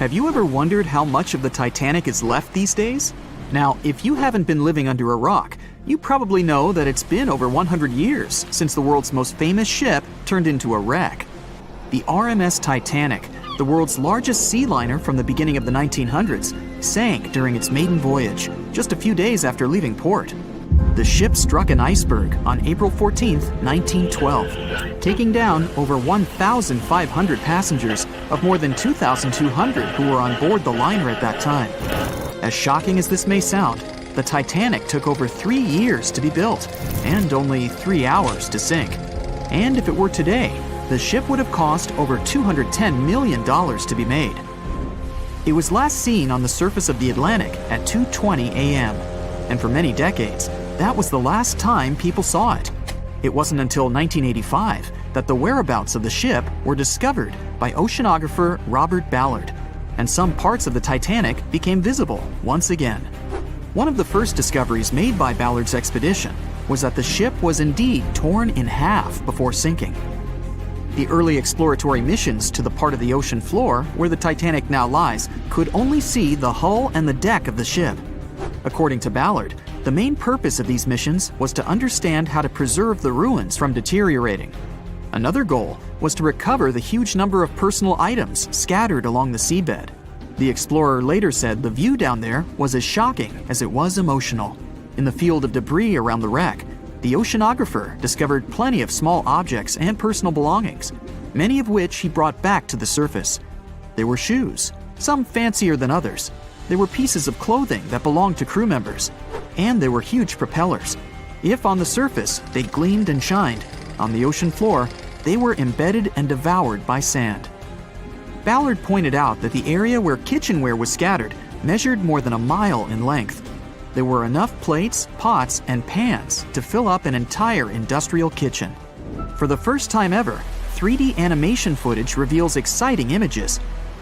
Have you ever wondered how much of the Titanic is left these days? Now, if you haven't been living under a rock, you probably know that it's been over 100 years since the world's most famous ship turned into a wreck. The RMS Titanic, the world's largest sea liner from the beginning of the 1900s, sank during its maiden voyage, just a few days after leaving port. The ship struck an iceberg on April 14, 1912, taking down over 1,500 passengers of more than 2,200 who were on board the liner at that time. As shocking as this may sound, the Titanic took over 3 years to be built and only 3 hours to sink. And if it were today, the ship would have cost over $210 million to be made. It was last seen on the surface of the Atlantic at 2:20 a.m., and for many decades, that was the last time people saw it. It wasn't until 1985 that the whereabouts of the ship were discovered by oceanographer Robert Ballard, and some parts of the Titanic became visible once again. One of the first discoveries made by Ballard's expedition was that the ship was indeed torn in half before sinking. The early exploratory missions to the part of the ocean floor where the Titanic now lies could only see the hull and the deck of the ship. According to Ballard, the main purpose of these missions was to understand how to preserve the ruins from deteriorating. Another goal was to recover the huge number of personal items scattered along the seabed. The explorer later said the view down there was as shocking as it was emotional. In the field of debris around the wreck, the oceanographer discovered plenty of small objects and personal belongings, many of which he brought back to the surface. There were shoes, some fancier than others. There were pieces of clothing that belonged to crew members, and there were huge propellers. If on the surface they gleamed and shined, on the ocean floor they were embedded and devoured by sand. Ballard pointed out that the area where kitchenware was scattered measured more than a mile in length. There were enough plates, pots, and pans to fill up an entire industrial kitchen. For the first time ever, 3D animation footage reveals exciting images.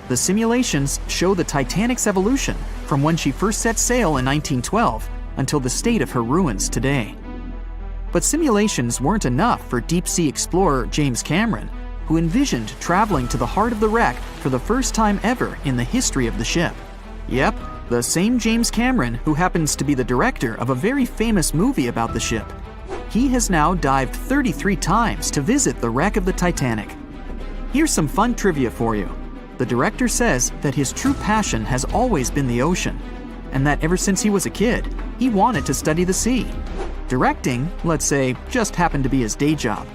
The simulations show the Titanic's evolution from when she first set sail in 1912 until the state of her ruins today. But simulations weren't enough for deep-sea explorer James Cameron, who envisioned traveling to the heart of the wreck for the first time ever in the history of the ship. Yep, the same James Cameron who happens to be the director of a very famous movie about the ship. He has now dived 33 times to visit the wreck of the Titanic. Here's some fun trivia for you. The director says that his true passion has always been the ocean, and that ever since he was a kid, he wanted to study the sea. Directing, let's say, just happened to be his day job.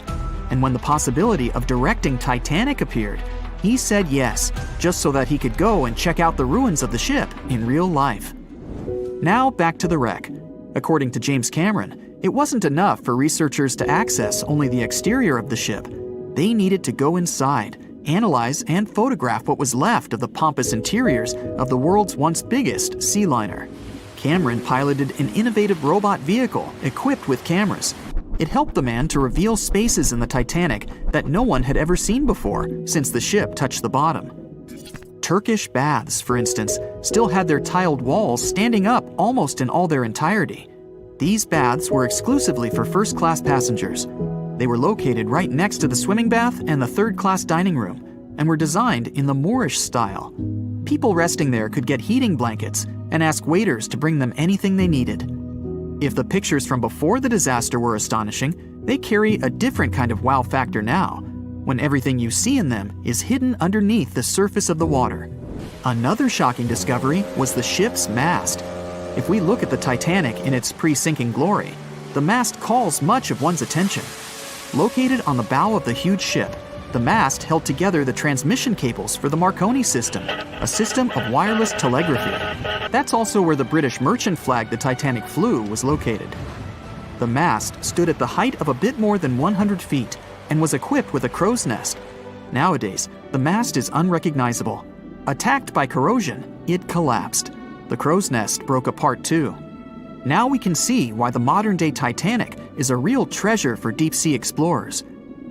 And when the possibility of directing Titanic appeared, he said yes, just so that he could go and check out the ruins of the ship in real life. Now back to the wreck. According to James Cameron, it wasn't enough for researchers to access only the exterior of the ship. They needed to go inside, analyze and photograph what was left of the pompous interiors of the world's once biggest sea liner. Cameron piloted an innovative robot vehicle equipped with cameras. It helped the man to reveal spaces in the Titanic that no one had ever seen before since the ship touched the bottom. Turkish Baths, for instance, still had their tiled walls standing up almost in all their entirety. These baths were exclusively for first-class passengers. They were located right next to the swimming bath and the third-class dining room, and were designed in the Moorish style. People resting there could get heating blankets and ask waiters to bring them anything they needed. If the pictures from before the disaster were astonishing, they carry a different kind of wow factor now, when everything you see in them is hidden underneath the surface of the water. Another shocking discovery was the ship's mast. If we look at the Titanic in its pre-sinking glory, the mast calls much of one's attention. Located on the bow of the huge ship, the mast held together the transmission cables for the Marconi system, a system of wireless telegraphy. That's also where the British merchant flag the Titanic flew was located. The mast stood at the height of a bit more than 100 feet and was equipped with a crow's nest. Nowadays, the mast is unrecognizable. Attacked by corrosion, it collapsed. The crow's nest broke apart too. Now we can see why the modern-day Titanic is a real treasure for deep-sea explorers.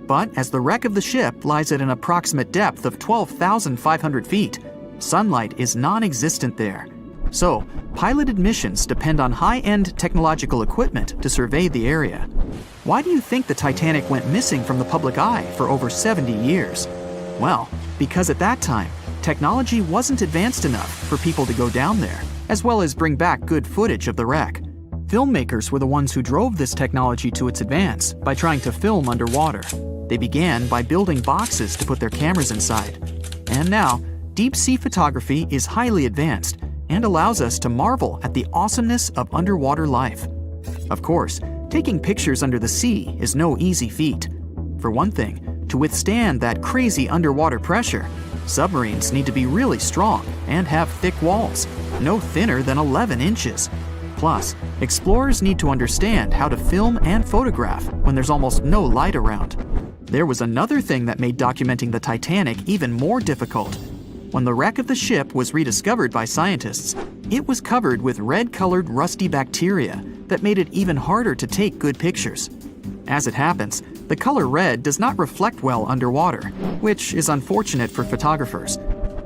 But as the wreck of the ship lies at an approximate depth of 12,500 feet, sunlight is non-existent there. So, piloted missions depend on high-end technological equipment to survey the area. Why do you think the Titanic went missing from the public eye for over 70 years? Well, because at that time, technology wasn't advanced enough for people to go down there, as well as bring back good footage of the wreck. Filmmakers were the ones who drove this technology to its advance by trying to film underwater. They began by building boxes to put their cameras inside. And now, deep-sea photography is highly advanced and allows us to marvel at the awesomeness of underwater life. Of course, taking pictures under the sea is no easy feat. For one thing, to withstand that crazy underwater pressure, submarines need to be really strong and have thick walls, no thinner than 11 inches. Plus, explorers need to understand how to film and photograph when there's almost no light around. There was another thing that made documenting the Titanic even more difficult. When the wreck of the ship was rediscovered by scientists, it was covered with red-colored rusty bacteria that made it even harder to take good pictures. As it happens, the color red does not reflect well underwater, which is unfortunate for photographers.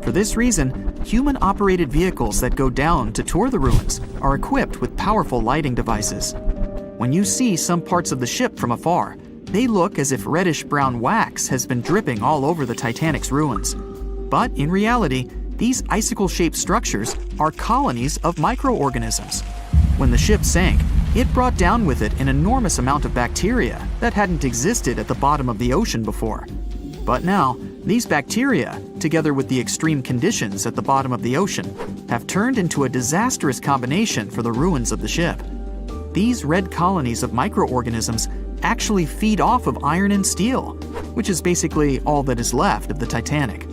For this reason, human-operated vehicles that go down to tour the ruins are equipped with powerful lighting devices. When you see some parts of the ship from afar, they look as if reddish-brown wax has been dripping all over the Titanic's ruins. But in reality, these icicle-shaped structures are colonies of microorganisms. When the ship sank, it brought down with it an enormous amount of bacteria that hadn't existed at the bottom of the ocean before. But now, these bacteria, together with the extreme conditions at the bottom of the ocean, have turned into a disastrous combination for the ruins of the ship. These red colonies of microorganisms actually feed off of iron and steel, which is basically all that is left of the Titanic.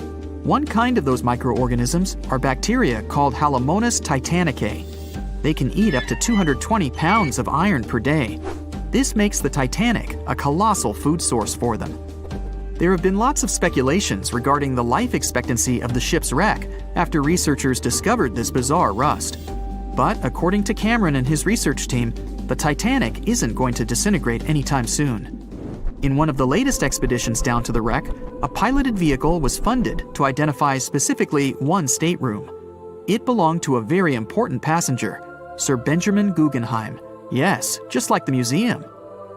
One kind of those microorganisms are bacteria called Halomonas titanicae. They can eat up to 220 pounds of iron per day. This makes the Titanic a colossal food source for them. There have been lots of speculations regarding the life expectancy of the ship's wreck after researchers discovered this bizarre rust. But according to Cameron and his research team, the Titanic isn't going to disintegrate anytime soon. In one of the latest expeditions down to the wreck, a piloted vehicle was funded to identify specifically one stateroom. It belonged to a very important passenger, Sir Benjamin Guggenheim. Yes, just like the museum.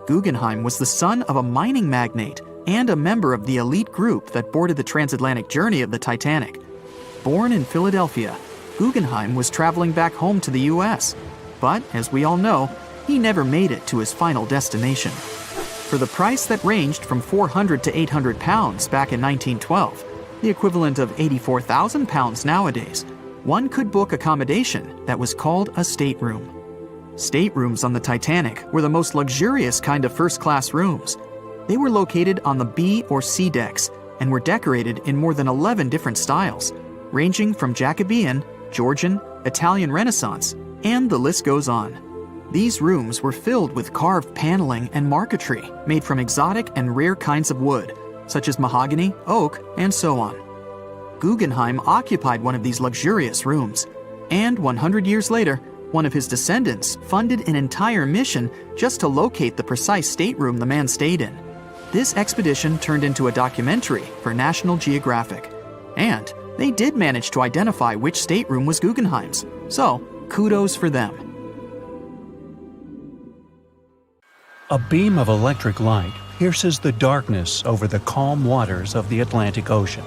Guggenheim was the son of a mining magnate and a member of the elite group that boarded the transatlantic journey of the Titanic. Born in Philadelphia, Guggenheim was traveling back home to the US. But, as we all know, he never made it to his final destination. For the price that ranged from 400 to 800 pounds back in 1912, the equivalent of 84,000 pounds nowadays, one could book accommodation that was called a stateroom. Staterooms on the Titanic were the most luxurious kind of first-class rooms. They were located on the B or C decks and were decorated in more than 11 different styles, ranging from Jacobean, Georgian, Italian Renaissance, and the list goes on. These rooms were filled with carved paneling and marquetry made from exotic and rare kinds of wood, such as mahogany, oak, and so on. Guggenheim occupied one of these luxurious rooms, and 100 years later, one of his descendants funded an entire mission just to locate the precise stateroom the man stayed in. This expedition turned into a documentary for National Geographic, and they did manage to identify which stateroom was Guggenheim's, so kudos for them. A beam of electric light pierces the darkness over the calm waters of the Atlantic Ocean.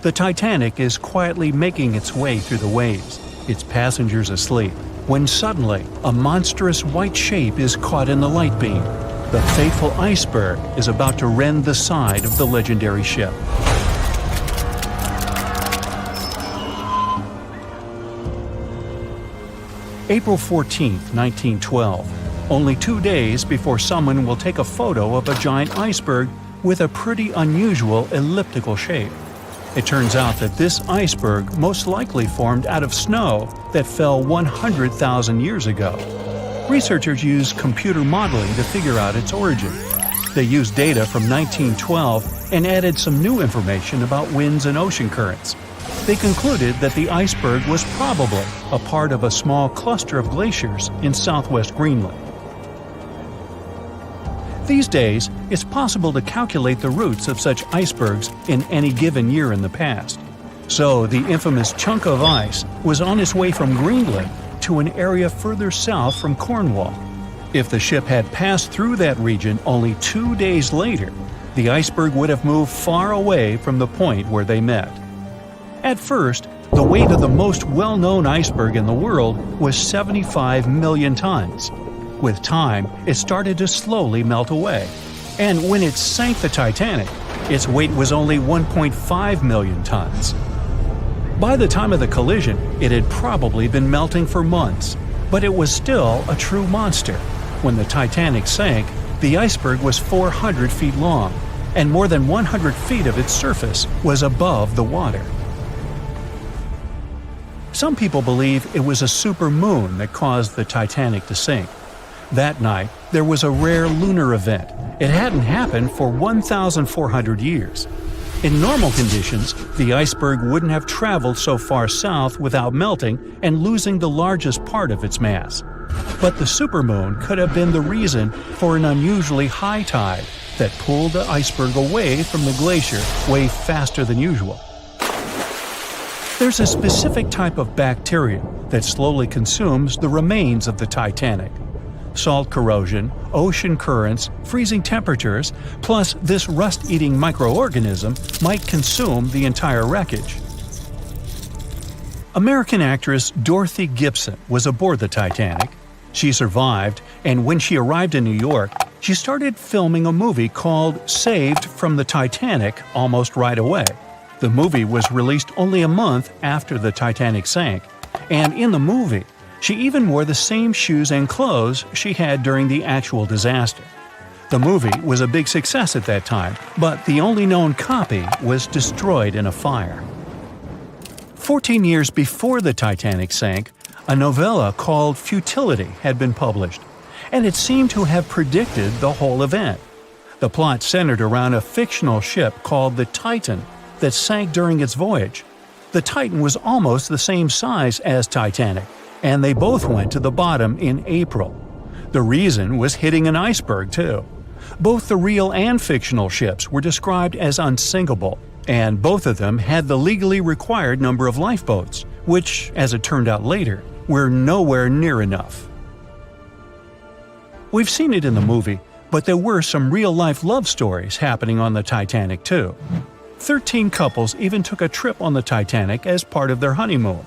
The Titanic is quietly making its way through the waves, its passengers asleep, when suddenly a monstrous white shape is caught in the light beam. The fateful iceberg is about to rend the side of the legendary ship. April 14, 1912, only 2 days before someone will take a photo of a giant iceberg with a pretty unusual elliptical shape. It turns out that this iceberg most likely formed out of snow that fell 100,000 years ago. Researchers used computer modeling to figure out its origin. They used data from 1912 and added some new information about winds and ocean currents. They concluded that the iceberg was probably a part of a small cluster of glaciers in southwest Greenland. These days, it's possible to calculate the routes of such icebergs in any given year in the past. So the infamous chunk of ice was on its way from Greenland to an area further south from Cornwall. If the ship had passed through that region only 2 days later, the iceberg would have moved far away from the point where they met. At first, the weight of the most well-known iceberg in the world was 75 million tons. With time, it started to slowly melt away, and when it sank the Titanic, its weight was only 1.5 million tons. By the time of the collision, it had probably been melting for months, but it was still a true monster. When the Titanic sank, the iceberg was 400 feet long, and more than 100 feet of its surface was above the water. Some people believe it was a supermoon that caused the Titanic to sink. That night, there was a rare lunar event. It hadn't happened for 1,400 years. In normal conditions, the iceberg wouldn't have traveled so far south without melting and losing the largest part of its mass. But the supermoon could have been the reason for an unusually high tide that pulled the iceberg away from the glacier way faster than usual. There's a specific type of bacteria that slowly consumes the remains of the Titanic. Salt corrosion, ocean currents, freezing temperatures, plus this rust-eating microorganism might consume the entire wreckage. American actress Dorothy Gibson was aboard the Titanic. She survived, and when she arrived in New York, she started filming a movie called Saved from the Titanic almost right away. The movie was released only a month after the Titanic sank, and in the movie, she even wore the same shoes and clothes she had during the actual disaster. The movie was a big success at that time, but the only known copy was destroyed in a fire. 14 years before the Titanic sank, a novella called Futility had been published, and it seemed to have predicted the whole event. The plot centered around a fictional ship called the Titan that sank during its voyage. The Titan was almost the same size as Titanic, and they both went to the bottom in April. The reason was hitting an iceberg, too. Both the real and fictional ships were described as unsinkable, and both of them had the legally required number of lifeboats, which, as it turned out later, were nowhere near enough. We've seen it in the movie, but there were some real-life love stories happening on the Titanic, too. 13 couples even took a trip on the Titanic as part of their honeymoon.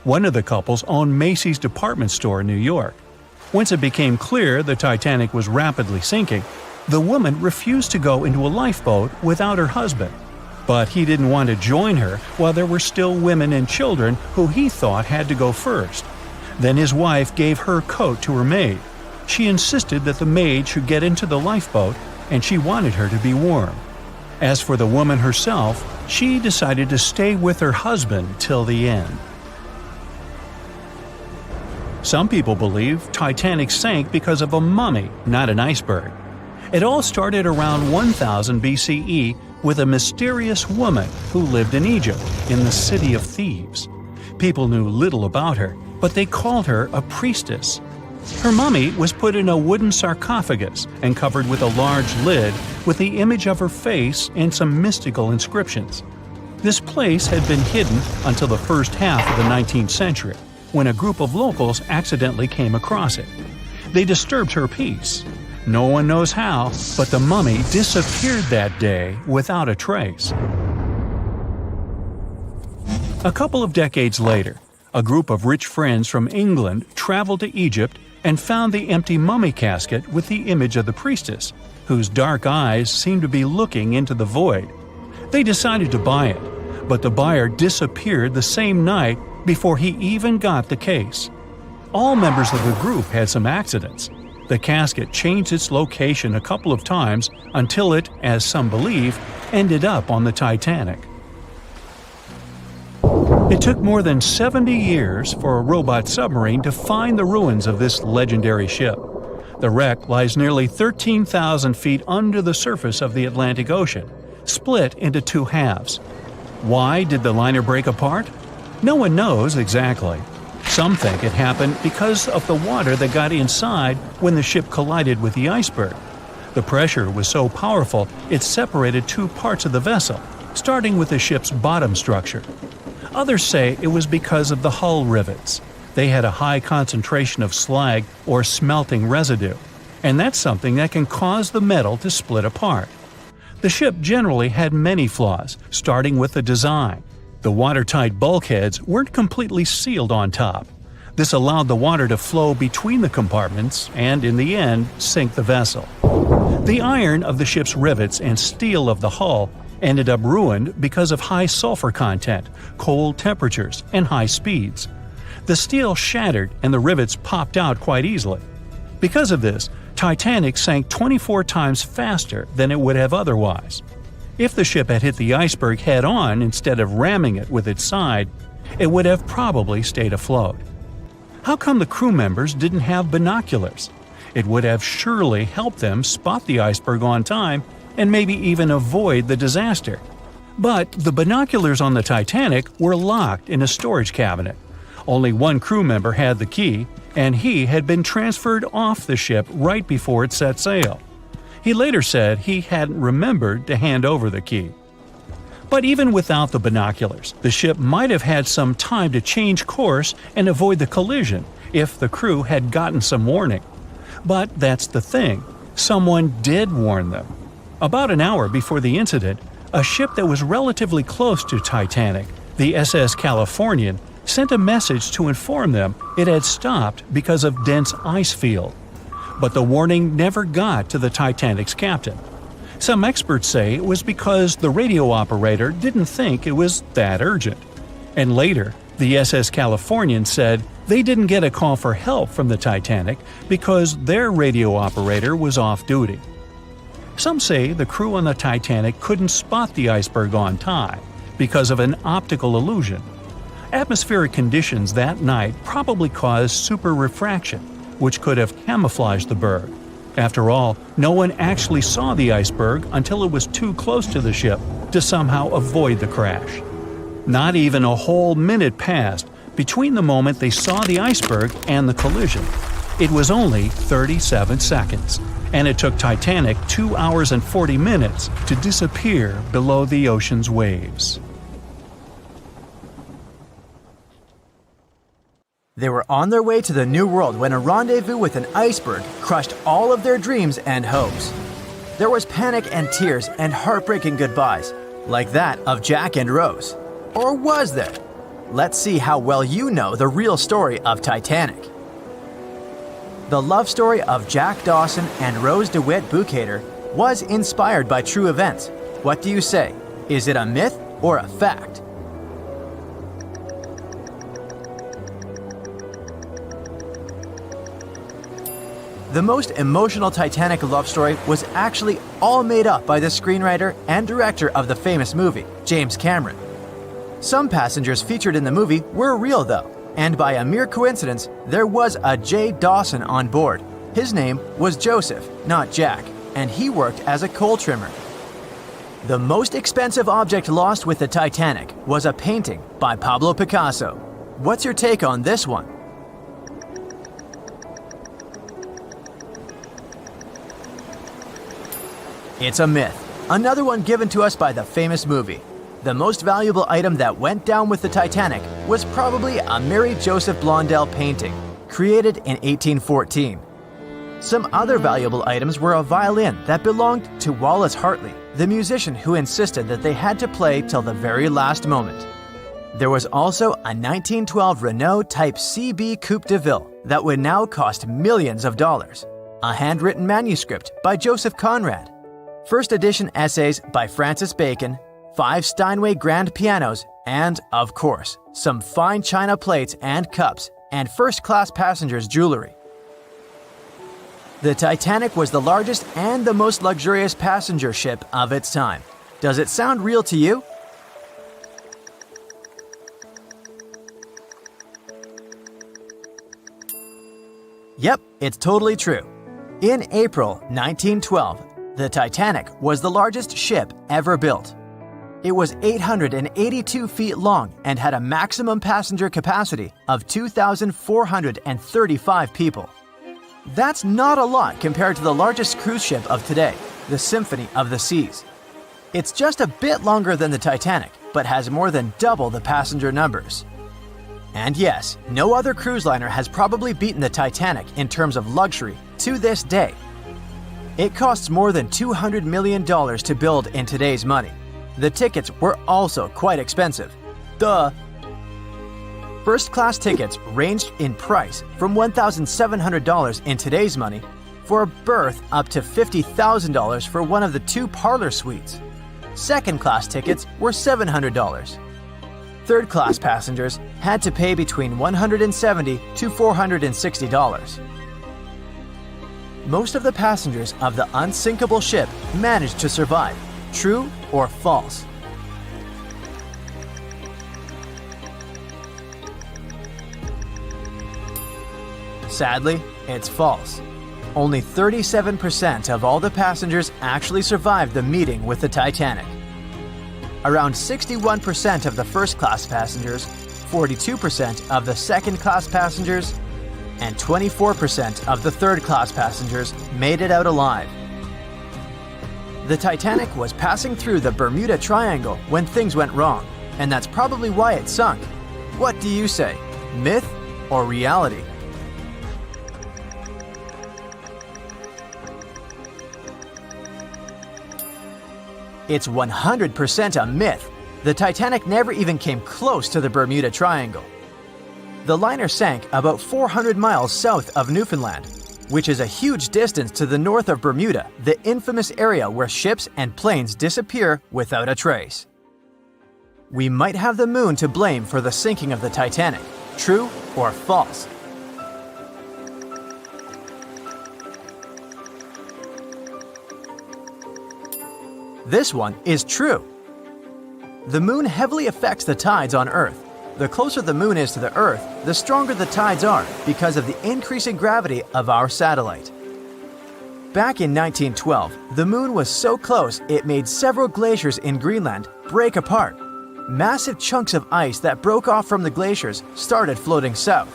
One of the couples owned Macy's department store in New York. Once it became clear the Titanic was rapidly sinking, the woman refused to go into a lifeboat without her husband. But he didn't want to join her while there were still women and children who he thought had to go first. Then his wife gave her coat to her maid. She insisted that the maid should get into the lifeboat, and she wanted her to be warm. As for the woman herself, she decided to stay with her husband till the end. Some people believe Titanic sank because of a mummy, not an iceberg. It all started around 1000 BCE with a mysterious woman who lived in Egypt, in the City of Thieves. People knew little about her, but they called her a priestess. Her mummy was put in a wooden sarcophagus and covered with a large lid with the image of her face and some mystical inscriptions. This place had been hidden until the first half of the 19th century, when a group of locals accidentally came across it. They disturbed her peace. No one knows how, but the mummy disappeared that day without a trace. A couple of decades later, a group of rich friends from England traveled to Egypt and found the empty mummy casket with the image of the priestess, whose dark eyes seemed to be looking into the void. They decided to buy it, but the buyer disappeared the same night before he even got the case. All members of the group had some accidents. The casket changed its location a couple of times until it, as some believe, ended up on the Titanic. It took more than 70 years for a robot submarine to find the ruins of this legendary ship. The wreck lies nearly 13,000 feet under the surface of the Atlantic Ocean, split into two halves. Why did the liner break apart? No one knows exactly. Some think it happened because of the water that got inside when the ship collided with the iceberg. The pressure was so powerful it separated two parts of the vessel, starting with the ship's bottom structure. Others say it was because of the hull rivets. They had a high concentration of slag or smelting residue, and that's something that can cause the metal to split apart. The ship generally had many flaws, starting with the design. The watertight bulkheads weren't completely sealed on top. This allowed the water to flow between the compartments and, in the end, sink the vessel. The iron of the ship's rivets and steel of the hull ended up ruined because of high sulfur content, cold temperatures, and high speeds. The steel shattered and the rivets popped out quite easily. Because of this, Titanic sank 24 times faster than it would have otherwise. If the ship had hit the iceberg head-on instead of ramming it with its side, it would have probably stayed afloat. How come the crew members didn't have binoculars? It would have surely helped them spot the iceberg on time and maybe even avoid the disaster. But the binoculars on the Titanic were locked in a storage cabinet. Only one crew member had the key, and he had been transferred off the ship right before it set sail. He later said he hadn't remembered to hand over the key. But even without the binoculars, the ship might have had some time to change course and avoid the collision if the crew had gotten some warning. But that's the thing, someone did warn them. About an hour before the incident, a ship that was relatively close to Titanic, the SS Californian, sent a message to inform them it had stopped because of dense ice field. But the warning never got to the Titanic's captain. Some experts say it was because the radio operator didn't think it was that urgent. And later, the SS Californian said they didn't get a call for help from the Titanic because their radio operator was off duty. Some say the crew on the Titanic couldn't spot the iceberg on time because of an optical illusion. Atmospheric conditions that night probably caused super refraction, which could have camouflaged the berg. After all, no one actually saw the iceberg until it was too close to the ship to somehow avoid the crash. Not even a whole minute passed between the moment they saw the iceberg and the collision. It was only 37 seconds, and it took Titanic 2 hours and 40 minutes to disappear below the ocean's waves. They were on their way to the New World when a rendezvous with an iceberg crushed all of their dreams and hopes. There was panic and tears and heartbreaking goodbyes, like that of Jack and Rose. Or was there? Let's see how well you know the real story of Titanic. The love story of Jack Dawson and Rose DeWitt Bukater was inspired by true events. What do you say? Is it a myth or a fact? The most emotional Titanic love story was actually all made up by the screenwriter and director of the famous movie, James Cameron. Some passengers featured in the movie were real though, and by a mere coincidence, there was a J. Dawson on board. His name was Joseph, not Jack, and he worked as a coal trimmer. The most expensive object lost with the Titanic was a painting by Pablo Picasso. What's your take on this one? It's a myth. Another one given to us by the famous movie. The most valuable item that went down with the Titanic was probably a Mary Joseph Blondell painting, created in 1814. Some other valuable items were a violin that belonged to Wallace Hartley, the musician who insisted that they had to play till the very last moment. There was also a 1912 Renault Type CB Coupe de Ville that would now cost millions of dollars, a handwritten manuscript by Joseph Conrad, first edition essays by Francis Bacon, 5 Steinway grand pianos, and, of course, some fine china plates and cups, and first-class passengers' jewelry. The Titanic was the largest and the most luxurious passenger ship of its time. Does it sound real to you? Yep, it's totally true. In April 1912, the Titanic was the largest ship ever built. It was 882 feet long and had a maximum passenger capacity of 2,435 people. That's not a lot compared to the largest cruise ship of today, the Symphony of the Seas. It's just a bit longer than the Titanic, but has more than double the passenger numbers. And yes, no other cruise liner has probably beaten the Titanic in terms of luxury to this day. It costs more than $200 million to build in today's money. The tickets were also quite expensive. Duh! First-class tickets ranged in price from $1,700 in today's money for a berth up to $50,000 for one of the 2 parlor suites. Second-class tickets were $700. Third-class passengers had to pay between $170 to $460. Most of the passengers of the unsinkable ship managed to survive. True or false? Sadly, it's false. Only 37% of all the passengers actually survived the meeting with the Titanic. Around 61% of the first-class passengers, 42% of the second-class passengers, and 24% of the third-class passengers made it out alive. The Titanic was passing through the Bermuda Triangle when things went wrong, and that's probably why it sunk. What do you say? Myth or reality? It's 100% a myth. The Titanic never even came close to the Bermuda Triangle. The liner sank about 400 miles south of Newfoundland, which is a huge distance to the north of Bermuda, the infamous area where ships and planes disappear without a trace. We might have the moon to blame for the sinking of the Titanic. True or false? This one is true. The moon heavily affects the tides on Earth. The closer the moon is to the Earth, the stronger the tides are because of the increasing gravity of our satellite. Back in 1912, the moon was so close it made several glaciers in Greenland break apart. Massive chunks of ice that broke off from the glaciers started floating south.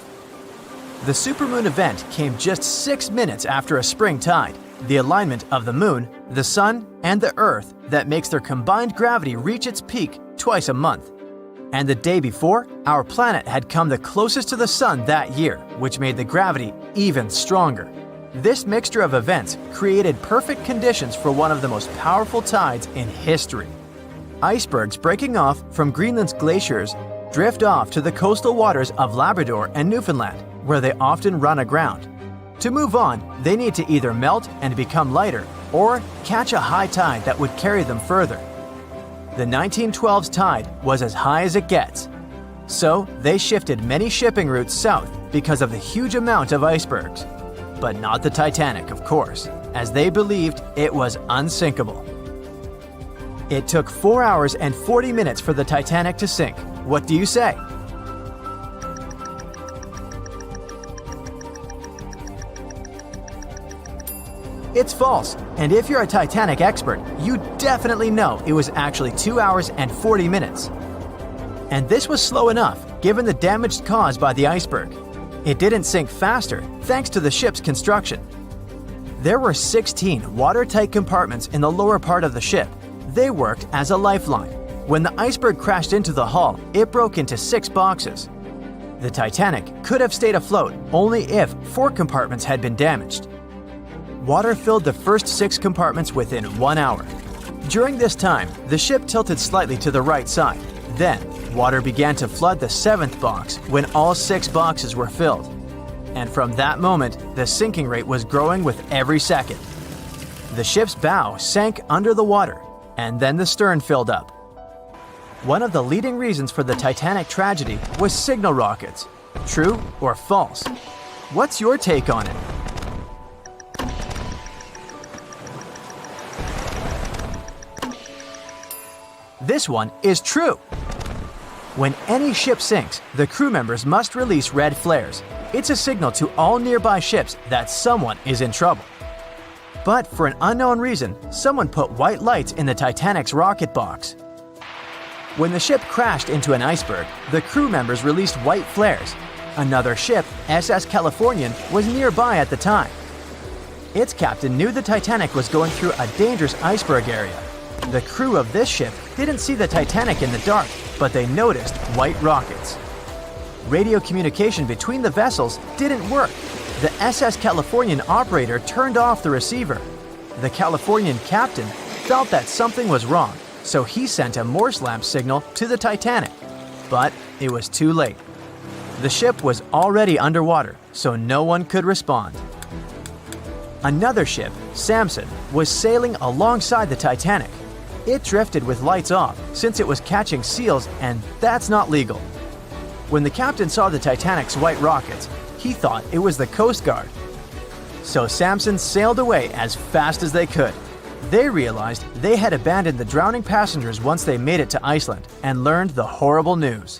The supermoon event came just 6 minutes after a spring tide, the alignment of the moon, the sun, and the Earth that makes their combined gravity reach its peak twice a month. And the day before, our planet had come the closest to the sun that year, which made the gravity even stronger. This mixture of events created perfect conditions for one of the most powerful tides in history. Icebergs breaking off from Greenland's glaciers drift off to the coastal waters of Labrador and Newfoundland, where they often run aground. To move on, they need to either melt and become lighter or catch a high tide that would carry them further. The 1912's tide was as high as it gets. So they shifted many shipping routes south because of the huge amount of icebergs. But not the Titanic, of course, as they believed it was unsinkable. It took 4 hours and 40 minutes for the Titanic to sink. What do you say? It's false, and if you're a Titanic expert, you definitely know it was actually 2 hours and 40 minutes. And this was slow enough, given the damage caused by the iceberg. It didn't sink faster, thanks to the ship's construction. There were 16 watertight compartments in the lower part of the ship. They worked as a lifeline. When the iceberg crashed into the hull, it broke into 6 boxes. The Titanic could have stayed afloat only if 4 compartments had been damaged. Water filled the first 6 compartments within 1 hour. During this time, the ship tilted slightly to the right side. Then, water began to flood the 7th box when all 6 boxes were filled. And from that moment, the sinking rate was growing with every second. The ship's bow sank under the water, and then the stern filled up. One of the leading reasons for the Titanic tragedy was signal rockets. True or false? What's your take on it? This one is true. When any ship sinks, the crew members must release red flares. It's a signal to all nearby ships that someone is in trouble. But for an unknown reason, someone put white lights in the Titanic's rocket box. When the ship crashed into an iceberg, the crew members released white flares. Another ship, SS Californian, was nearby at the time. Its captain knew the Titanic was going through a dangerous iceberg area. The crew of this ship didn't see the Titanic in the dark, but they noticed white rockets. Radio communication between the vessels didn't work. The SS Californian operator turned off the receiver. The Californian captain felt that something was wrong, so he sent a Morse lamp signal to the Titanic. But it was too late. The ship was already underwater, so no one could respond. Another ship, Samson, was sailing alongside the Titanic. It drifted with lights off since it was catching seals, and that's not legal. When the captain saw the Titanic's white rockets, he thought it was the Coast Guard. So Samson sailed away as fast as they could. They realized they had abandoned the drowning passengers once they made it to Iceland and learned the horrible news.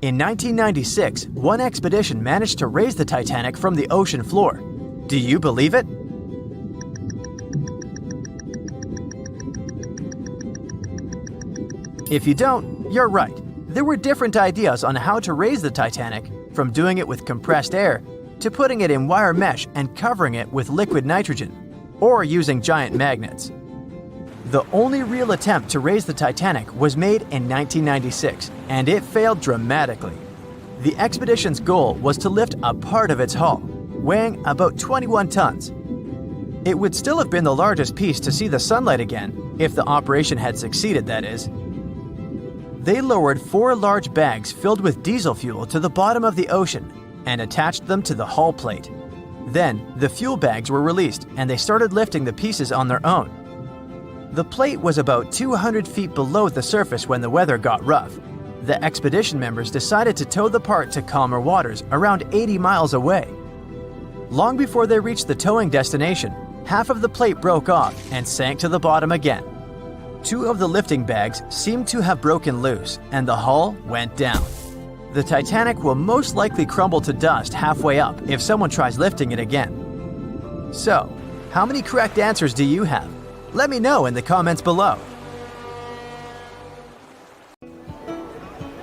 In 1996, one expedition managed to raise the Titanic from the ocean floor. Do you believe it? If you don't, you're right. There were different ideas on how to raise the Titanic, from doing it with compressed air to putting it in wire mesh and covering it with liquid nitrogen, or using giant magnets. The only real attempt to raise the Titanic was made in 1996, and it failed dramatically. The expedition's goal was to lift a part of its hull, weighing about 21 tons. It would still have been the largest piece to see the sunlight again, if the operation had succeeded, that is. They lowered 4 large bags filled with diesel fuel to the bottom of the ocean and attached them to the hull plate. Then, the fuel bags were released and they started lifting the pieces on their own. The plate was about 200 feet below the surface when the weather got rough. The expedition members decided to tow the part to calmer waters around 80 miles away. Long before they reached the towing destination, half of the plate broke off and sank to the bottom again. 2 of the lifting bags seemed to have broken loose and the hull went down. The Titanic will most likely crumble to dust halfway up if someone tries lifting it again. So, how many correct answers do you have? Let me know in the comments below.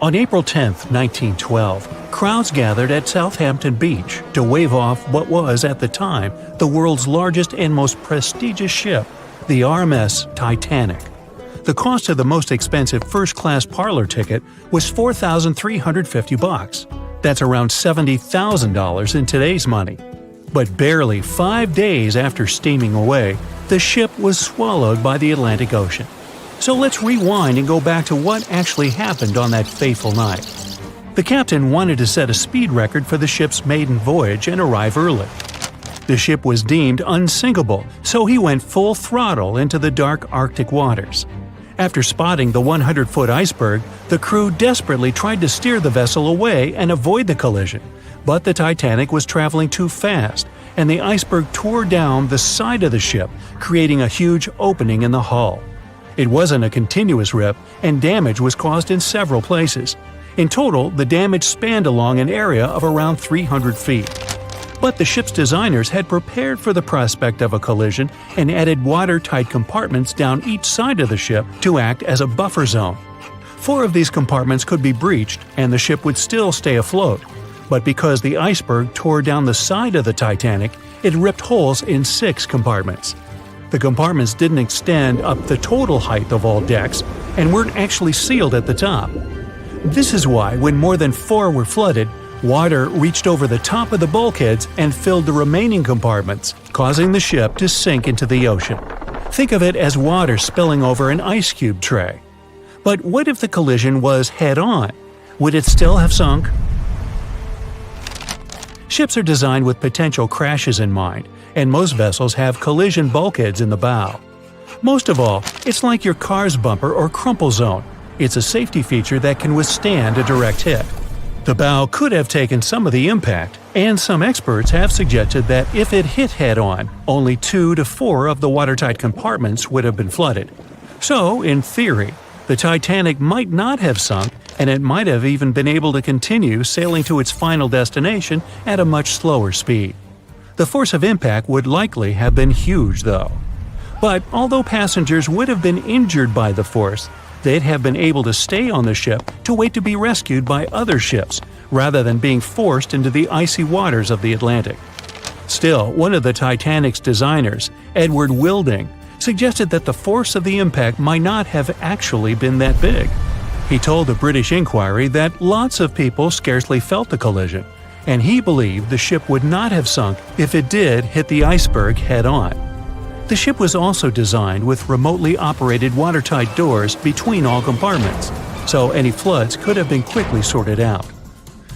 On April 10, 1912, crowds gathered at Southampton Beach to wave off what was, at the time, the world's largest and most prestigious ship, the RMS Titanic. The cost of the most expensive first-class parlor ticket was $4,350. That's around $70,000 in today's money. But barely 5 days after steaming away, the ship was swallowed by the Atlantic Ocean. So let's rewind and go back to what actually happened on that fateful night. The captain wanted to set a speed record for the ship's maiden voyage and arrive early. The ship was deemed unsinkable, so he went full throttle into the dark Arctic waters. After spotting the 100-foot iceberg, the crew desperately tried to steer the vessel away and avoid the collision, but the Titanic was traveling too fast, and the iceberg tore down the side of the ship, creating a huge opening in the hull. It wasn't a continuous rip, and damage was caused in several places. In total, the damage spanned along an area of around 300 feet. But the ship's designers had prepared for the prospect of a collision and added watertight compartments down each side of the ship to act as a buffer zone. 4 of these compartments could be breached and the ship would still stay afloat. But because the iceberg tore down the side of the Titanic, it ripped holes in 6 compartments. The compartments didn't extend up the total height of all decks and weren't actually sealed at the top. This is why, when more than 4 were flooded, water reached over the top of the bulkheads and filled the remaining compartments, causing the ship to sink into the ocean. Think of it as water spilling over an ice cube tray. But what if the collision was head-on? Would it still have sunk? Ships are designed with potential crashes in mind, and most vessels have collision bulkheads in the bow. Most of all, it's like your car's bumper or crumple zone. It's a safety feature that can withstand a direct hit. The bow could have taken some of the impact, and some experts have suggested that if it hit head-on, only 2 to 4 of the watertight compartments would have been flooded. So, in theory, the Titanic might not have sunk, and it might have even been able to continue sailing to its final destination at a much slower speed. The force of impact would likely have been huge, though. But although passengers would have been injured by the force, they'd have been able to stay on the ship to wait to be rescued by other ships, rather than being forced into the icy waters of the Atlantic. Still, one of the Titanic's designers, Edward Wilding, suggested that the force of the impact might not have actually been that big. He told the British Inquiry that lots of people scarcely felt the collision, and he believed the ship would not have sunk if it did hit the iceberg head-on. The ship was also designed with remotely operated watertight doors between all compartments, so any floods could have been quickly sorted out.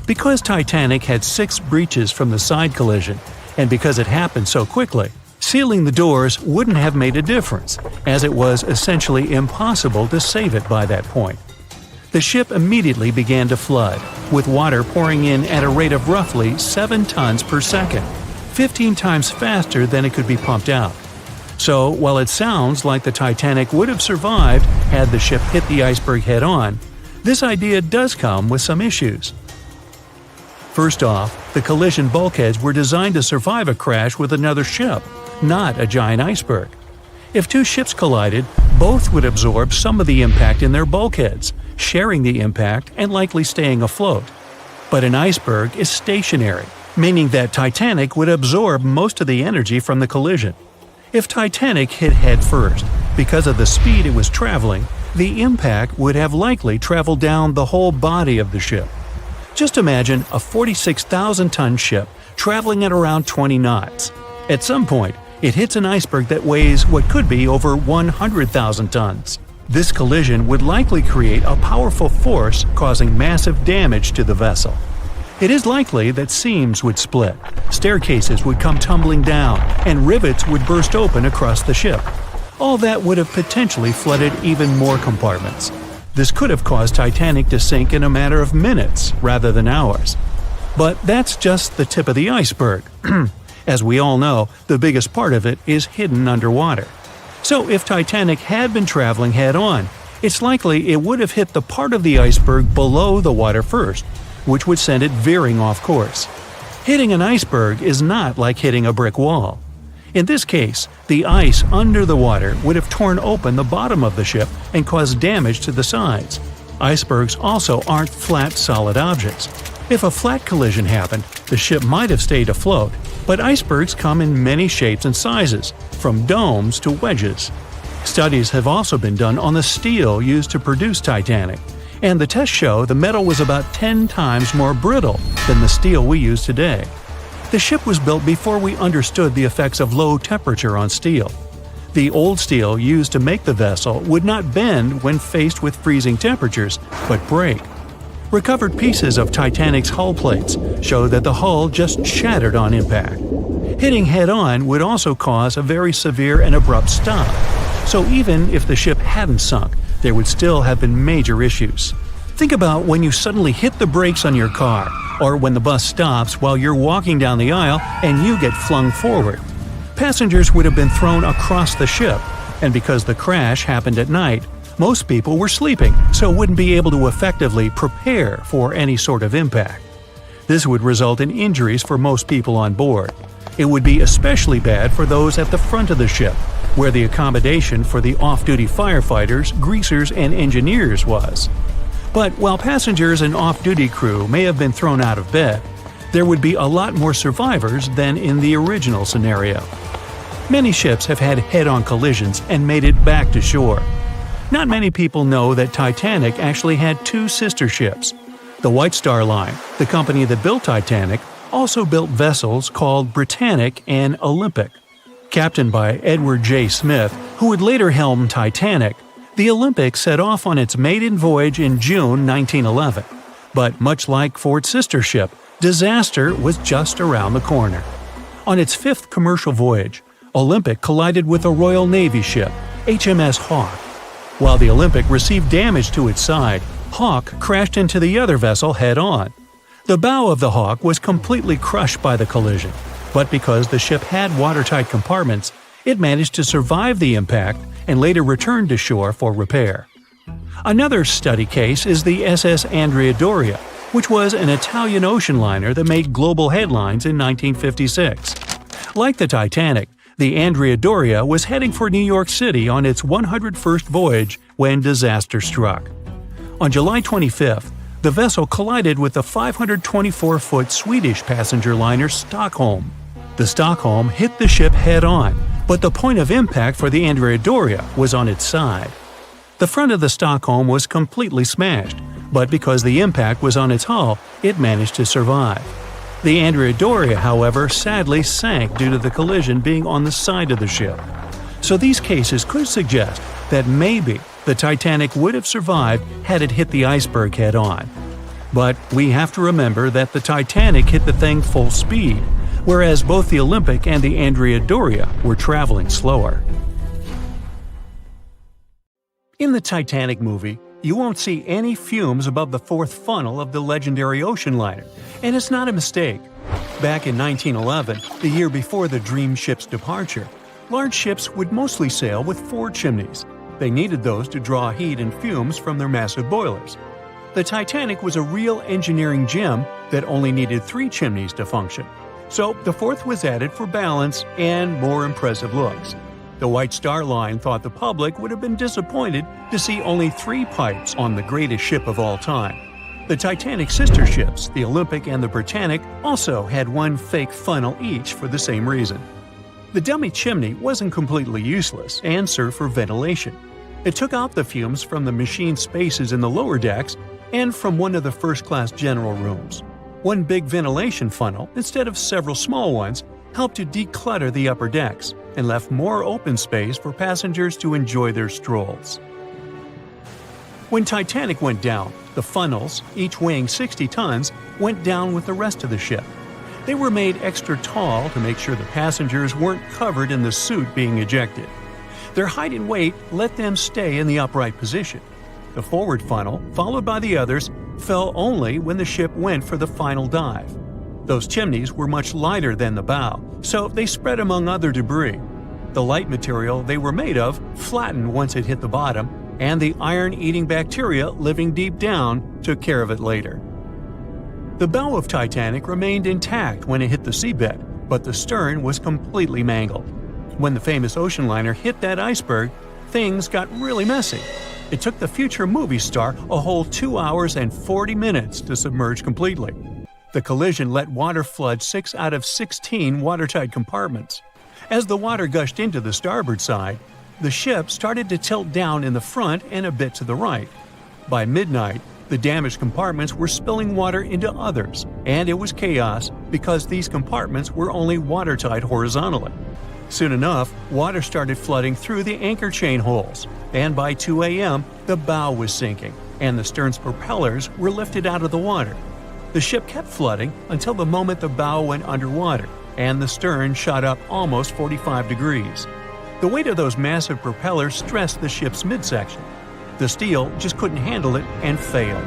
Because Titanic had 6 breaches from the side collision, and because it happened so quickly, sealing the doors wouldn't have made a difference, as it was essentially impossible to save it by that point. The ship immediately began to flood, with water pouring in at a rate of roughly 7 tons per second, 15 times faster than it could be pumped out. So, while it sounds like the Titanic would have survived had the ship hit the iceberg head-on, this idea does come with some issues. First off, the collision bulkheads were designed to survive a crash with another ship, not a giant iceberg. If 2 ships collided, both would absorb some of the impact in their bulkheads, sharing the impact and likely staying afloat. But an iceberg is stationary, meaning that Titanic would absorb most of the energy from the collision. If Titanic hit head first, because of the speed it was traveling, the impact would have likely traveled down the whole body of the ship. Just imagine a 46,000-ton ship traveling at around 20 knots. At some point, it hits an iceberg that weighs what could be over 100,000 tons. This collision would likely create a powerful force causing massive damage to the vessel. It is likely that seams would split, staircases would come tumbling down, and rivets would burst open across the ship. All that would have potentially flooded even more compartments. This could have caused Titanic to sink in a matter of minutes rather than hours. But that's just the tip of the iceberg. As we all know, the biggest part of it is hidden underwater. So if Titanic had been traveling head-on, it's likely it would have hit the part of the iceberg below the water first, which would send it veering off course. Hitting an iceberg is not like hitting a brick wall. In this case, the ice under the water would have torn open the bottom of the ship and caused damage to the sides. Icebergs also aren't flat, solid objects. If a flat collision happened, the ship might have stayed afloat, but icebergs come in many shapes and sizes, from domes to wedges. Studies have also been done on the steel used to produce Titanic, and the tests show the metal was about 10 times more brittle than the steel we use today. The ship was built before we understood the effects of low temperature on steel. The old steel used to make the vessel would not bend when faced with freezing temperatures, but break. Recovered pieces of Titanic's hull plates show that the hull just shattered on impact. Hitting head-on would also cause a very severe and abrupt stop, so even if the ship hadn't sunk, there would still have been major issues. Think about when you suddenly hit the brakes on your car, or when the bus stops while you're walking down the aisle and you get flung forward. Passengers would have been thrown across the ship, and because the crash happened at night, most people were sleeping, so wouldn't be able to effectively prepare for any sort of impact. This would result in injuries for most people on board. It would be especially bad for those at the front of the ship, where the accommodation for the off-duty firefighters, greasers, and engineers was. But while passengers and off-duty crew may have been thrown out of bed, there would be a lot more survivors than in the original scenario. Many ships have had head-on collisions and made it back to shore. Not many people know that Titanic actually had 2 sister ships. The White Star Line, the company that built Titanic, also built vessels called Britannic and Olympic. Captained by Edward J. Smith, who would later helm Titanic, the Olympic set off on its maiden voyage in June 1911. But much like for its sister ship, disaster was just around the corner. On its 5th commercial voyage, Olympic collided with a Royal Navy ship, HMS Hawke. While the Olympic received damage to its side, Hawke crashed into the other vessel head-on. The bow of the Hawke was completely crushed by the collision, but because the ship had watertight compartments, it managed to survive the impact and later returned to shore for repair. Another study case is the SS Andrea Doria, which was an Italian ocean liner that made global headlines in 1956. Like the Titanic, the Andrea Doria was heading for New York City on its 101st voyage when disaster struck. On July 25th, the vessel collided with the 524-foot Swedish passenger liner Stockholm. The Stockholm hit the ship head-on, but the point of impact for the Andrea Doria was on its side. The front of the Stockholm was completely smashed, but because the impact was on its hull, it managed to survive. The Andrea Doria, however, sadly sank due to the collision being on the side of the ship. So these cases could suggest that maybe the Titanic would have survived had it hit the iceberg head-on. But we have to remember that the Titanic hit the thing full speed, whereas both the Olympic and the Andrea Doria were traveling slower. In the Titanic movie, you won't see any fumes above the fourth funnel of the legendary ocean liner, and it's not a mistake. Back in 1911, the year before the Dream ship's departure, large ships would mostly sail with 4 chimneys. They needed those to draw heat and fumes from their massive boilers. The Titanic was a real engineering gem that only needed 3 chimneys to function. So the fourth was added for balance and more impressive looks. The White Star Line thought the public would have been disappointed to see only 3 pipes on the greatest ship of all time. The Titanic's sister ships, the Olympic and the Britannic, also had 1 fake funnel each for the same reason. The dummy chimney wasn't completely useless and served for ventilation. It took out the fumes from the machine spaces in the lower decks and from one of the first-class general rooms. 1 big ventilation funnel, instead of several small ones, helped to declutter the upper decks and left more open space for passengers to enjoy their strolls. When Titanic went down, the funnels, each weighing 60 tons, went down with the rest of the ship. They were made extra tall to make sure the passengers weren't covered in the suit being ejected. Their height and weight let them stay in the upright position. The forward funnel, followed by the others, fell only when the ship went for the final dive. Those chimneys were much lighter than the bow, so they spread among other debris. The light material they were made of flattened once it hit the bottom, and the iron-eating bacteria living deep down took care of it later. The bow of Titanic remained intact when it hit the seabed, but the stern was completely mangled. When the famous ocean liner hit that iceberg, things got really messy. It took the future movie star a whole 2 hours and 40 minutes to submerge completely. The collision let water flood 6 out of 16 watertight compartments. As the water gushed into the starboard side, the ship started to tilt down in the front and a bit to the right. By midnight, the damaged compartments were spilling water into others, and it was chaos because these compartments were only watertight horizontally. Soon enough, water started flooding through the anchor chain holes, and by 2 a.m., the bow was sinking, and the stern's propellers were lifted out of the water. The ship kept flooding until the moment the bow went underwater, and the stern shot up almost 45 degrees. The weight of those massive propellers stressed the ship's midsection. The steel just couldn't handle it and failed.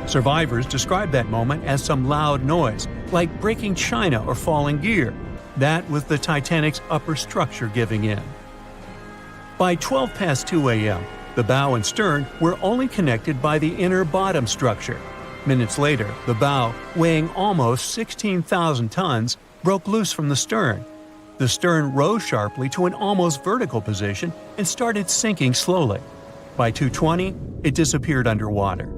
Survivors described that moment as some loud noise, like breaking china or falling gear. That was the Titanic's upper structure giving in. By 12 past 2 a.m., the bow and stern were only connected by the inner bottom structure. Minutes later, the bow, weighing almost 16,000 tons, broke loose from the stern. The stern rose sharply to an almost vertical position and started sinking slowly. By 2:20, it disappeared underwater.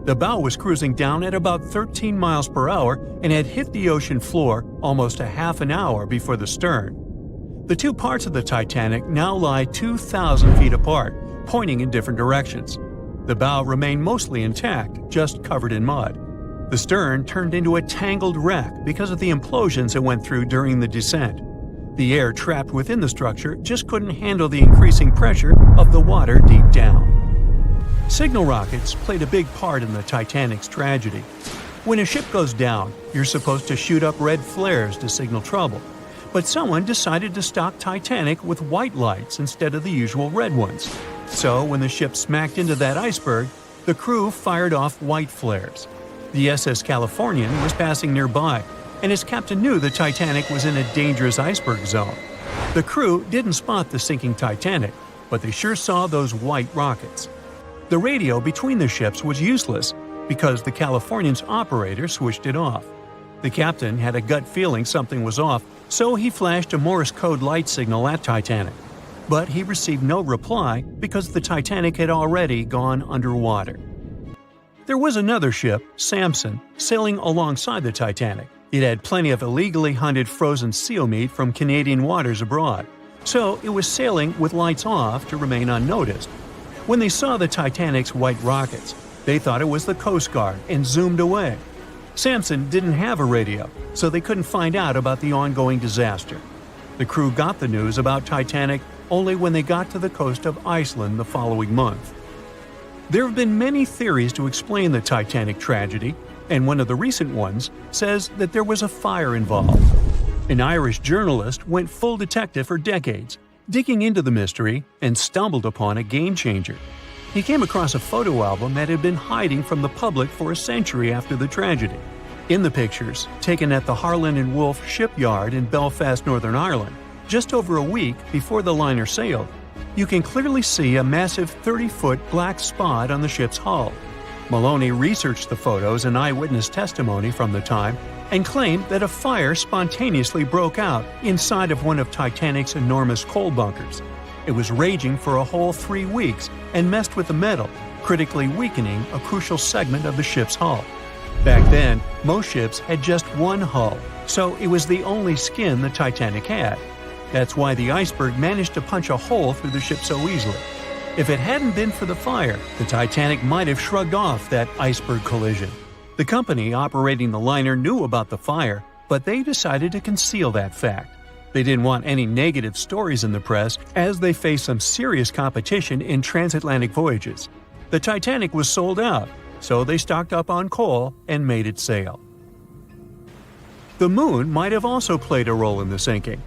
The bow was cruising down at about 13 miles per hour and had hit the ocean floor almost a half an hour before the stern. The 2 parts of the Titanic now lie 2,000 feet apart, pointing in different directions. The bow remained mostly intact, just covered in mud. The stern turned into a tangled wreck because of the implosions it went through during the descent. The air trapped within the structure just couldn't handle the increasing pressure of the water deep down. Signal rockets played a big part in the Titanic's tragedy. When a ship goes down, you're supposed to shoot up red flares to signal trouble. But someone decided to stock Titanic with white lights instead of the usual red ones. So when the ship smacked into that iceberg, the crew fired off white flares. The SS Californian was passing nearby, and his captain knew the Titanic was in a dangerous iceberg zone. The crew didn't spot the sinking Titanic, but they sure saw those white rockets. The radio between the ships was useless because the Californian's operator switched it off. The captain had a gut feeling something was off, so he flashed a Morse code light signal at Titanic. But he received no reply because the Titanic had already gone underwater. There was another ship, Samson, sailing alongside the Titanic. It had plenty of illegally hunted frozen seal meat from Canadian waters abroad, so it was sailing with lights off to remain unnoticed. When they saw the Titanic's white rockets, they thought it was the Coast Guard and zoomed away. Samson didn't have a radio, so they couldn't find out about the ongoing disaster. The crew got the news about Titanic only when they got to the coast of Iceland the following month. There have been many theories to explain the Titanic tragedy, and one of the recent ones says that there was a fire involved. An Irish journalist went full detective for decades, digging into the mystery, and stumbled upon a game-changer. He came across a photo album that had been hiding from the public for a century after the tragedy. In the pictures, taken at the Harland and Wolff shipyard in Belfast, Northern Ireland, just over a week before the liner sailed, you can clearly see a massive 30-foot black spot on the ship's hull. Maloney researched the photos and eyewitness testimony from the time and claimed that a fire spontaneously broke out inside of one of Titanic's enormous coal bunkers. It was raging for a whole 3 weeks and messed with the metal, critically weakening a crucial segment of the ship's hull. Back then, most ships had just one hull, so it was the only skin the Titanic had. That's why the iceberg managed to punch a hole through the ship so easily. If it hadn't been for the fire, the Titanic might have shrugged off that iceberg collision. The company operating the liner knew about the fire, but they decided to conceal that fact. They didn't want any negative stories in the press as they faced some serious competition in transatlantic voyages. The Titanic was sold out, so they stocked up on coal and made it sail. The moon might have also played a role in the sinking.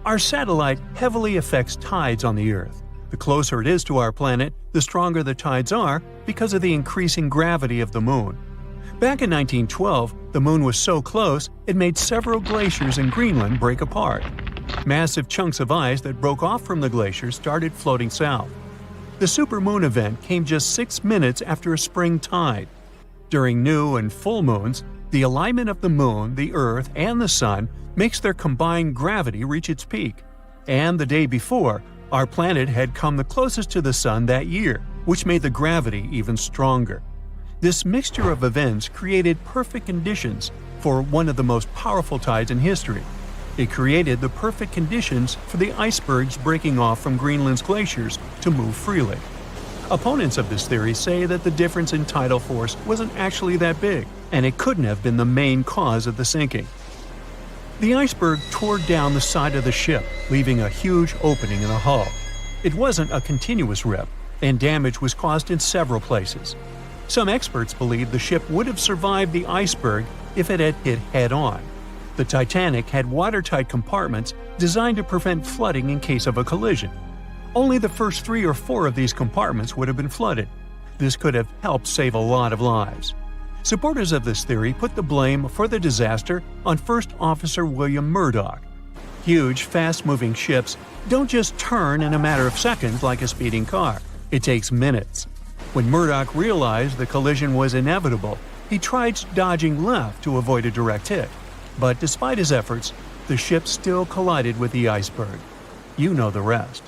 Our satellite heavily affects tides on the Earth. The closer it is to our planet, the stronger the tides are because of the increasing gravity of the moon. Back in 1912, the moon was so close it made several glaciers in Greenland break apart. Massive chunks of ice that broke off from the glaciers started floating south. The supermoon event came just 6 minutes after a spring tide. During new and full moons, the alignment of the moon, the Earth, and the Sun makes their combined gravity reach its peak. And the day before, our planet had come the closest to the Sun that year, which made the gravity even stronger. This mixture of events created perfect conditions for one of the most powerful tides in history. It created the perfect conditions for the icebergs breaking off from Greenland's glaciers to move freely. Opponents of this theory say that the difference in tidal force wasn't actually that big, and it couldn't have been the main cause of the sinking. The iceberg tore down the side of the ship, leaving a huge opening in the hull. It wasn't a continuous rip, and damage was caused in several places. Some experts believe the ship would have survived the iceberg if it had hit head-on. The Titanic had watertight compartments designed to prevent flooding in case of a collision. Only the first 3 or 4 of these compartments would have been flooded. This could have helped save a lot of lives. Supporters of this theory put the blame for the disaster on First Officer William Murdoch. Huge, fast-moving ships don't just turn in a matter of seconds like a speeding car. It takes minutes. When Murdoch realized the collision was inevitable, he tried dodging left to avoid a direct hit. But despite his efforts, the ship still collided with the iceberg. You know the rest.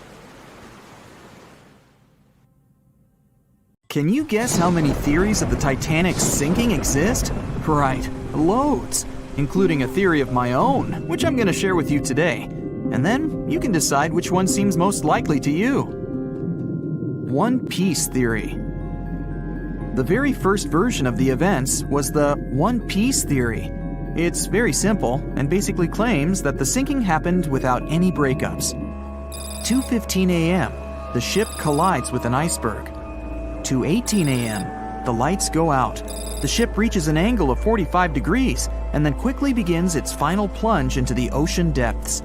Can you guess how many theories of the Titanic's sinking exist? Right, loads, including a theory of my own, which I'm going to share with you today. And then you can decide which one seems most likely to you. One Piece theory. The very first version of the events was the One Piece theory. It's very simple and basically claims that the sinking happened without any breakups. 2:15 a.m., the ship collides with an iceberg. 2:18 a.m., the lights go out. The ship reaches an angle of 45 degrees and then quickly begins its final plunge into the ocean depths.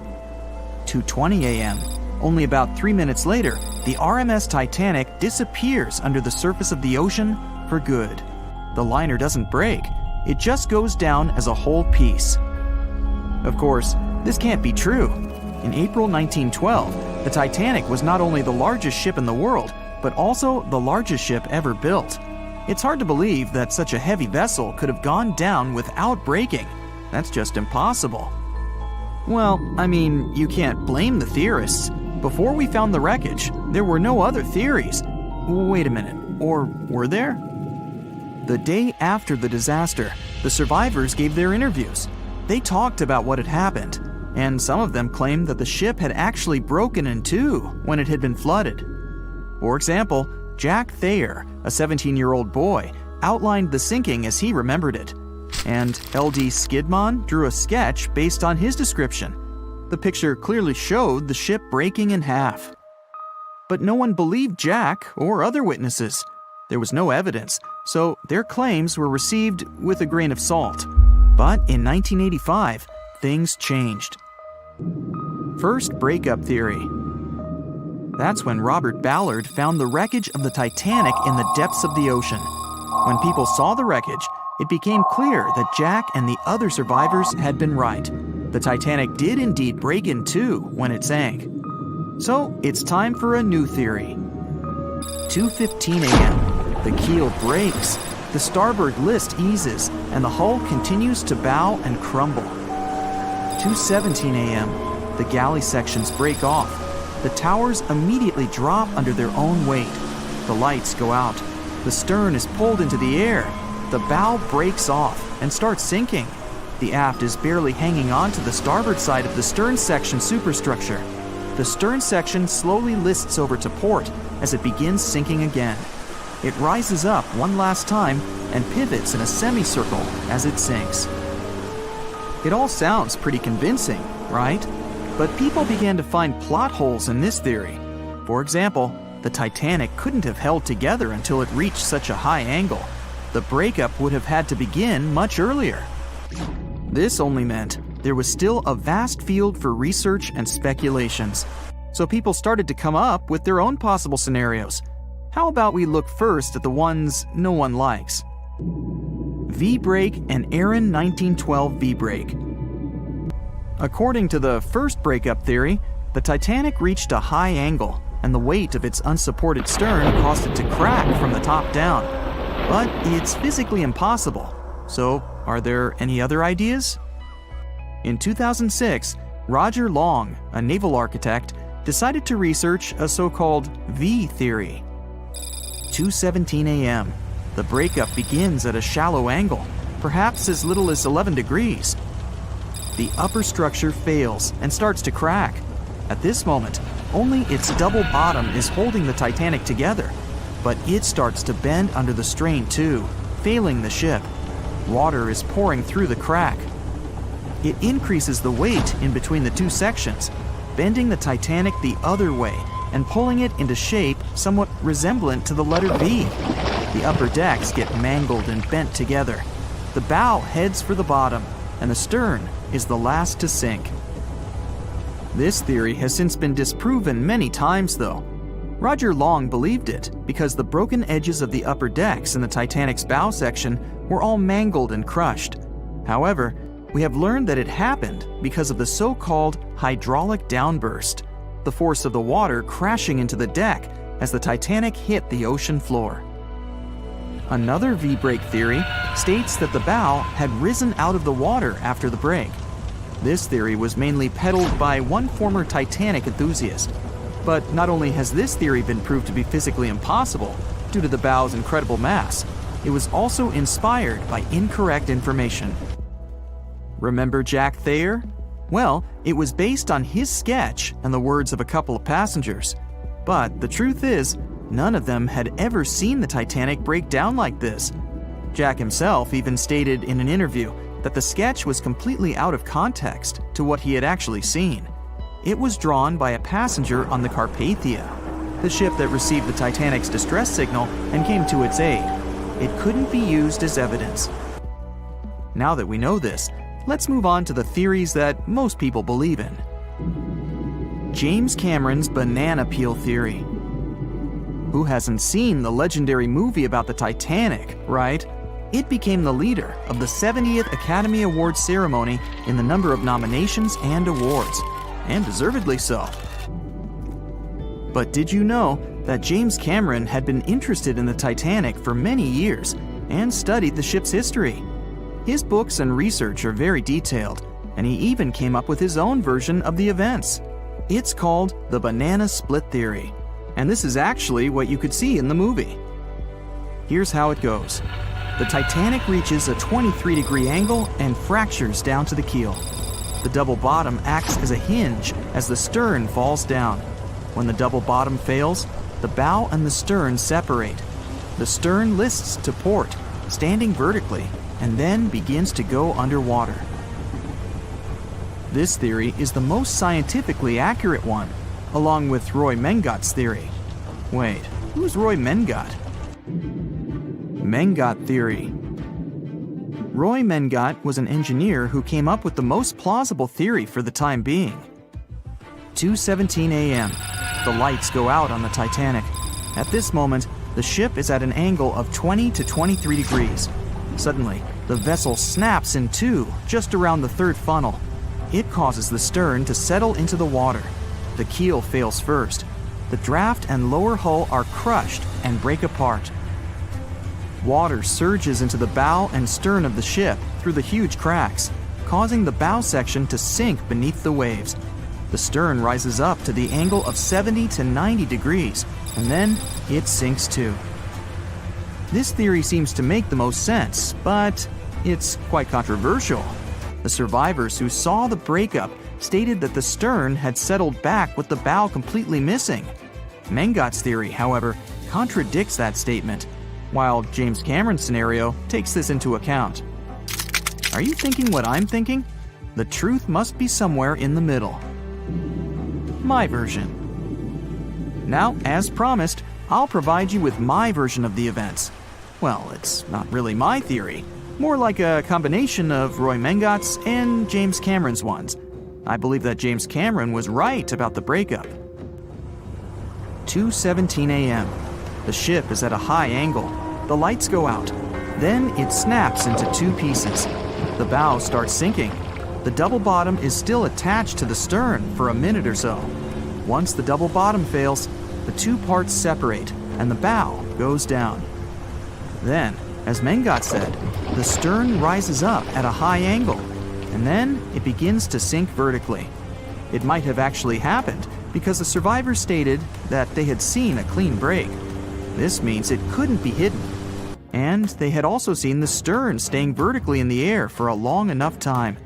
2:20 a.m., only about 3 minutes later, the RMS Titanic disappears under the surface of the ocean for good. The liner doesn't break. It just goes down as a whole piece. Of course, this can't be true. In April 1912, the Titanic was not only the largest ship in the world, but also the largest ship ever built. It's hard to believe that such a heavy vessel could have gone down without breaking. That's just impossible. Well, I mean, you can't blame the theorists. Before we found the wreckage, there were no other theories. Wait a minute, or were there? The day after the disaster, the survivors gave their interviews. They talked about what had happened, and some of them claimed that the ship had actually broken in two when it had been flooded. For example, Jack Thayer, a 17-year-old boy, outlined the sinking as he remembered it, and L.D. Skidmon drew a sketch based on his description. The picture clearly showed the ship breaking in half. but no one believed Jack or other witnesses. There was no evidence, so their claims were received with a grain of salt. But in 1985, things changed. First, breakup theory. That's when Robert Ballard found the wreckage of the Titanic in the depths of the ocean. When people saw the wreckage, it became clear that Jack and the other survivors had been right. The Titanic did indeed break in two when it sank. So it's time for a new theory. 2:15 a.m. The keel breaks, the starboard list eases, and the hull continues to bow and crumble. 2:17 a.m. The galley sections break off. The towers immediately drop under their own weight. The lights go out. The stern is pulled into the air. The bow breaks off and starts sinking. The aft is barely hanging on to the starboard side of the stern section superstructure. The stern section slowly lists over to port as it begins sinking again. It rises up one last time and pivots in a semicircle as it sinks. It all sounds pretty convincing, right? But people began to find plot holes in this theory. For example, the Titanic couldn't have held together until it reached such a high angle. The breakup would have had to begin much earlier. This only meant there was still a vast field for research and speculations. So people started to come up with their own possible scenarios. How about we look first at the ones no one likes? V-brake and Aaron 1912 V-brake. According to the first breakup theory, the Titanic reached a high angle, and the weight of its unsupported stern caused it to crack from the top down. But it's physically impossible. So, are there any other ideas? In 2006, Roger Long, a naval architect, decided to research a so-called V theory. 2:17 a.m. The breakup begins at a shallow angle, perhaps as little as 11 degrees. The upper structure fails and starts to crack. At this moment, only its double bottom is holding the Titanic together, but it starts to bend under the strain too, failing the ship. Water is pouring through the crack. It increases the weight in between the two sections, bending the Titanic the other way and pulling it into shape somewhat resemblant to the letter V. The upper decks get mangled and bent together. The bow heads for the bottom, and the stern is the last to sink. This theory has since been disproven many times, though. Roger Long believed it because the broken edges of the upper decks in the Titanic's bow section were all mangled and crushed. However, we have learned that it happened because of the so-called hydraulic downburst, the force of the water crashing into the deck as the Titanic hit the ocean floor. Another V-brake theory states that the bow had risen out of the water after the break. This theory was mainly peddled by one former Titanic enthusiast. But not only has this theory been proved to be physically impossible due to the bow's incredible mass, it was also inspired by incorrect information. Remember Jack Thayer? Well, it was based on his sketch and the words of a couple of passengers. But the truth is, none of them had ever seen the Titanic break down like this. Jack himself even stated in an interview that the sketch was completely out of context to what he had actually seen. It was drawn by a passenger on the Carpathia, the ship that received the Titanic's distress signal and came to its aid. It couldn't be used as evidence. Now that we know this, let's move on to the theories that most people believe in. James Cameron's banana peel theory. Who hasn't seen the legendary movie about the Titanic, right? It became the leader of the 70th Academy Awards ceremony in the number of nominations and awards, and deservedly so. But did you know that James Cameron had been interested in the Titanic for many years and studied the ship's history? His books and research are very detailed, and he even came up with his own version of the events. It's called the banana split theory, and this is actually what you could see in the movie. Here's how it goes. The Titanic reaches a 23-degree angle and fractures down to the keel. The double bottom acts as a hinge as the stern falls down. When the double bottom fails, the bow and the stern separate. The stern lists to port, standing vertically, and then begins to go underwater. This theory is the most scientifically accurate one, along with Roy Mengott's theory. Wait, who's Roy Mengot? Mengot theory. Roy Mengot was an engineer who came up with the most plausible theory for the time being. 2:17 a.m. The lights go out on the Titanic. At this moment, the ship is at an angle of 20 to 23 degrees. Suddenly, the vessel snaps in two just around the third funnel. It causes the stern to settle into the water. The keel fails first. The draft and lower hull are crushed and break apart. Water surges into the bow and stern of the ship through the huge cracks, causing the bow section to sink beneath the waves. The stern rises up to the angle of 70 to 90 degrees, and then it sinks too. This theory seems to make the most sense, but it's quite controversial. The survivors who saw the breakup stated that the stern had settled back with the bow completely missing. Mengot's theory, however, contradicts that statement, while James Cameron's scenario takes this into account. Are you thinking what I'm thinking? The truth must be somewhere in the middle. My version. Now, as promised, I'll provide you with my version of the events. Well, it's not really my theory, more like a combination of Roy Mengot's and James Cameron's ones. I believe that James Cameron was right about the breakup. 2:17 a.m. The ship is at a high angle. The lights go out. Then it snaps into two pieces. The bow starts sinking. The double bottom is still attached to the stern for a minute or so. Once the double bottom fails, the two parts separate and the bow goes down. Then, as Mengot said, the stern rises up at a high angle, and then it begins to sink vertically. It might have actually happened because the survivors stated that they had seen a clean break. This means it couldn't be hidden. And they had also seen the stern staying vertically in the air for a long enough time,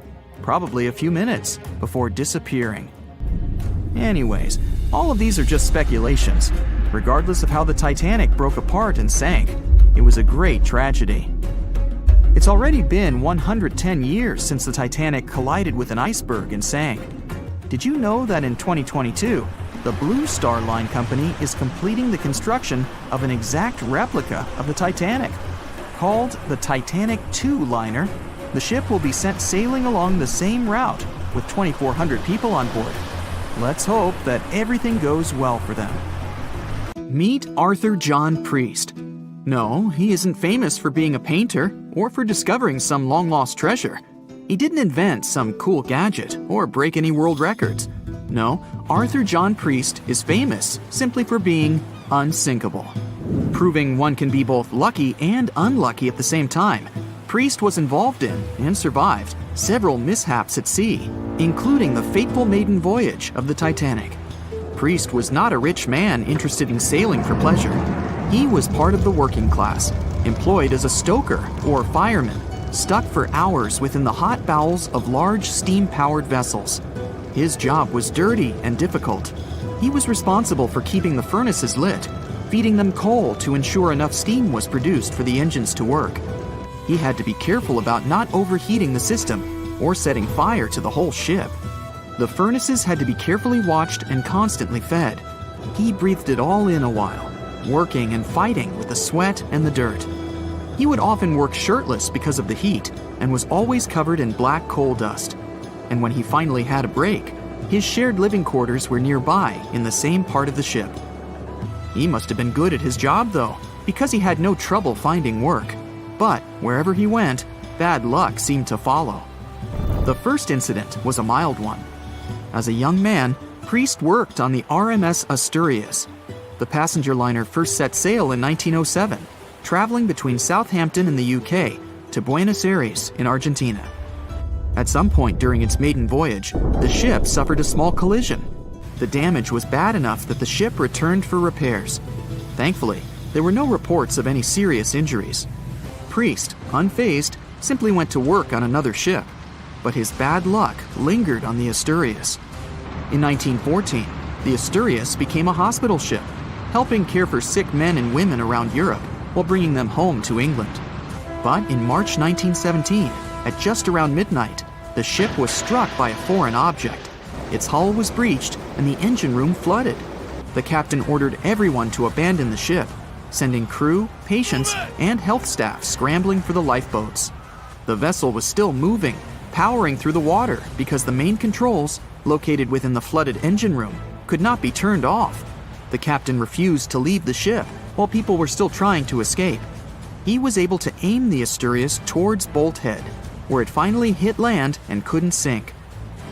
probably a few minutes, before disappearing. Anyways, all of these are just speculations. Regardless of how the Titanic broke apart and sank, it was a great tragedy. It's already been 110 years since the Titanic collided with an iceberg and sank. Did you know that in 2022, the Blue Star Line Company is completing the construction of an exact replica of the Titanic? Called the Titanic II liner, the ship will be sent sailing along the same route with 2,400 people on board. Let's hope that everything goes well for them. Meet Arthur John Priest. No, he isn't famous for being a painter or for discovering some long-lost treasure. He didn't invent some cool gadget or break any world records. No, Arthur John Priest is famous simply for being unsinkable. Proving one can be both lucky and unlucky at the same time, Priest was involved in and survived several mishaps at sea, including the fateful maiden voyage of the Titanic. Priest was not a rich man interested in sailing for pleasure. He was part of the working class, employed as a stoker or fireman, stuck for hours within the hot bowels of large steam-powered vessels. His job was dirty and difficult. He was responsible for keeping the furnaces lit, feeding them coal to ensure enough steam was produced for the engines to work. He had to be careful about not overheating the system or setting fire to the whole ship. The furnaces had to be carefully watched and constantly fed. He breathed it all in a while, working and fighting with the sweat and the dirt. He would often work shirtless because of the heat and was always covered in black coal dust. And when he finally had a break, his shared living quarters were nearby in the same part of the ship. He must have been good at his job, though, because he had no trouble finding work. But wherever he went, bad luck seemed to follow. The first incident was a mild one. As a young man, Priest worked on the RMS Asturias. The passenger liner first set sail in 1907, traveling between Southampton in the UK to Buenos Aires in Argentina. At some point during its maiden voyage, the ship suffered a small collision. The damage was bad enough that the ship returned for repairs. Thankfully, there were no reports of any serious injuries. Priest, unfazed, simply went to work on another ship, but his bad luck lingered on the Asturias. In 1914, the Asturias became a hospital ship, helping care for sick men and women around Europe while bringing them home to England. But in March 1917, at just around midnight, the ship was struck by a foreign object. Its hull was breached and the engine room flooded. the captain ordered everyone to abandon the ship, sending crew, patients, and health staff scrambling for the lifeboats. The vessel was still moving, powering through the water because the main controls, located within the flooded engine room, could not be turned off. The captain refused to leave the ship while people were still trying to escape. He was able to aim the Asturias towards Bolt Head, where it finally hit land and couldn't sink.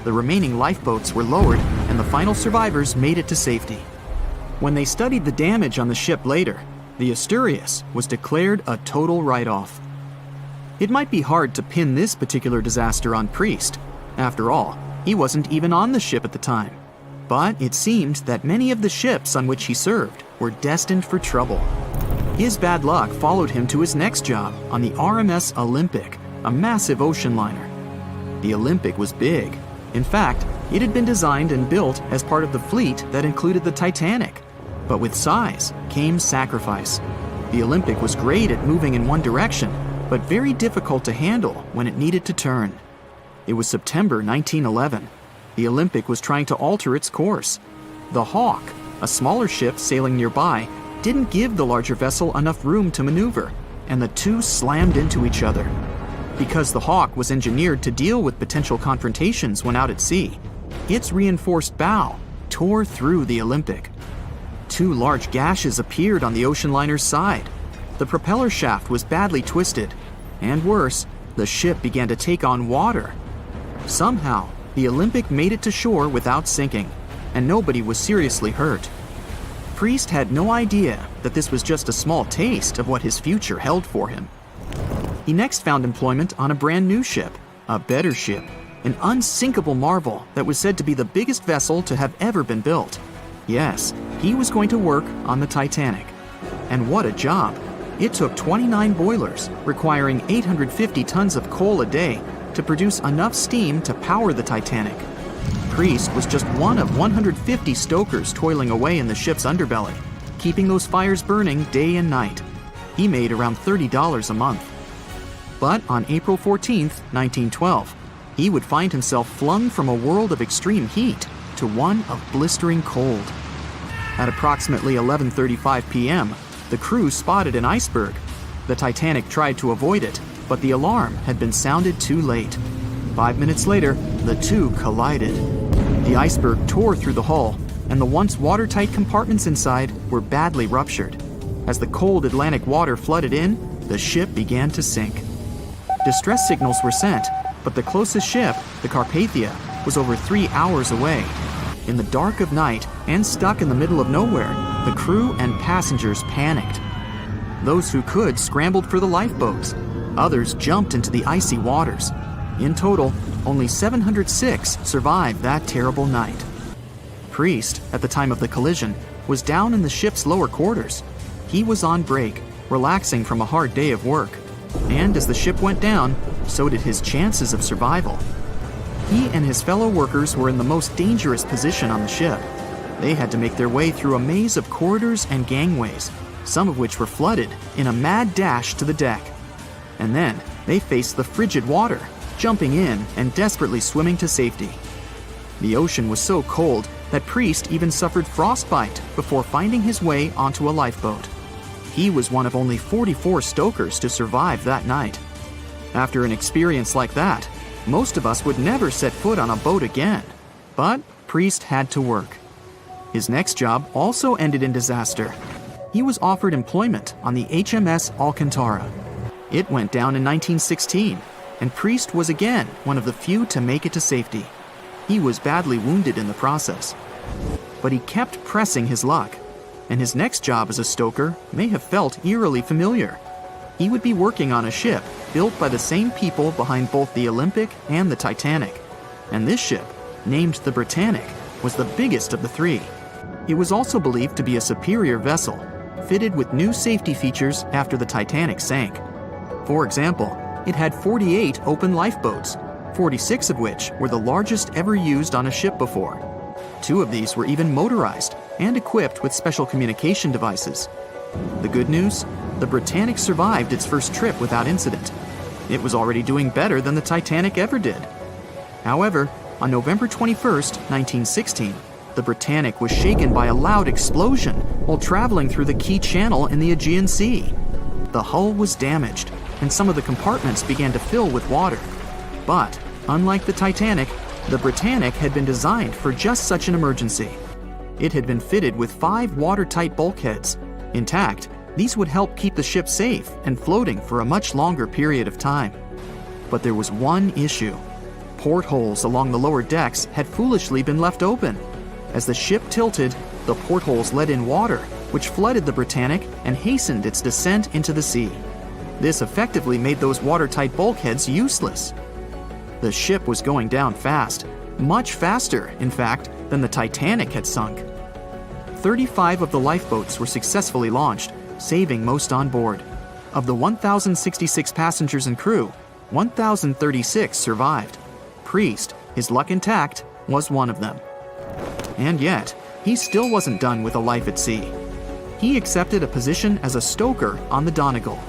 The remaining lifeboats were lowered and the final survivors made it to safety. When they studied the damage on the ship later, the Asturias was declared a total write-off. It might be hard to pin this particular disaster on Priest. After all, he wasn't even on the ship at the time. But it seemed that many of the ships on which he served were destined for trouble. His bad luck followed him to his next job on the RMS Olympic, a massive ocean liner. The Olympic was big. In fact, it had been designed and built as part of the fleet that included the Titanic. But with size came sacrifice. The Olympic was great at moving in one direction, but very difficult to handle when it needed to turn. It was September 1911. The Olympic was trying to alter its course. The Hawk, a smaller ship sailing nearby, didn't give the larger vessel enough room to maneuver, and the two slammed into each other. Because the Hawk was engineered to deal with potential confrontations when out at sea, its reinforced bow tore through the Olympic. Two large gashes appeared on the ocean liner's side. The propeller shaft was badly twisted, and worse, the ship began to take on water. Somehow, the Olympic made it to shore without sinking, and nobody was seriously hurt. Priest had no idea that this was just a small taste of what his future held for him. He next found employment on a brand new ship, a better ship, an unsinkable marvel that was said to be the biggest vessel to have ever been built. Yes, he was going to work on the Titanic. And what a job! It took 29 boilers, requiring 850 tons of coal a day to produce enough steam to power the Titanic. Priest was just one of 150 stokers toiling away in the ship's underbelly, keeping those fires burning day and night. He made around $30 a month. But on April 14, 1912, he would find himself flung from a world of extreme heat to one of blistering cold. At approximately 11:35 p.m., the crew spotted an iceberg. The Titanic tried to avoid it, but the alarm had been sounded too late. 5 minutes later, the two collided. The iceberg tore through the hull, and the once watertight compartments inside were badly ruptured. As the cold Atlantic water flooded in, the ship began to sink. Distress signals were sent, but the closest ship, the Carpathia, was over 3 hours away. In the dark of night and stuck in the middle of nowhere, the crew and passengers panicked. Those who could scrambled for the lifeboats. Others jumped into the icy waters. In total, only 706 survived that terrible night. Priest, at the time of the collision, was down in the ship's lower quarters. He was on break, relaxing from a hard day of work. And as the ship went down, so did his chances of survival. He and his fellow workers were in the most dangerous position on the ship. They had to make their way through a maze of corridors and gangways, some of which were flooded, in a mad dash to the deck. And then they faced the frigid water, jumping in and desperately swimming to safety. The ocean was so cold that Priest even suffered frostbite before finding his way onto a lifeboat. He was one of only 44 stokers to survive that night. After an experience like that, most of us would never set foot on a boat again. But Priest had to work. His next job also ended in disaster. He was offered employment on the HMS Alcantara. It went down in 1916, and Priest was again one of the few to make it to safety. He was badly wounded in the process. But he kept pressing his luck, and his next job as a stoker may have felt eerily familiar. He would be working on a ship built by the same people behind both the Olympic and the Titanic. And this ship, named the Britannic, was the biggest of the three. It was also believed to be a superior vessel, fitted with new safety features after the Titanic sank. For example, it had 48 open lifeboats, 46 of which were the largest ever used on a ship before. 2 of these were even motorized and equipped with special communication devices. The good news? The Britannic survived its first trip without incident. It was already doing better than the Titanic ever did. However, on November 21, 1916, The Britannic was shaken by a loud explosion while traveling through the key channel in the Aegean Sea. The hull was damaged, and some of the compartments began to fill with water. But, unlike the Titanic, the Britannic had been designed for just such an emergency. It had been fitted with 5 watertight bulkheads. Intact, these would help keep the ship safe and floating for a much longer period of time. But there was one issue. Portholes along the lower decks had foolishly been left open. As the ship tilted, the portholes let in water, which flooded the Britannic and hastened its descent into the sea. This effectively made those watertight bulkheads useless. The ship was going down fast, much faster, in fact, than the Titanic had sunk. 35 of the lifeboats were successfully launched, saving most on board. Of the 1,066 passengers and crew, 1,036 survived. Priest, his luck intact, was one of them. And yet, he still wasn't done with a life at sea. He accepted a position as a stoker on the Donegal.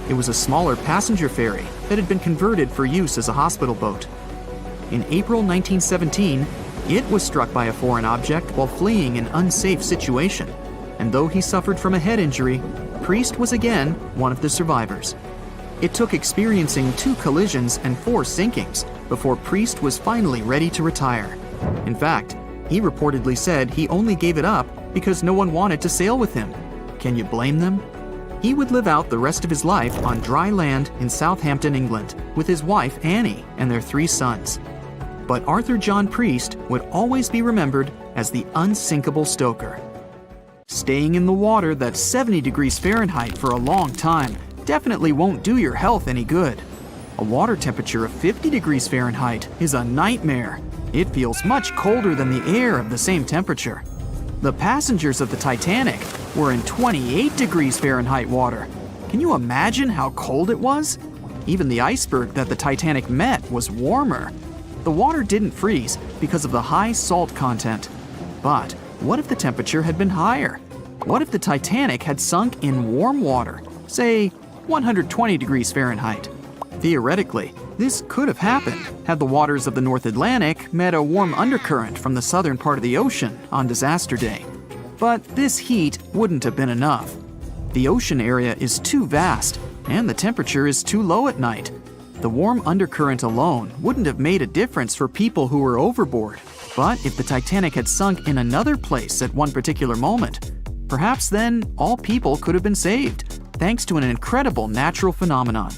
It was a smaller passenger ferry that had been converted for use as a hospital boat. In April 1917, it was struck by a foreign object while fleeing an unsafe situation, and though he suffered from a head injury, Priest was again one of the survivors. It took experiencing 2 collisions and 4 sinkings before Priest was finally ready to retire. In fact, he reportedly said he only gave it up because no one wanted to sail with him. Can you blame them? He would live out the rest of his life on dry land in Southampton, England, with his wife Annie and their 3 sons. But Arthur John Priest would always be remembered as the unsinkable stoker. Staying in the water that's 70 degrees Fahrenheit for a long time definitely won't do your health any good. A water temperature of 50 degrees Fahrenheit is a nightmare. It feels much colder than the air of the same temperature. The passengers of the Titanic were in 28 degrees Fahrenheit water. Can you imagine how cold it was? Even the iceberg that the Titanic met was warmer. The water didn't freeze because of the high salt content. But what if the temperature had been higher? What if the Titanic had sunk in warm water, say 120 degrees Fahrenheit? Theoretically, this could have happened had the waters of the North Atlantic met a warm undercurrent from the southern part of the ocean on disaster day. But this heat wouldn't have been enough. The ocean area is too vast, and the temperature is too low at night. The warm undercurrent alone wouldn't have made a difference for people who were overboard. But if the Titanic had sunk in another place at one particular moment, perhaps then all people could have been saved, thanks to an incredible natural phenomenon.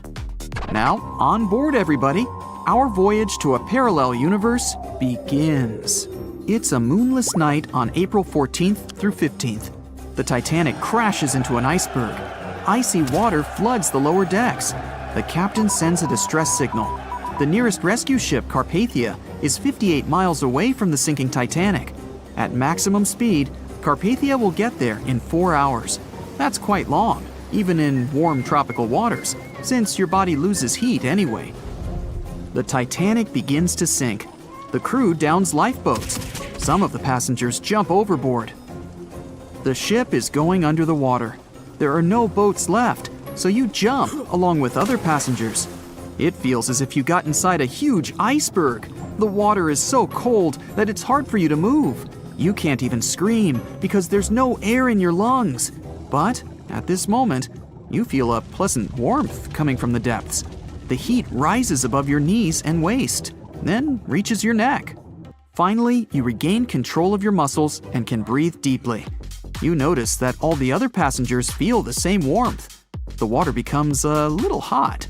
Now, on board everybody, our voyage to a parallel universe begins. It's a moonless night on April 14th through 15th. The Titanic crashes into an iceberg. Icy water floods the lower decks. The captain sends a distress signal. The nearest rescue ship, Carpathia, is 58 miles away from the sinking Titanic. At maximum speed, Carpathia will get there in 4 hours. That's quite long, even in warm tropical waters, since your body loses heat anyway. The Titanic begins to sink. The crew downs lifeboats. Some of the passengers jump overboard. The ship is going under the water. There are no boats left, so you jump along with other passengers. It feels as if you got inside a huge iceberg. The water is so cold that it's hard for you to move. You can't even scream because there's no air in your lungs. But at this moment, you feel a pleasant warmth coming from the depths. The heat rises above your knees and waist, then reaches your neck. Finally, you regain control of your muscles and can breathe deeply. You notice that all the other passengers feel the same warmth. The water becomes a little hot.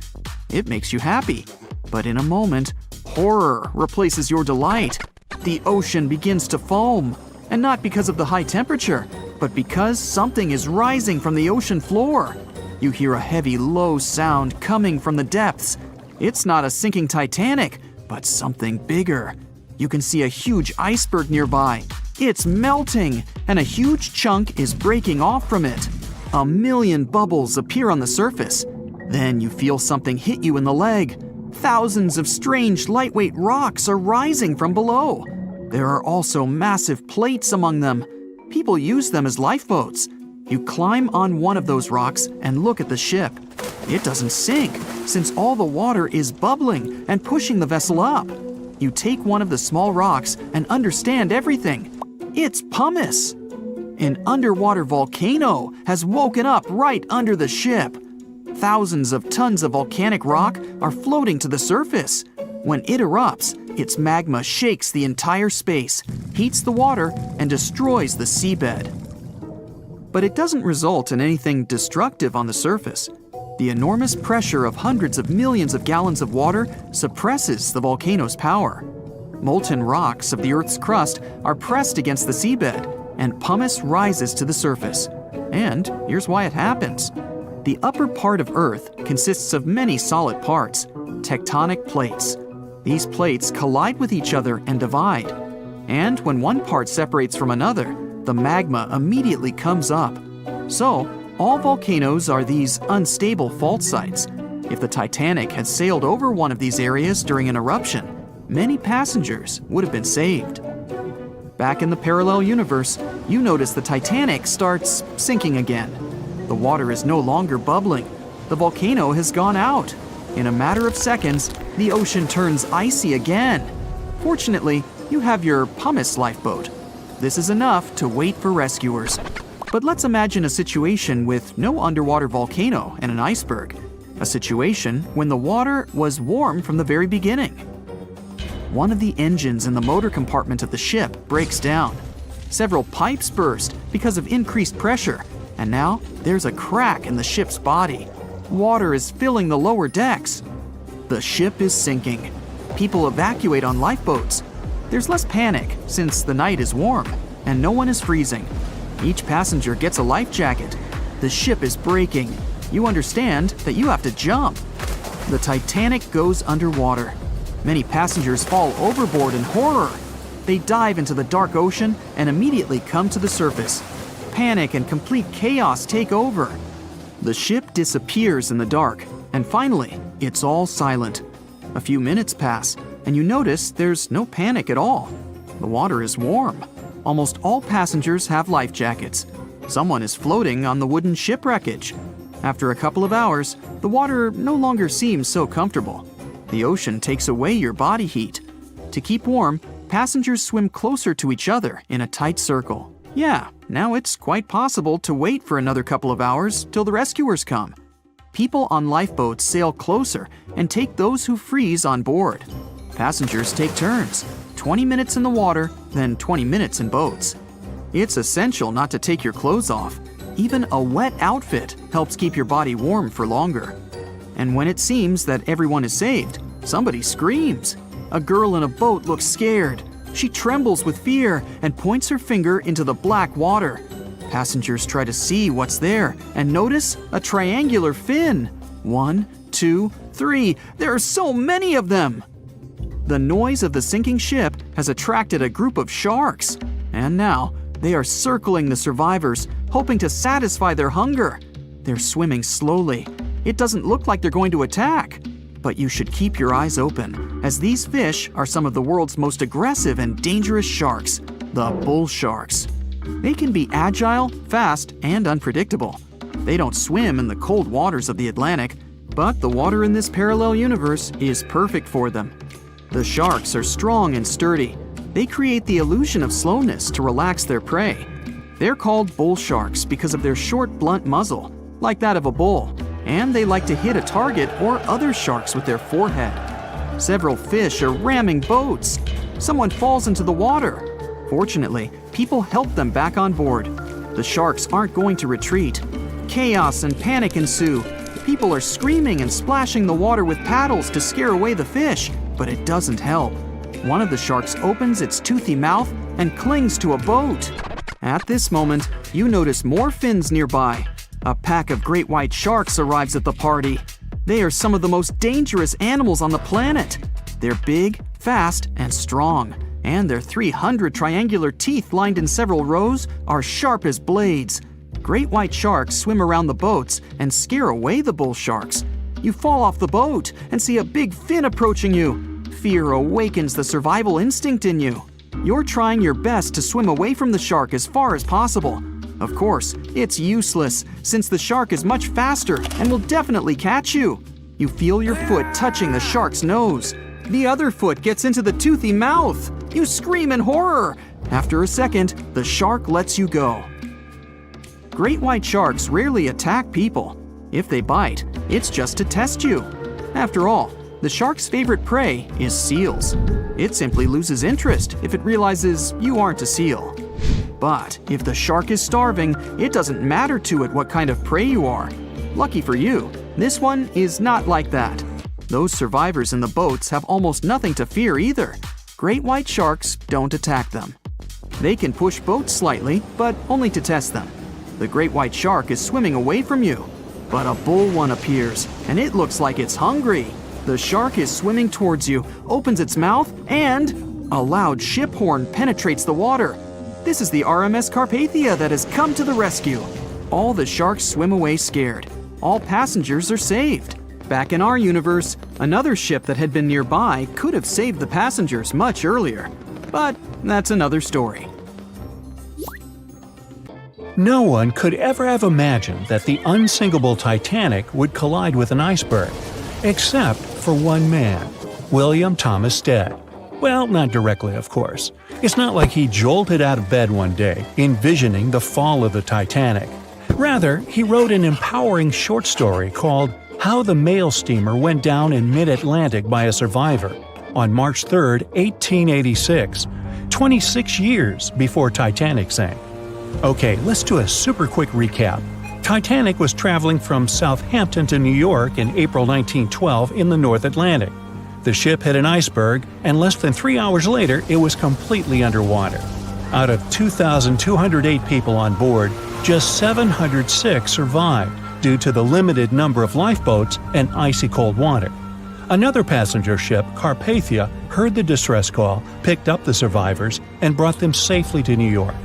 It makes you happy. But in a moment, horror replaces your delight. The ocean begins to foam. And not because of the high temperature, but because something is rising from the ocean floor. You hear a heavy, low sound coming from the depths. It's not a sinking Titanic, but something bigger. You can see a huge iceberg nearby. It's melting, and a huge chunk is breaking off from it. 1,000,000 bubbles appear on the surface. Then you feel something hit you in the leg. Thousands of strange lightweight rocks are rising from below. There are also massive plates among them. People use them as lifeboats. You climb on one of those rocks and look at the ship. It doesn't sink, since all the water is bubbling and pushing the vessel up. You take one of the small rocks and understand everything. It's pumice! An underwater volcano has woken up right under the ship. Thousands of tons of volcanic rock are floating to the surface. When it erupts, its magma shakes the entire space, heats the water, and destroys the seabed. But it doesn't result in anything destructive on the surface. The enormous pressure of hundreds of millions of gallons of water suppresses the volcano's power. Molten rocks of the Earth's crust are pressed against the seabed, and pumice rises to the surface. And here's why it happens. The upper part of Earth consists of many solid parts, tectonic plates. These plates collide with each other and divide. And when one part separates from another, the magma immediately comes up. So, all volcanoes are these unstable fault sites. If the Titanic had sailed over one of these areas during an eruption, many passengers would have been saved. Back in the parallel universe, you notice the Titanic starts sinking again. The water is no longer bubbling. The volcano has gone out. In a matter of seconds, the ocean turns icy again. Fortunately, you have your pumice lifeboat. This is enough to wait for rescuers. But let's imagine a situation with no underwater volcano and an iceberg. A situation when the water was warm from the very beginning. One of the engines in the motor compartment of the ship breaks down. Several pipes burst because of increased pressure, and now there's a crack in the ship's body. Water is filling the lower decks. The ship is sinking. People evacuate on lifeboats. There's less panic since the night is warm and no one is freezing. Each passenger gets a life jacket. The ship is breaking. You understand that you have to jump. The Titanic goes underwater. Many passengers fall overboard in horror. They dive into the dark ocean and immediately come to the surface. Panic and complete chaos take over. The ship disappears in the dark, and finally, it's all silent. A few minutes pass, and you notice there's no panic at all. The water is warm. Almost all passengers have life jackets. Someone is floating on the wooden ship wreckage. After a couple of hours, the water no longer seems so comfortable. The ocean takes away your body heat. To keep warm, passengers swim closer to each other in a tight circle. Yeah, now it's quite possible to wait for another couple of hours till the rescuers come. People on lifeboats sail closer and take those who freeze on board. Passengers take turns, 20 minutes in the water, then 20 minutes in boats. It's essential not to take your clothes off. Even a wet outfit helps keep your body warm for longer. And when it seems that everyone is saved, somebody screams. A girl in a boat looks scared. She trembles with fear and points her finger into the black water. Passengers try to see what's there and notice a triangular fin. 1, 2, 3. There are so many of them! The noise of the sinking ship has attracted a group of sharks. And now, they are circling the survivors, hoping to satisfy their hunger. They're swimming slowly. It doesn't look like they're going to attack. But you should keep your eyes open, as these fish are some of the world's most aggressive and dangerous sharks, the bull sharks. They can be agile, fast, and unpredictable. They don't swim in the cold waters of the Atlantic, but the water in this parallel universe is perfect for them. The sharks are strong and sturdy. They create the illusion of slowness to relax their prey. They're called bull sharks because of their short, blunt muzzle, like that of a bull, and they like to hit a target or other sharks with their forehead. Several fish are ramming boats. Someone falls into the water. Fortunately, people help them back on board. The sharks aren't going to retreat. Chaos and panic ensue. People are screaming and splashing the water with paddles to scare away the fish, but it doesn't help. One of the sharks opens its toothy mouth and clings to a boat. At this moment, you notice more fins nearby. A pack of great white sharks arrives at the party. They are some of the most dangerous animals on the planet. They're big, fast, and strong, and their 300 triangular teeth lined in several rows are sharp as blades. Great white sharks swim around the boats and scare away the bull sharks. You fall off the boat and see a big fin approaching you. Fear awakens the survival instinct in you. You're trying your best to swim away from the shark as far as possible. Of course, it's useless, since the shark is much faster and will definitely catch you. You feel your foot touching the shark's nose. The other foot gets into the toothy mouth. You scream in horror. After a second, the shark lets you go. Great white sharks rarely attack people. If they bite, it's just to test you. After all, the shark's favorite prey is seals. It simply loses interest if it realizes you aren't a seal. But if the shark is starving, it doesn't matter to it what kind of prey you are. Lucky for you, this one is not like that. Those survivors in the boats have almost nothing to fear either. Great white sharks don't attack them. They can push boats slightly, but only to test them. The great white shark is swimming away from you. But a bull one appears, and it looks like it's hungry. The shark is swimming towards you, opens its mouth, and a loud ship horn penetrates the water. This is the RMS Carpathia that has come to the rescue. All the sharks swim away scared. All passengers are saved. Back in our universe, another ship that had been nearby could have saved the passengers much earlier. But that's another story. No one could ever have imagined that the unsinkable Titanic would collide with an iceberg, except for one man, William Thomas Stead. Well, not directly, of course. It's not like he jolted out of bed one day, envisioning the fall of the Titanic. Rather, he wrote an empowering short story called How the Mail Steamer Went Down in Mid-Atlantic by a Survivor on March 3, 1886, 26 years before Titanic sank. Okay, let's do a super quick recap. Titanic was traveling from Southampton to New York in April 1912 in the North Atlantic. The ship hit an iceberg, and less than 3 hours later, it was completely underwater. Out of 2,208 people on board, just 706 survived due to the limited number of lifeboats and icy cold water. Another passenger ship, Carpathia, heard the distress call, picked up the survivors, and brought them safely to New York.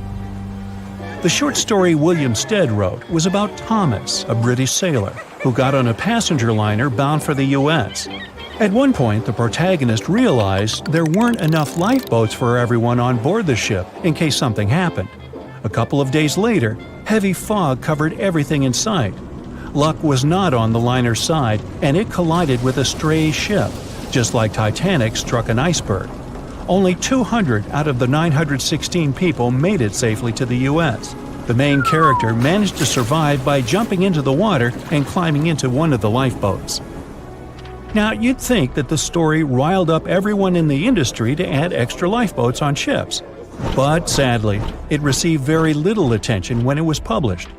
The short story William Stead wrote was about Thomas, a British sailor, who got on a passenger liner bound for the U.S. At one point, the protagonist realized there weren't enough lifeboats for everyone on board the ship in case something happened. A couple of days later, heavy fog covered everything in sight. Luck was not on the liner's side, and it collided with a stray ship, just like Titanic struck an iceberg. Only 200 out of the 916 people made it safely to the U.S. The main character managed to survive by jumping into the water and climbing into one of the lifeboats. Now, you'd think that the story riled up everyone in the industry to add extra lifeboats on ships. But sadly, it received very little attention when it was published.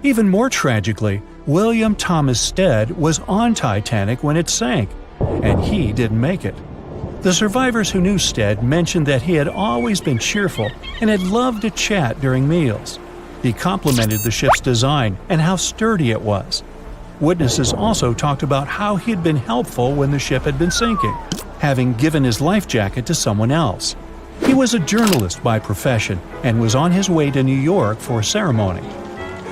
Even more tragically, William Thomas Stead was on Titanic when it sank, and he didn't make it. The survivors who knew Stead mentioned that he had always been cheerful and had loved to chat during meals. He complimented the ship's design and how sturdy it was. Witnesses also talked about how he had been helpful when the ship had been sinking, having given his life jacket to someone else. He was a journalist by profession and was on his way to New York for a ceremony.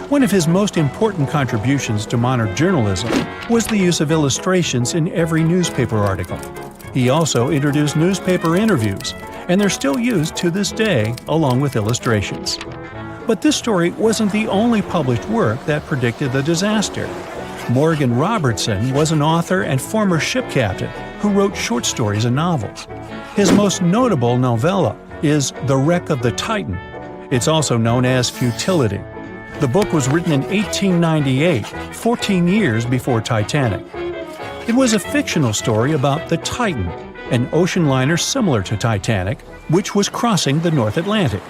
One of his most important contributions to modern journalism was the use of illustrations in every newspaper article. He also introduced newspaper interviews, and they're still used to this day along with illustrations. But this story wasn't the only published work that predicted the disaster. Morgan Robertson was an author and former ship captain who wrote short stories and novels. His most notable novella is The Wreck of the Titan. It's also known as Futility. The book was written in 1898, 14 years before Titanic. It was a fictional story about the Titan, an ocean liner similar to Titanic, which was crossing the North Atlantic.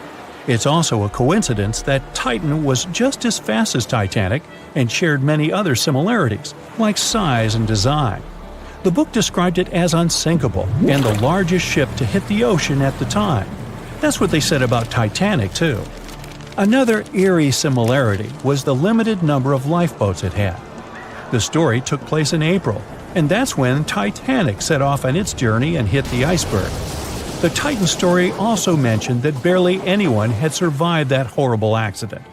It's also a coincidence that Titan was just as fast as Titanic and shared many other similarities, like size and design. The book described it as unsinkable and the largest ship to hit the ocean at the time. That's what they said about Titanic, too. Another eerie similarity was the limited number of lifeboats it had. The story took place in April, and that's when Titanic set off on its journey and hit the iceberg. The Titan story also mentioned that barely anyone had survived that horrible accident.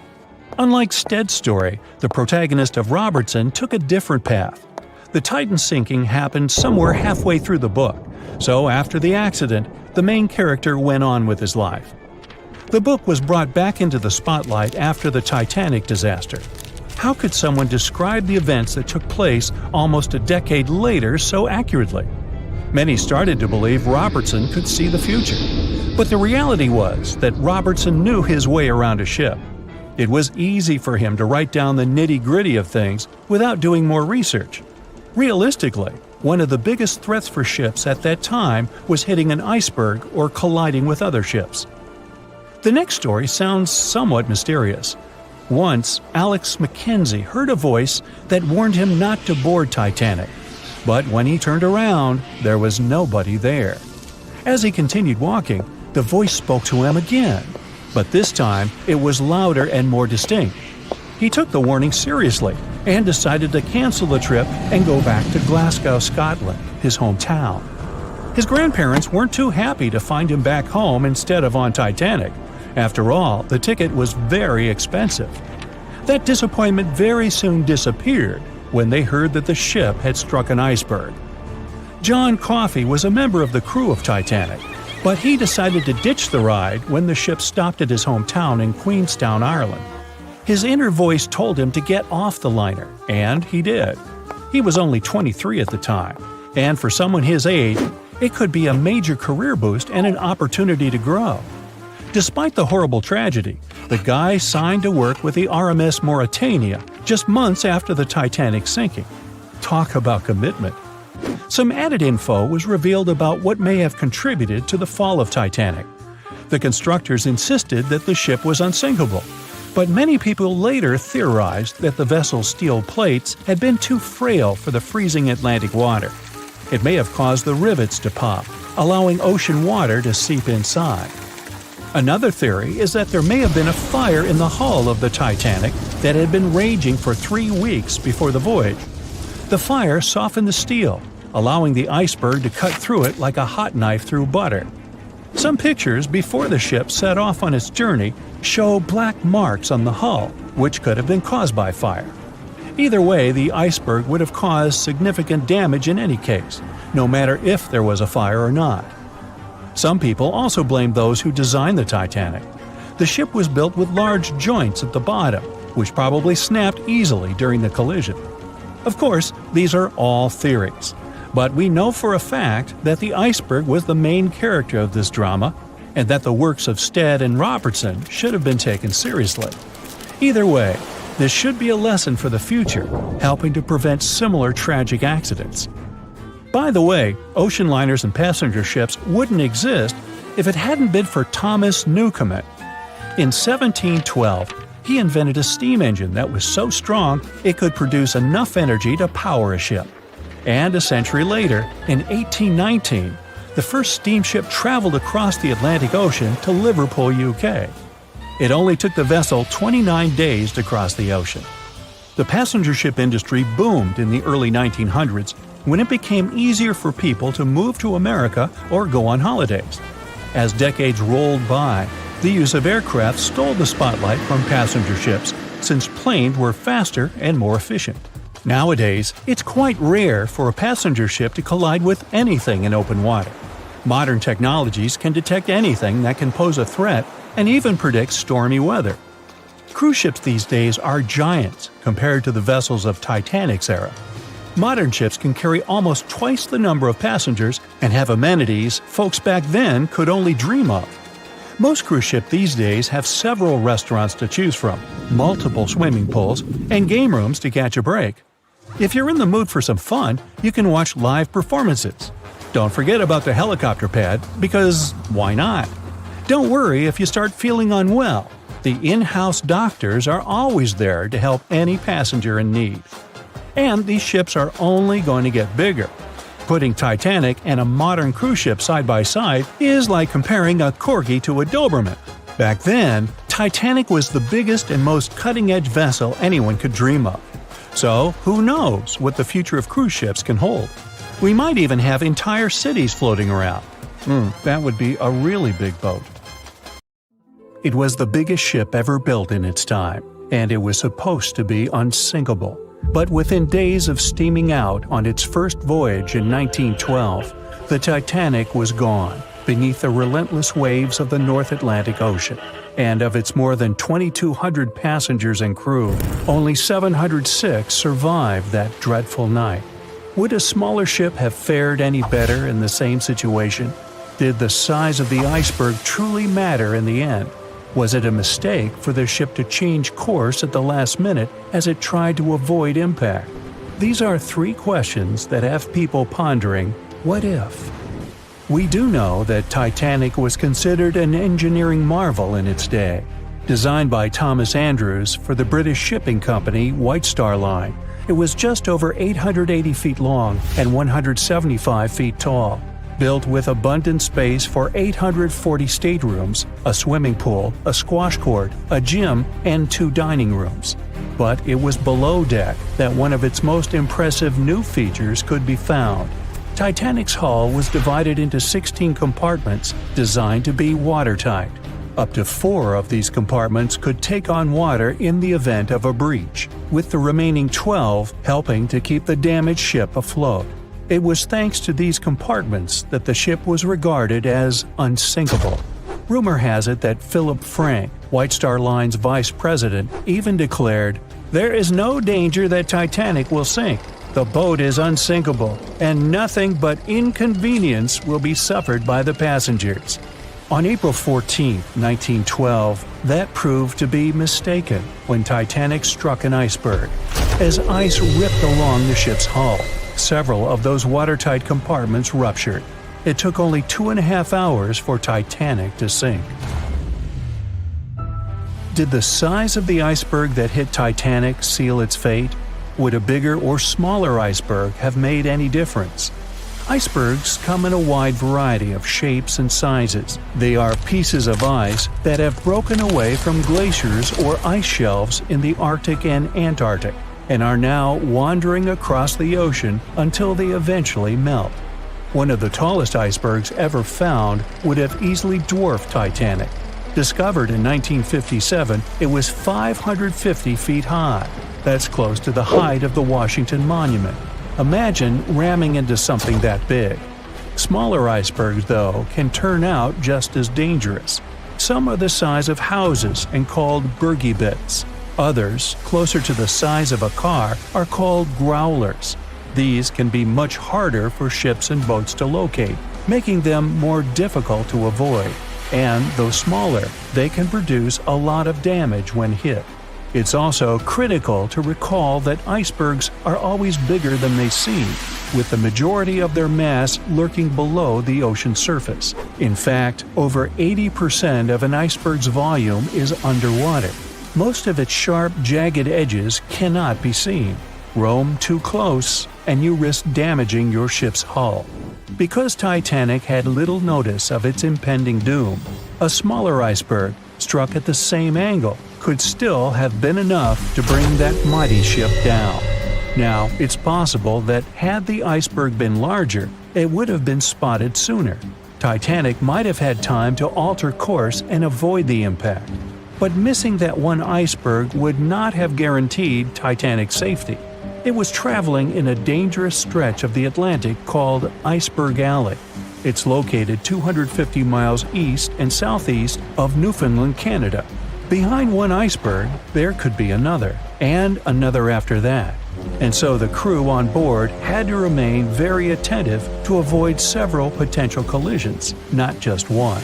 Unlike Stead's story, the protagonist of Robertson took a different path. The Titan sinking happened somewhere halfway through the book, so after the accident, the main character went on with his life. The book was brought back into the spotlight after the Titanic disaster. How could someone describe the events that took place almost a decade later so accurately? Many started to believe Robertson could see the future. But the reality was that Robertson knew his way around a ship. It was easy for him to write down the nitty-gritty of things without doing more research. Realistically, one of the biggest threats for ships at that time was hitting an iceberg or colliding with other ships. The next story sounds somewhat mysterious. Once, Alex Mackenzie heard a voice that warned him not to board Titanic. But when he turned around, there was nobody there. As he continued walking, the voice spoke to him again. But this time, it was louder and more distinct. He took the warning seriously and decided to cancel the trip and go back to Glasgow, Scotland, his hometown. His grandparents weren't too happy to find him back home instead of on Titanic. After all, the ticket was very expensive. That disappointment very soon disappeared when they heard that the ship had struck an iceberg. John Coffey was a member of the crew of Titanic, but he decided to ditch the ride when the ship stopped at his hometown in Queenstown, Ireland. His inner voice told him to get off the liner, and he did. He was only 23 at the time, and for someone his age, it could be a major career boost and an opportunity to grow. Despite the horrible tragedy, the guy signed to work with the RMS Mauritania just months after the Titanic sinking. Talk about commitment. Some added info was revealed about what may have contributed to the fall of Titanic. The constructors insisted that the ship was unsinkable, but many people later theorized that the vessel's steel plates had been too frail for the freezing Atlantic water. It may have caused the rivets to pop, allowing ocean water to seep inside. Another theory is that there may have been a fire in the hull of the Titanic that had been raging for 3 weeks before the voyage. The fire softened the steel, allowing the iceberg to cut through it like a hot knife through butter. Some pictures before the ship set off on its journey show black marks on the hull, which could have been caused by fire. Either way, the iceberg would have caused significant damage in any case, no matter if there was a fire or not. Some people also blame those who designed the Titanic. The ship was built with large joints at the bottom, which probably snapped easily during the collision. Of course, these are all theories, but we know for a fact that the iceberg was the main character of this drama, and that the works of Stead and Robertson should have been taken seriously. Either way, this should be a lesson for the future, helping to prevent similar tragic accidents. By the way, ocean liners and passenger ships wouldn't exist if it hadn't been for Thomas Newcomen. In 1712, he invented a steam engine that was so strong it could produce enough energy to power a ship. And a century later, in 1819, the first steamship traveled across the Atlantic Ocean to Liverpool, UK. It only took the vessel 29 days to cross the ocean. The passenger ship industry boomed in the early 1900s when it became easier for people to move to America or go on holidays. As decades rolled by, the use of aircraft stole the spotlight from passenger ships, since planes were faster and more efficient. Nowadays, it's quite rare for a passenger ship to collide with anything in open water. Modern technologies can detect anything that can pose a threat and even predict stormy weather. Cruise ships these days are giants compared to the vessels of Titanic's era. Modern ships can carry almost twice the number of passengers and have amenities folks back then could only dream of. Most cruise ships these days have several restaurants to choose from, multiple swimming pools, and game rooms to catch a break. If you're in the mood for some fun, you can watch live performances. Don't forget about the helicopter pad, because why not? Don't worry if you start feeling unwell. The in-house doctors are always there to help any passenger in need. And these ships are only going to get bigger. Putting Titanic and a modern cruise ship side by side is like comparing a Corgi to a Doberman. Back then, Titanic was the biggest and most cutting-edge vessel anyone could dream of. So, who knows what the future of cruise ships can hold? We might even have entire cities floating around. That would be a really big boat. It was the biggest ship ever built in its time, and it was supposed to be unsinkable. But within days of steaming out on its first voyage in 1912, the Titanic was gone beneath the relentless waves of the North Atlantic Ocean. And of its more than 2,200 passengers and crew, only 706 survived that dreadful night. Would a smaller ship have fared any better in the same situation? Did the size of the iceberg truly matter in the end? Was it a mistake for the ship to change course at the last minute as it tried to avoid impact? These are three questions that have people pondering, what if? We do know that Titanic was considered an engineering marvel in its day. Designed by Thomas Andrews for the British shipping company White Star Line, it was just over 880 feet long and 175 feet tall. Built with abundant space for 840 staterooms, a swimming pool, a squash court, a gym, and 2 dining rooms. But it was below deck that one of its most impressive new features could be found. Titanic's hull was divided into 16 compartments designed to be watertight. Up to 4 of these compartments could take on water in the event of a breach, with the remaining 12 helping to keep the damaged ship afloat. It was thanks to these compartments that the ship was regarded as unsinkable. Rumor has it that Philip Frank, White Star Line's vice president, even declared, "There is no danger that Titanic will sink. The boat is unsinkable, and nothing but inconvenience will be suffered by the passengers." On April 14, 1912, that proved to be mistaken when Titanic struck an iceberg. As ice ripped along the ship's hull, several of those watertight compartments ruptured. It took only 2.5 hours for Titanic to sink. Did the size of the iceberg that hit Titanic seal its fate? Would a bigger or smaller iceberg have made any difference? Icebergs come in a wide variety of shapes and sizes. They are pieces of ice that have broken away from glaciers or ice shelves in the Arctic and Antarctic, and are now wandering across the ocean until they eventually melt. One of the tallest icebergs ever found would have easily dwarfed Titanic. Discovered in 1957, it was 550 feet high. That's close to the height of the Washington Monument. Imagine ramming into something that big. Smaller icebergs, though, can turn out just as dangerous. Some are the size of houses and called bergy bits. Others, closer to the size of a car, are called growlers. These can be much harder for ships and boats to locate, making them more difficult to avoid. And though smaller, they can produce a lot of damage when hit. It's also critical to recall that icebergs are always bigger than they seem, with the majority of their mass lurking below the ocean surface. In fact, over 80% of an iceberg's volume is underwater. Most of its sharp, jagged edges cannot be seen. Roam too close, and you risk damaging your ship's hull. Because Titanic had little notice of its impending doom, a smaller iceberg, struck at the same angle, could still have been enough to bring that mighty ship down. Now, it's possible that had the iceberg been larger, it would have been spotted sooner. Titanic might have had time to alter course and avoid the impact. But missing that one iceberg would not have guaranteed Titanic's safety. It was traveling in a dangerous stretch of the Atlantic called Iceberg Alley. It's located 250 miles east and southeast of Newfoundland, Canada. Behind one iceberg, there could be another, and another after that. And so the crew on board had to remain very attentive to avoid several potential collisions, not just one.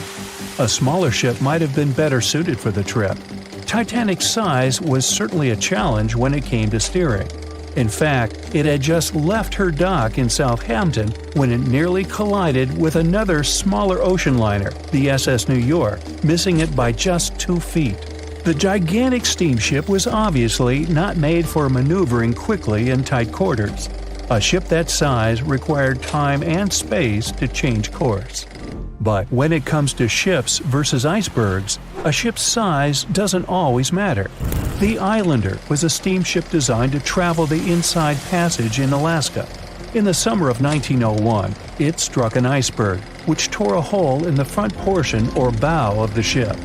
A smaller ship might have been better suited for the trip. Titanic's size was certainly a challenge when it came to steering. In fact, it had just left her dock in Southampton when it nearly collided with another smaller ocean liner, the SS New York, missing it by just 2 feet. The gigantic steamship was obviously not made for maneuvering quickly in tight quarters. A ship that size required time and space to change course. But when it comes to ships versus icebergs, a ship's size doesn't always matter. The Islander was a steamship designed to travel the Inside Passage in Alaska. In the summer of 1901, it struck an iceberg, which tore a hole in the front portion or bow of the ship.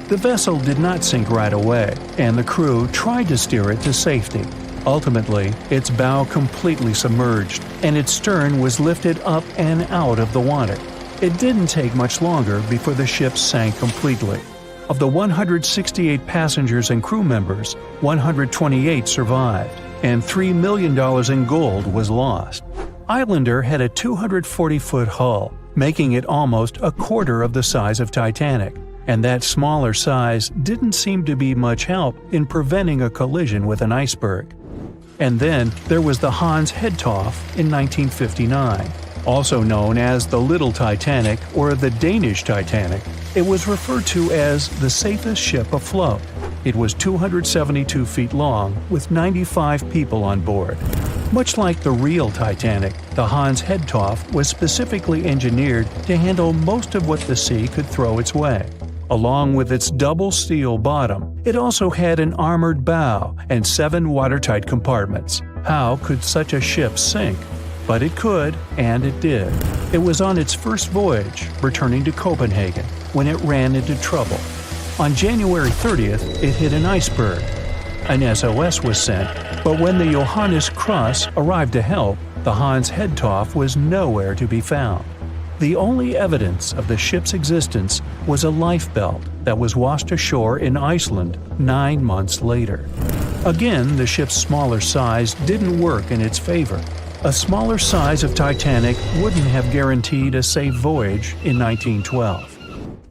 The vessel did not sink right away, and the crew tried to steer it to safety. Ultimately, its bow completely submerged, and its stern was lifted up and out of the water. It didn't take much longer before the ship sank completely. Of the 168 passengers and crew members, 128 survived, and $3 million in gold was lost. Islander had a 240-foot hull, making it almost a quarter of the size of Titanic, and that smaller size didn't seem to be much help in preventing a collision with an iceberg. And then there was the Hans Hedtoft in 1959. Also known as the Little Titanic or the Danish Titanic, it was referred to as the safest ship afloat. It was 272 feet long with 95 people on board. Much like the real Titanic, the Hans Hedtoft was specifically engineered to handle most of what the sea could throw its way. Along with its double steel bottom, it also had an armored bow and 7 watertight compartments. How could such a ship sink? But it could, and it did. It was on its first voyage, returning to Copenhagen, when it ran into trouble. On January 30th, it hit an iceberg. An SOS was sent, but when the Johannes Cross arrived to help, the Hans Hedtoft was nowhere to be found. The only evidence of the ship's existence was a lifebelt that was washed ashore in Iceland 9 months later. Again, the ship's smaller size didn't work in its favor. A smaller size of Titanic wouldn't have guaranteed a safe voyage in 1912.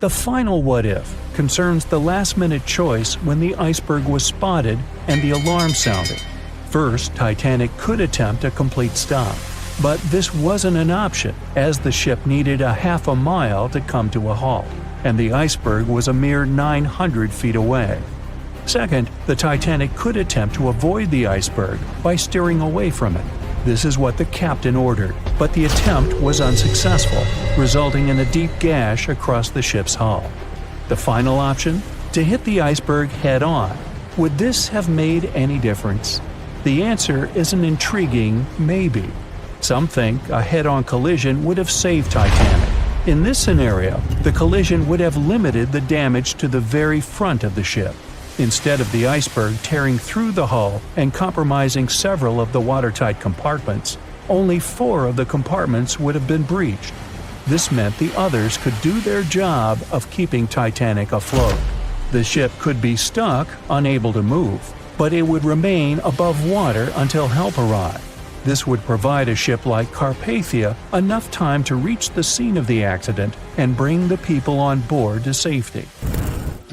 The final what-if concerns the last-minute choice when the iceberg was spotted and the alarm sounded. First, Titanic could attempt a complete stop, but this wasn't an option as the ship needed a half a mile to come to a halt, and the iceberg was a mere 900 feet away. Second, the Titanic could attempt to avoid the iceberg by steering away from it. This is what the captain ordered, but the attempt was unsuccessful, resulting in a deep gash across the ship's hull. The final option? To hit the iceberg head-on. Would this have made any difference? The answer is an intriguing maybe. Some think a head-on collision would have saved Titanic. In this scenario, the collision would have limited the damage to the very front of the ship, instead of the iceberg tearing through the hull and compromising several of the watertight compartments. Only 4 of the compartments would have been breached. This meant the others could do their job of keeping Titanic afloat. The ship could be stuck, unable to move, but it would remain above water until help arrived. This would provide a ship like Carpathia enough time to reach the scene of the accident and bring the people on board to safety.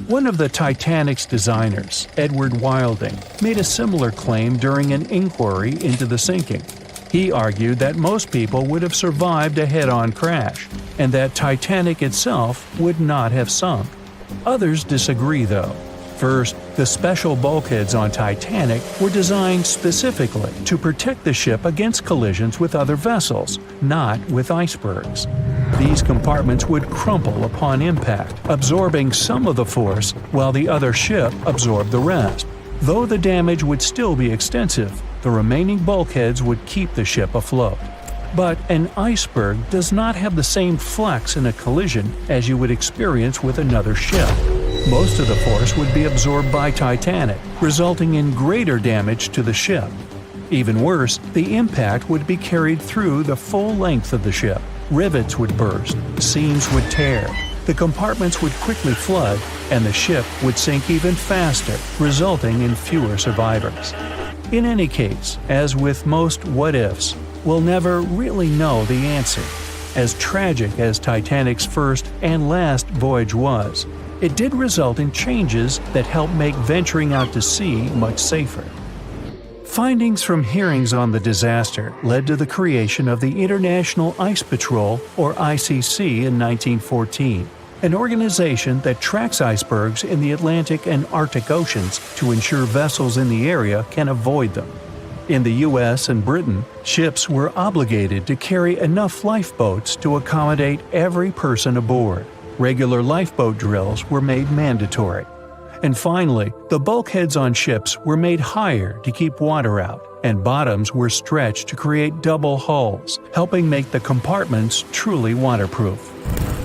One of the Titanic's designers, Edward Wilding, made a similar claim during an inquiry into the sinking. He argued that most people would have survived a head-on crash, and that Titanic itself would not have sunk. Others disagree, though. First, the special bulkheads on Titanic were designed specifically to protect the ship against collisions with other vessels, not with icebergs. These compartments would crumple upon impact, absorbing some of the force while the other ship absorbed the rest. Though the damage would still be extensive, the remaining bulkheads would keep the ship afloat. But an iceberg does not have the same flex in a collision as you would experience with another ship. Most of the force would be absorbed by Titanic, resulting in greater damage to the ship. Even worse, the impact would be carried through the full length of the ship. Rivets would burst, seams would tear, the compartments would quickly flood, and the ship would sink even faster, resulting in fewer survivors. In any case, as with most what-ifs, we'll never really know the answer. As tragic as Titanic's first and last voyage was, it did result in changes that helped make venturing out to sea much safer. Findings from hearings on the disaster led to the creation of the International Ice Patrol, or ICC, in 1914, an organization that tracks icebergs in the Atlantic and Arctic Oceans to ensure vessels in the area can avoid them. In the US and Britain, ships were obligated to carry enough lifeboats to accommodate every person aboard. Regular lifeboat drills were made mandatory. And finally, the bulkheads on ships were made higher to keep water out, and bottoms were stretched to create double hulls, helping make the compartments truly waterproof.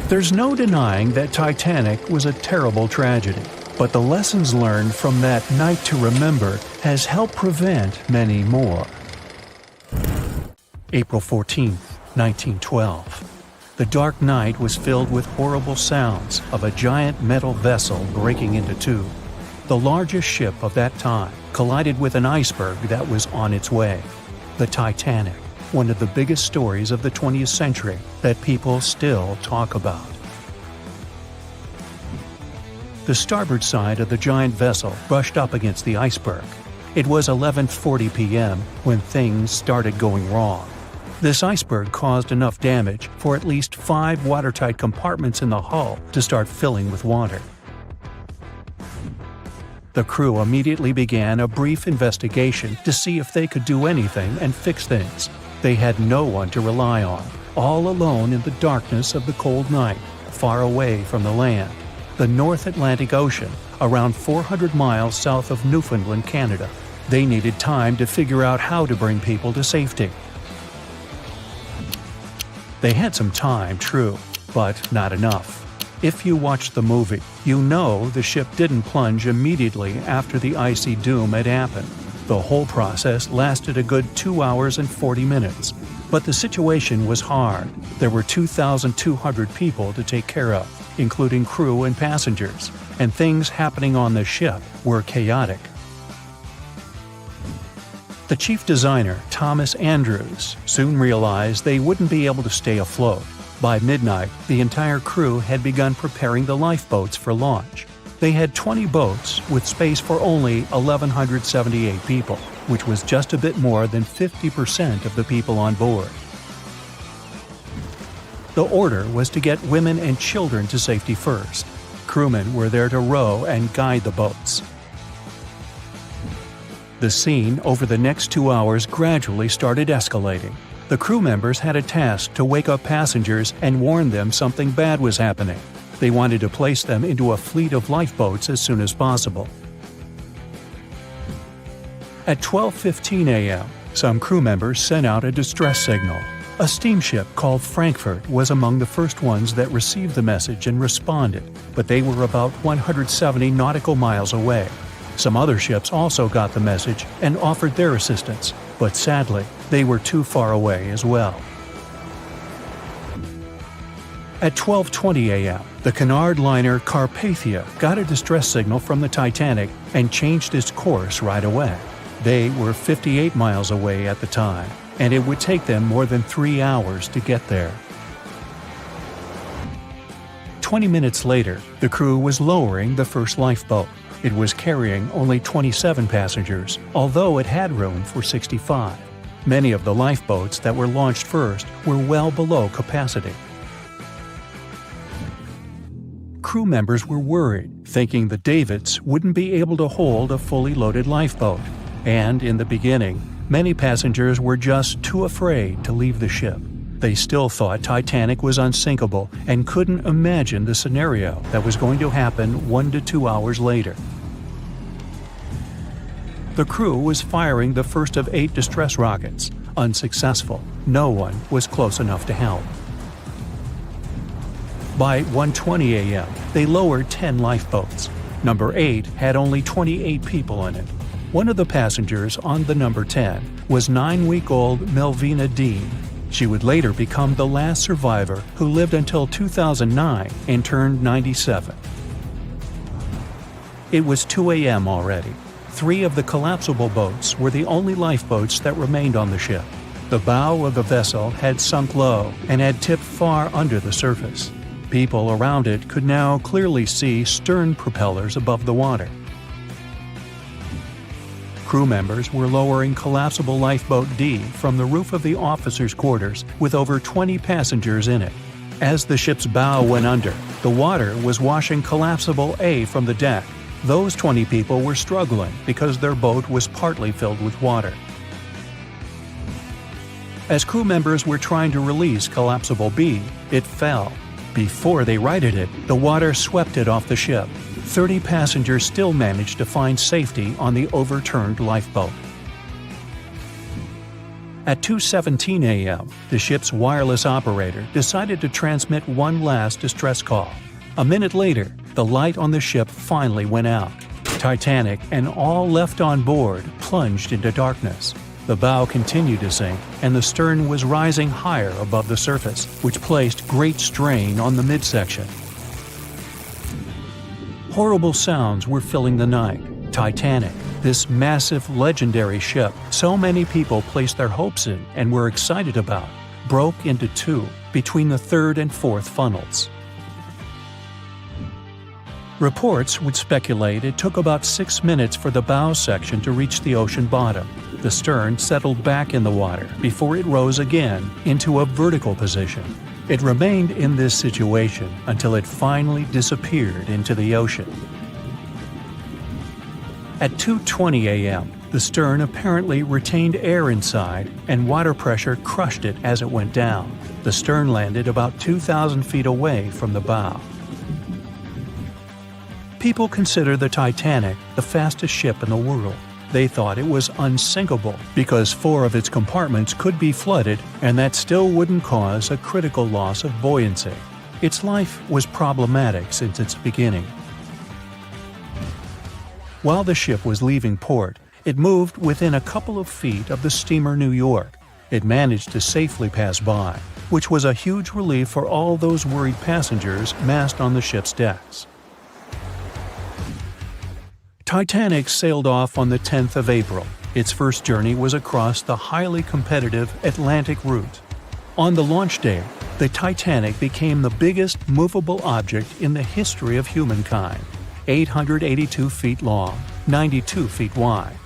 There's no denying that Titanic was a terrible tragedy, but the lessons learned from that night to remember has helped prevent many more. April 14, 1912. The dark night was filled with horrible sounds of a giant metal vessel breaking into two. The largest ship of that time collided with an iceberg that was on its way, the Titanic. one of the biggest stories of the 20th century that people still talk about. The starboard side of the giant vessel brushed up against the iceberg. It was 11:40 p.m. when things started going wrong. This iceberg caused enough damage for at least 5 watertight compartments in the hull to start filling with water. The crew immediately began a brief investigation to see if they could do anything and fix things. They had no one to rely on, all alone in the darkness of the cold night, far away from the land. The North Atlantic Ocean, around 400 miles south of Newfoundland, Canada. They needed time to figure out how to bring people to safety. They had some time, true, but not enough. If you watched the movie, you know the ship didn't plunge immediately after the icy doom had happened. The whole process lasted a good 2 hours and 40 minutes. But the situation was hard. There were 2,200 people to take care of, including crew and passengers, and things happening on the ship were chaotic. The chief designer, Thomas Andrews, soon realized they wouldn't be able to stay afloat. By midnight, the entire crew had begun preparing the lifeboats for launch. They had 20 boats with space for only 1,178 people, which was just a bit more than 50% of the people on board. The order was to get women and children to safety first. Crewmen were there to row and guide the boats. The scene over the next 2 hours gradually started escalating. The crew members had a task to wake up passengers and warn them something bad was happening. They wanted to place them into a fleet of lifeboats as soon as possible. At 12:15 a.m., some crew members sent out a distress signal. A steamship called Frankfurt was among the first ones that received the message and responded, but they were about 170 nautical miles away. Some other ships also got the message and offered their assistance, but sadly, they were too far away as well. At 12:20 a.m., the Cunard liner Carpathia got a distress signal from the Titanic and changed its course right away. They were 58 miles away at the time, and it would take them more than 3 hours to get there. 20 minutes later, the crew was lowering the first lifeboat. It was carrying only 27 passengers, although it had room for 65. Many of the lifeboats that were launched first were well below capacity. Crew members were worried, thinking the Davids wouldn't be able to hold a fully loaded lifeboat. And in the beginning, many passengers were just too afraid to leave the ship. They still thought Titanic was unsinkable and couldn't imagine the scenario that was going to happen 1 to 2 hours later. The crew was firing the first of 8 distress rockets. Unsuccessful. No one was close enough to help. By 1:20 a.m., they lowered 10 lifeboats. Number 8 had only 28 people in it. One of the passengers on the number 10 was 9-week-old Melvina Dean. She would later become the last survivor who lived until 2009 and turned 97. It was 2 a.m. already. 3 of the collapsible boats were the only lifeboats that remained on the ship. The bow of the vessel had sunk low and had tipped far under the surface. People around it could now clearly see stern propellers above the water. Crew members were lowering collapsible lifeboat D from the roof of the officers' quarters with over 20 passengers in it. As the ship's bow went under, the water was washing collapsible A from the deck. Those 20 people were struggling because their boat was partly filled with water. As crew members were trying to release collapsible B, it fell. Before they righted it, the water swept it off the ship. 30 passengers still managed to find safety on the overturned lifeboat. At 2:17 a.m., the ship's wireless operator decided to transmit one last distress call. A minute later, the light on the ship finally went out. Titanic and all left on board plunged into darkness. The bow continued to sink, and the stern was rising higher above the surface, which placed great strain on the midsection. Horrible sounds were filling the night. Titanic, This massive, legendary ship so many people placed their hopes in and were excited about broke into two between the third and fourth funnels. Reports would speculate it took about 6 minutes for the bow section to reach the ocean bottom. The stern settled back in the water before it rose again into a vertical position. It remained in this situation until it finally disappeared into the ocean. At 2:20 a.m., the stern apparently retained air inside and water pressure crushed it as it went down. The stern landed about 2,000 feet away from the bow. People consider the Titanic the fastest ship in the world. They thought it was unsinkable because 4 of its compartments could be flooded and that still wouldn't cause a critical loss of buoyancy. Its life was problematic since its beginning. While the ship was leaving port, it moved within a couple of feet of the steamer New York. It managed to safely pass by, which was a huge relief for all those worried passengers massed on the ship's decks. Titanic sailed off on the 10th of April. Its first journey was across the highly competitive Atlantic route. On the launch day, the Titanic became the biggest movable object in the history of humankind. 882 feet long, 92 feet wide.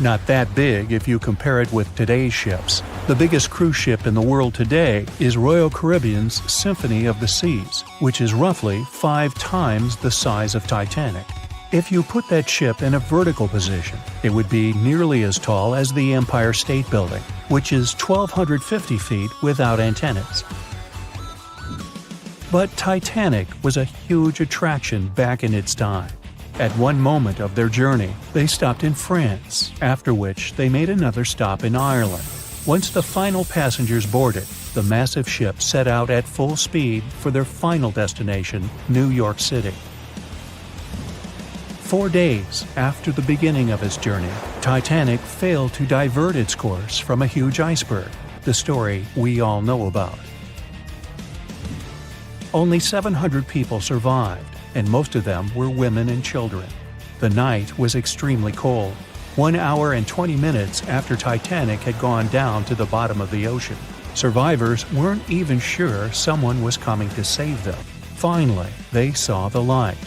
Not that big if you compare it with today's ships. The biggest cruise ship in the world today is Royal Caribbean's Symphony of the Seas, which is roughly 5 times the size of Titanic. If you put that ship in a vertical position, it would be nearly as tall as the Empire State Building, which is 1,250 feet without antennas. But Titanic was a huge attraction back in its time. At one moment of their journey, they stopped in France, after which they made another stop in Ireland. Once the final passengers boarded, the massive ship set out at full speed for their final destination, New York City. 4 days after the beginning of its journey, Titanic failed to divert its course from a huge iceberg, the story we all know about. Only 700 people survived, and most of them were women and children. The night was extremely cold, 1 hour and 20 minutes after Titanic had gone down to the bottom of the ocean. Survivors weren't even sure someone was coming to save them. Finally, they saw the light.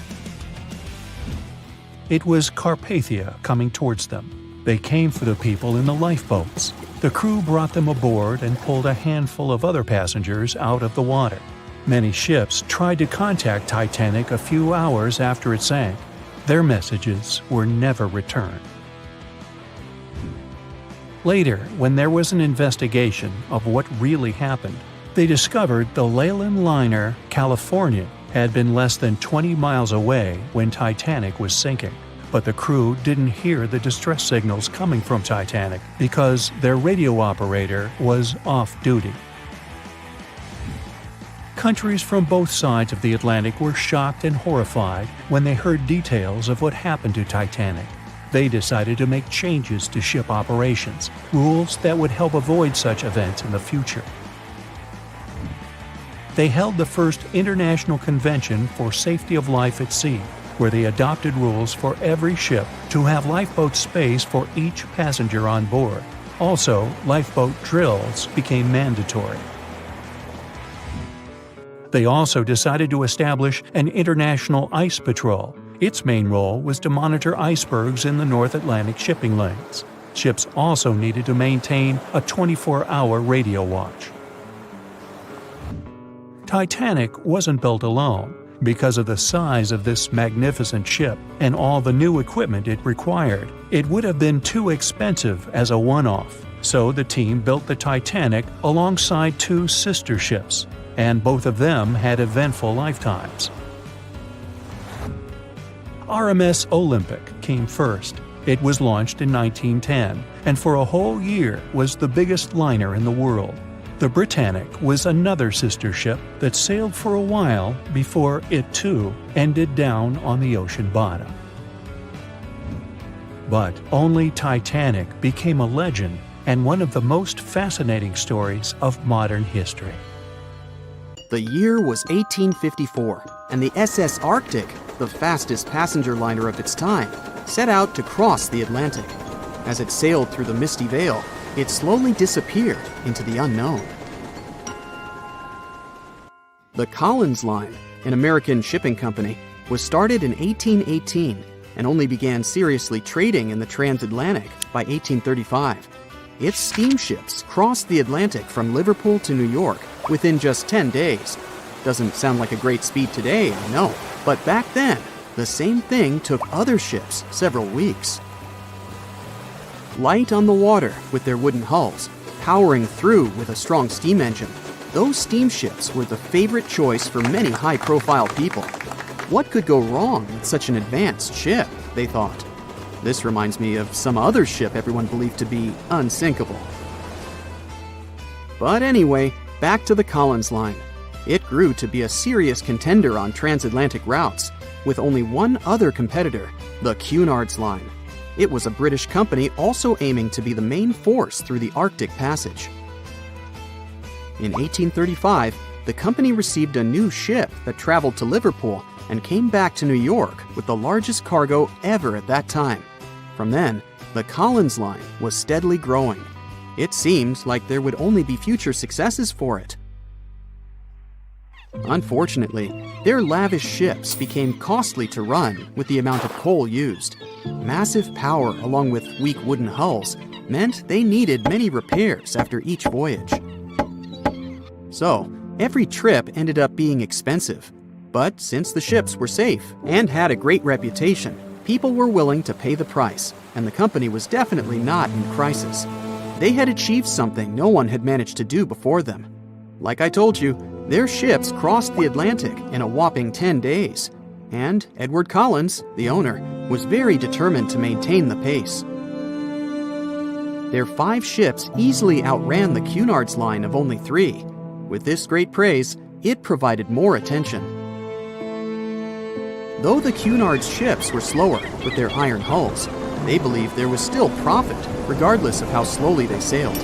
It was Carpathia coming towards them. They came for the people in the lifeboats. The crew brought them aboard and pulled a handful of other passengers out of the water. Many ships tried to contact Titanic a few hours after it sank. Their messages were never returned. Later, when there was an investigation of what really happened, they discovered the Leyland liner California had been less than 20 miles away when Titanic was sinking. But the crew didn't hear the distress signals coming from Titanic because their radio operator was off duty. Countries from both sides of the Atlantic were shocked and horrified when they heard details of what happened to Titanic. They decided to make changes to ship operations, rules that would help avoid such events in the future. They held the first International Convention for Safety of Life at Sea, where they adopted rules for every ship to have lifeboat space for each passenger on board. Also, lifeboat drills became mandatory. They also decided to establish an international ice patrol. Its main role was to monitor icebergs in the North Atlantic shipping lanes. Ships also needed to maintain a 24-hour radio watch. Titanic wasn't built alone. Because of the size of this magnificent ship and all the new equipment it required, it would have been too expensive as a one-off. So the team built the Titanic alongside 2 sister ships, and both of them had eventful lifetimes. RMS Olympic came first. It was launched in 1910, and for a whole year was the biggest liner in the world. The Britannic was another sister ship that sailed for a while before it too ended down on the ocean bottom. But only Titanic became a legend and one of the most fascinating stories of modern history. The year was 1854, and the SS Arctic, the fastest passenger liner of its time, set out to cross the Atlantic. As it sailed through the misty veil, it slowly disappeared into the unknown. The Collins Line, an American shipping company, was started in 1818 and only began seriously trading in the transatlantic by 1835. Its steamships crossed the Atlantic from Liverpool to New York within just 10 days. Doesn't sound like a great speed today, I know, but back then, the same thing took other ships several weeks. Light on the water with their wooden hulls, powering through with a strong steam engine, those steamships were the favorite choice for many high-profile people. What could go wrong with such an advanced ship, they thought. This reminds me of some other ship everyone believed to be unsinkable. But anyway, back to the Collins Line. It grew to be a serious contender on transatlantic routes, with only one other competitor, the Cunard's Line. It was a British company also aiming to be the main force through the Arctic Passage. In 1835, the company received a new ship that traveled to Liverpool and came back to New York with the largest cargo ever at that time. From then, the Collins Line was steadily growing. It seemed like there would only be future successes for it. Unfortunately, their lavish ships became costly to run with the amount of coal used. Massive power along with weak wooden hulls meant they needed many repairs after each voyage. So, every trip ended up being expensive. But since the ships were safe and had a great reputation, people were willing to pay the price, and the company was definitely not in crisis. They had achieved something no one had managed to do before them. Like I told you, their ships crossed the Atlantic in a whopping 10 days, and Edward Collins, the owner, was very determined to maintain the pace. Their 5 ships easily outran the Cunard's Line of only 3. With this great praise, it provided more attention. Though the Cunard's ships were slower with their iron hulls, they believed there was still profit, regardless of how slowly they sailed.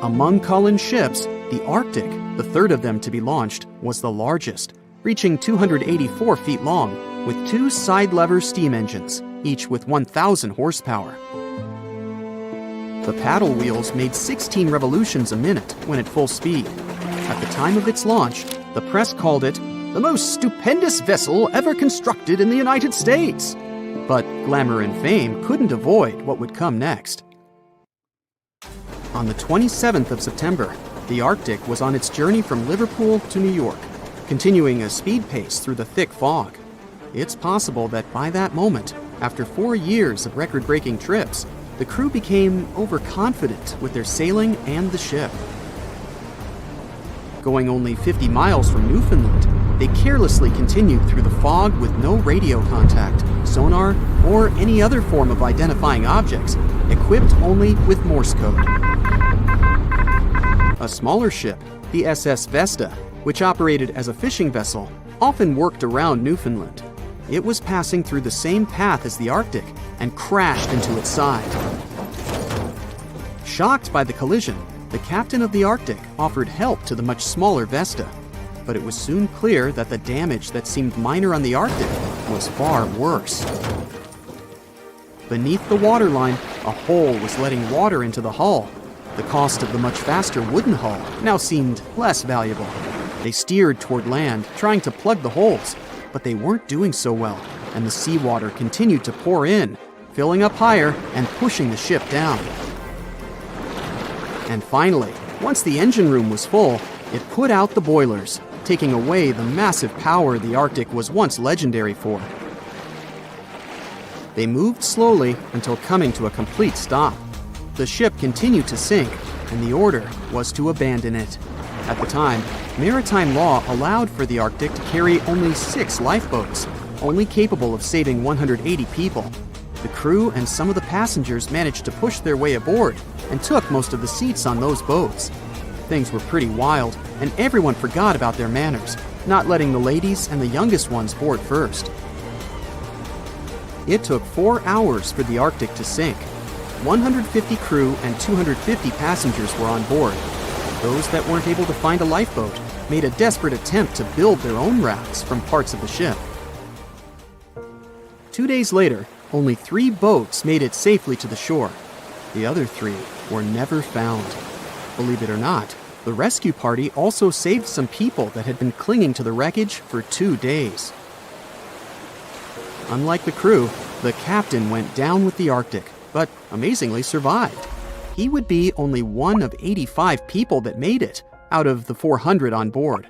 Among Collins' ships, the Arctic, the third of them to be launched, was the largest, reaching 284 feet long, with 2 side-lever steam engines, each with 1,000 horsepower. The paddle wheels made 16 revolutions a minute when at full speed. At the time of its launch, the press called it the most stupendous vessel ever constructed in the United States. But glamour and fame couldn't avoid what would come next. On the 27th of September, the Arctic was on its journey from Liverpool to New York, continuing a speed pace through the thick fog. It's possible that by that moment, after 4 years of record-breaking trips, the crew became overconfident with their sailing and the ship. Going only 50 miles from Newfoundland, they carelessly continued through the fog with no radio contact, sonar, or any other form of identifying objects, equipped only with Morse code. A smaller ship, the SS Vesta, which operated as a fishing vessel, often worked around Newfoundland. It was passing through the same path as the Arctic and crashed into its side. Shocked by the collision, the captain of the Arctic offered help to the much smaller Vesta, but it was soon clear that the damage that seemed minor on the Arctic was far worse. Beneath the waterline, a hole was letting water into the hull. The cost of the much faster wooden hull now seemed less valuable. They steered toward land, trying to plug the holes, but they weren't doing so well, and the seawater continued to pour in, filling up higher and pushing the ship down. And finally, once the engine room was full, it put out the boilers, taking away the massive power the Arctic was once legendary for. They moved slowly until coming to a complete stop. The ship continued to sink, and the order was to abandon it. At the time, maritime law allowed for the Arctic to carry only 6 lifeboats, only capable of saving 180 people. The crew and some of the passengers managed to push their way aboard and took most of the seats on those boats. Things were pretty wild, and everyone forgot about their manners, not letting the ladies and the youngest ones board first. It took 4 hours for the Arctic to sink. 150 crew and 250 passengers were on board. Those that weren't able to find a lifeboat made a desperate attempt to build their own rafts from parts of the ship. 2 days later, only 3 boats made it safely to the shore. The other 3 were never found. Believe it or not, the rescue party also saved some people that had been clinging to the wreckage for 2 days. Unlike the crew, the captain went down with the Arctic, but amazingly survived. He would be only one of 85 people that made it out of the 400 on board.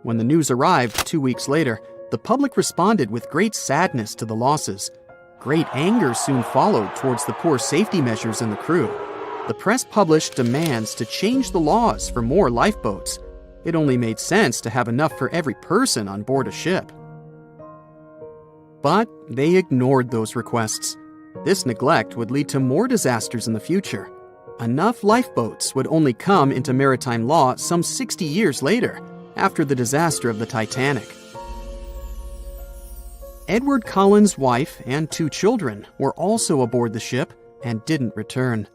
When the news arrived 2 weeks later, the public responded with great sadness to the losses. Great anger soon followed towards the poor safety measures in the crew. The press published demands to change the laws for more lifeboats. It only made sense to have enough for every person on board a ship. But they ignored those requests. This neglect would lead to more disasters in the future. Enough lifeboats would only come into maritime law some 60 years later, after the disaster of the Titanic. Edward Collins' wife and 2 children were also aboard the ship and didn't return.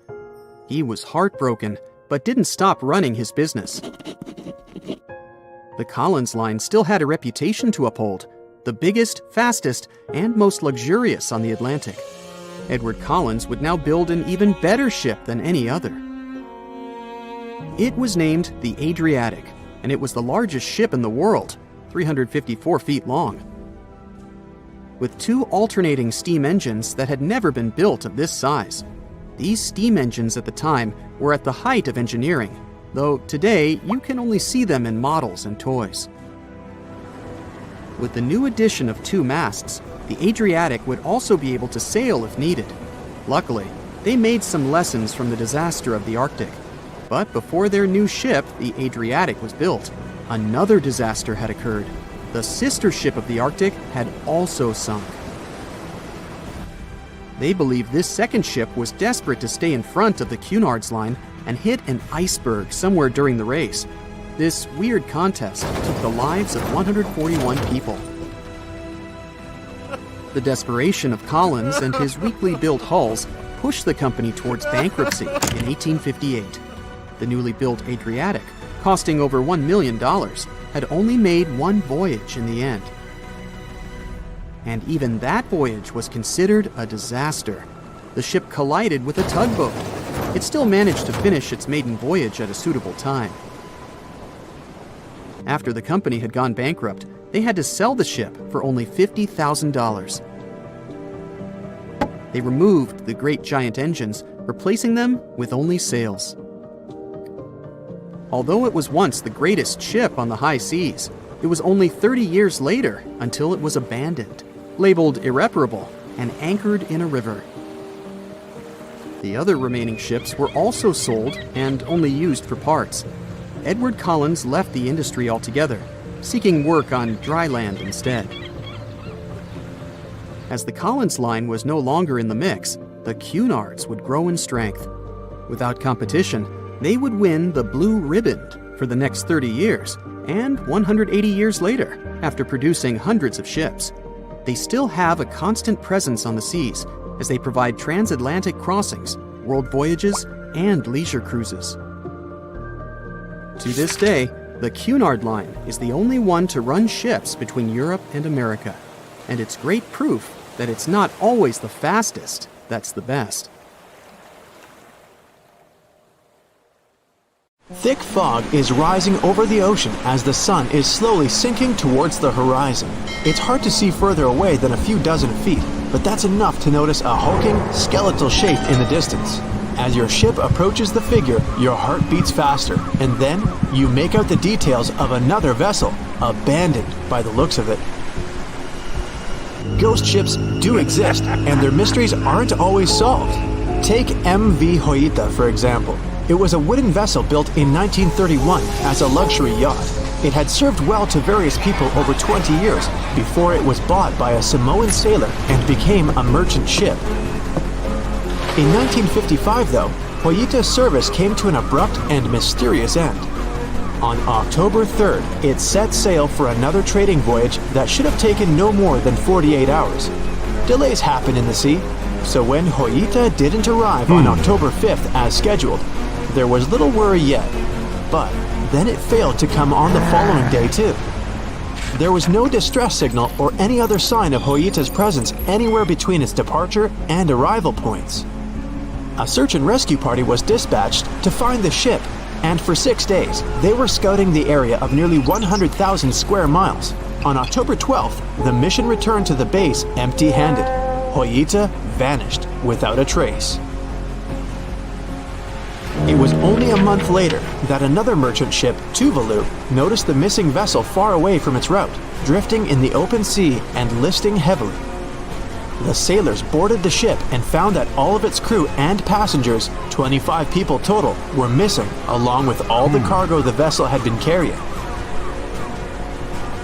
He was heartbroken, but didn't stop running his business. The Collins line still had a reputation to uphold, the biggest, fastest, and most luxurious on the Atlantic. Edward Collins would now build an even better ship than any other. It was named the Adriatic, and it was the largest ship in the world, 354 feet long. With 2 alternating steam engines that had never been built of this size. These steam engines at the time were at the height of engineering, though today you can only see them in models and toys. With the new addition of 2 masts, the Adriatic would also be able to sail if needed. Luckily, they made some lessons from the disaster of the Arctic. But before their new ship, the Adriatic, was built, another disaster had occurred. The sister ship of the Arctic had also sunk. They believed this second ship was desperate to stay in front of the Cunard's line and hit an iceberg somewhere during the race. This weird contest took the lives of 141 people. The desperation of Collins and his weakly built hulls pushed the company towards bankruptcy in 1858. The newly built Adriatic, costing over $1 million, had only made 1 voyage in the end. And even that voyage was considered a disaster. The ship collided with a tugboat. It still managed to finish its maiden voyage at a suitable time. After the company had gone bankrupt, they had to sell the ship for only $50,000. They removed the great giant engines, replacing them with only sails. Although it was once the greatest ship on the high seas, it was only 30 years later until it was abandoned, labeled irreparable, and anchored in a river. The other remaining ships were also sold and only used for parts. Edward Collins left the industry altogether, seeking work on dry land instead. As the Collins line was no longer in the mix, the Cunards would grow in strength. Without competition, they would win the Blue Ribbon for the next 30 years, and 180 years later, after producing hundreds of ships. They still have a constant presence on the seas as they provide transatlantic crossings, world voyages, and leisure cruises. To this day, the Cunard line is the only one to run ships between Europe and America, and it's great proof that it's not always the fastest that's the best. Thick fog is rising over the ocean as the sun is slowly sinking towards the horizon. It's hard to see further away than a few dozen feet, but that's enough to notice a hulking, skeletal shape in the distance. As your ship approaches the figure, your heart beats faster, and then you make out the details of another vessel, abandoned by the looks of it. Ghost ships do exist, and their mysteries aren't always solved. Take MV Hoita, for example. It was a wooden vessel built in 1931 as a luxury yacht. It had served well to various people over 20 years before it was bought by a Samoan sailor and became a merchant ship. In 1955, though, Hoita's service came to an abrupt and mysterious end. On October 3rd, it set sail for another trading voyage that should have taken no more than 48 hours. Delays happen in the sea, So when Hoita didn't arrive on October 5th as scheduled, there was little worry yet. But then it failed to come on the following day too. There was no distress signal or any other sign of Hoita's presence anywhere between its departure and arrival points. A search and rescue party was dispatched to find the ship, and for 6 days, they were scouting the area of nearly 100,000 square miles. On October 12th, the mission returned to the base empty-handed. Hoita vanished without a trace. It was only a month later that another merchant ship, Tuvalu, noticed the missing vessel far away from its route, drifting in the open sea and listing heavily. The sailors boarded the ship and found that all of its crew and passengers, 25 people total, were missing, along with all the cargo the vessel had been carrying.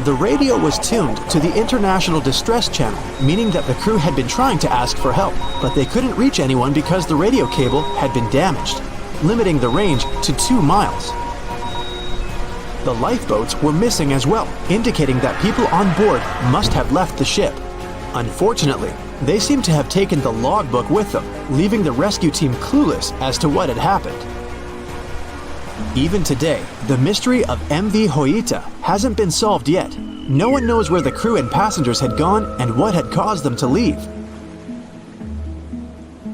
The radio was tuned to the International Distress Channel, meaning that the crew had been trying to ask for help, but they couldn't reach anyone because the radio cable had been damaged, limiting the range to 2 miles. The lifeboats were missing as well, indicating that people on board must have left the ship. Unfortunately, they seemed to have taken the logbook with them, leaving the rescue team clueless as to what had happened. Even today, the mystery of MV Hoita hasn't been solved yet. No one knows where the crew and passengers had gone and what had caused them to leave.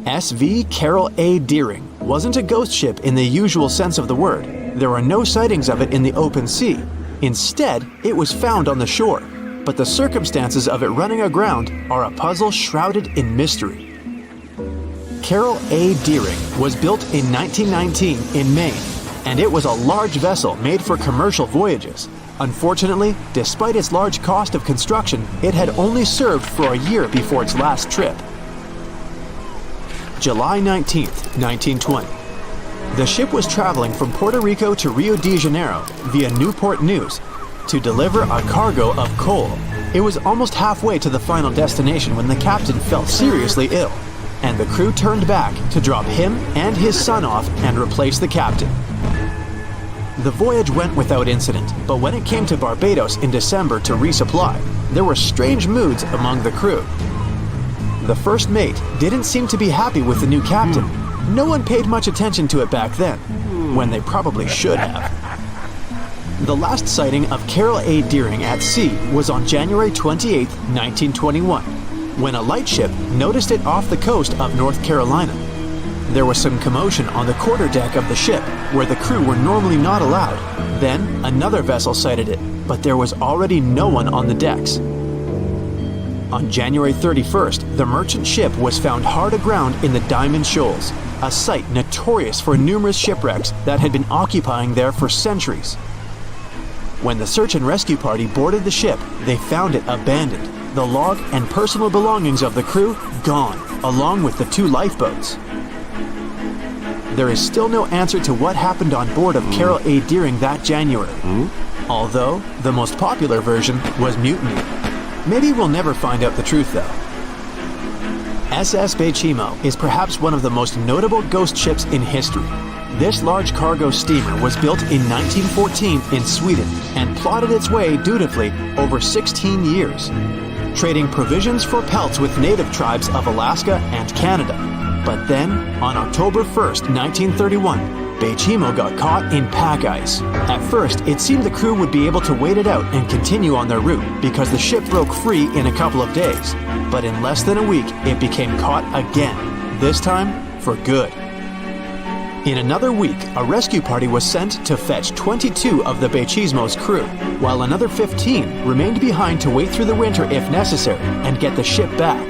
SV Carol A. Deering wasn't a ghost ship in the usual sense of the word. There are no sightings of it in the open sea. Instead, it was found on the shore, but the circumstances of it running aground are a puzzle shrouded in mystery. Carol A. Deering was built in 1919 in Maine, and it was a large vessel made for commercial voyages. Unfortunately, despite its large cost of construction, it had only served for a year before its last trip. July 19, 1920. The ship was traveling from Puerto Rico to Rio de Janeiro via Newport News to deliver a cargo of coal. It was almost halfway to the final destination when the captain fell seriously ill, and the crew turned back to drop him and his son off and replace the captain. The voyage went without incident, but when it came to Barbados in December to resupply, there were strange moods among the crew. The first mate didn't seem to be happy with the new captain. No one paid much attention to it back then, when they probably should have. The last sighting of Carol A. Deering at sea was on January 28, 1921, when a lightship noticed it off the coast of North Carolina. There was some commotion on the quarterdeck of the ship, where the crew were normally not allowed. Then, another vessel sighted it, but there was already no one on the decks. On January 31st, the merchant ship was found hard aground in the Diamond Shoals, a site notorious for numerous shipwrecks that had been occupying there for centuries. When the search and rescue party boarded the ship, they found it abandoned, the log and personal belongings of the crew gone, along with the 2 lifeboats. There is still no answer to what happened on board of Carol A. Deering that January, although the most popular version was mutiny. Maybe we'll never find out the truth though. SS Bechimo is perhaps one of the most notable ghost ships in history. This large cargo steamer was built in 1914 in Sweden and plodded its way dutifully over 16 years, trading provisions for pelts with native tribes of Alaska and Canada. But then, on October 1st, 1931, Bechimo got caught in pack ice. At first, it seemed the crew would be able to wait it out and continue on their route because the ship broke free in a couple of days. But in less than a week, it became caught again, this time for good. In another week, a rescue party was sent to fetch 22 of the Bechimo's crew, while another 15 remained behind to wait through the winter if necessary and get the ship back.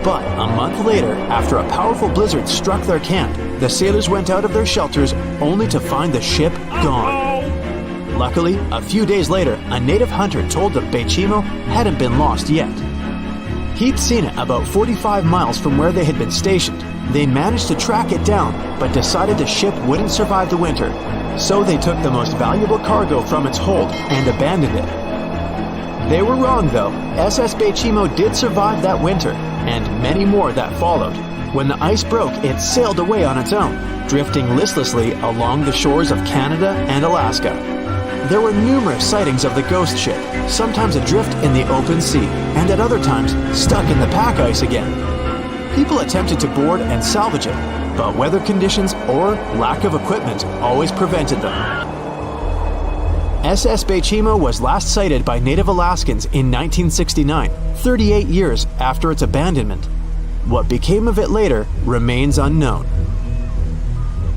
But a month later, after a powerful blizzard struck their camp, the sailors went out of their shelters only to find the ship gone. Luckily, a few days later, a native hunter told that Bechimo hadn't been lost yet. He'd seen it about 45 miles from where they had been stationed. They managed to track it down, but decided the ship wouldn't survive the winter. So they took the most valuable cargo from its hold and abandoned it. They were wrong though. SS Bechimo did survive that winter, and many more that followed. When the ice broke, it sailed away on its own, drifting listlessly along the shores of Canada and Alaska. There were numerous sightings of the ghost ship, sometimes adrift in the open sea, and at other times stuck in the pack ice again. People attempted to board and salvage it, but weather conditions or lack of equipment always prevented them. SS Bechimo was last sighted by native Alaskans in 1969, 38 years after its abandonment. What became of it later remains unknown.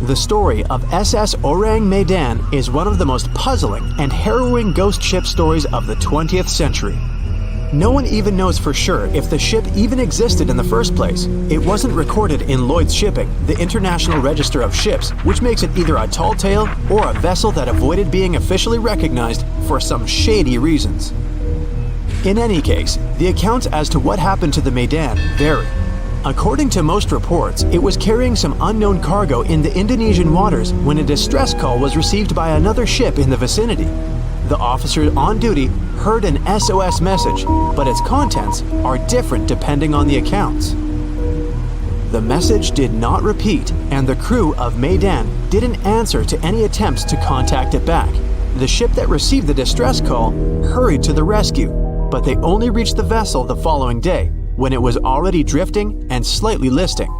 The story of SS Orang Medan is one of the most puzzling and harrowing ghost ship stories of the 20th century. No one even knows for sure if the ship even existed in the first place. It wasn't recorded in Lloyd's Shipping, the International Register of Ships, which makes it either a tall tale or a vessel that avoided being officially recognized for some shady reasons. In any case, the accounts as to what happened to the Medan vary. According to most reports, it was carrying some unknown cargo in the Indonesian waters when a distress call was received by another ship in the vicinity. The officer on duty heard an SOS message, but its contents are different depending on the accounts. The message did not repeat, and the crew of Medan didn't answer to any attempts to contact it back. The ship that received the distress call hurried to the rescue, but they only reached the vessel the following day, when it was already drifting and slightly listing.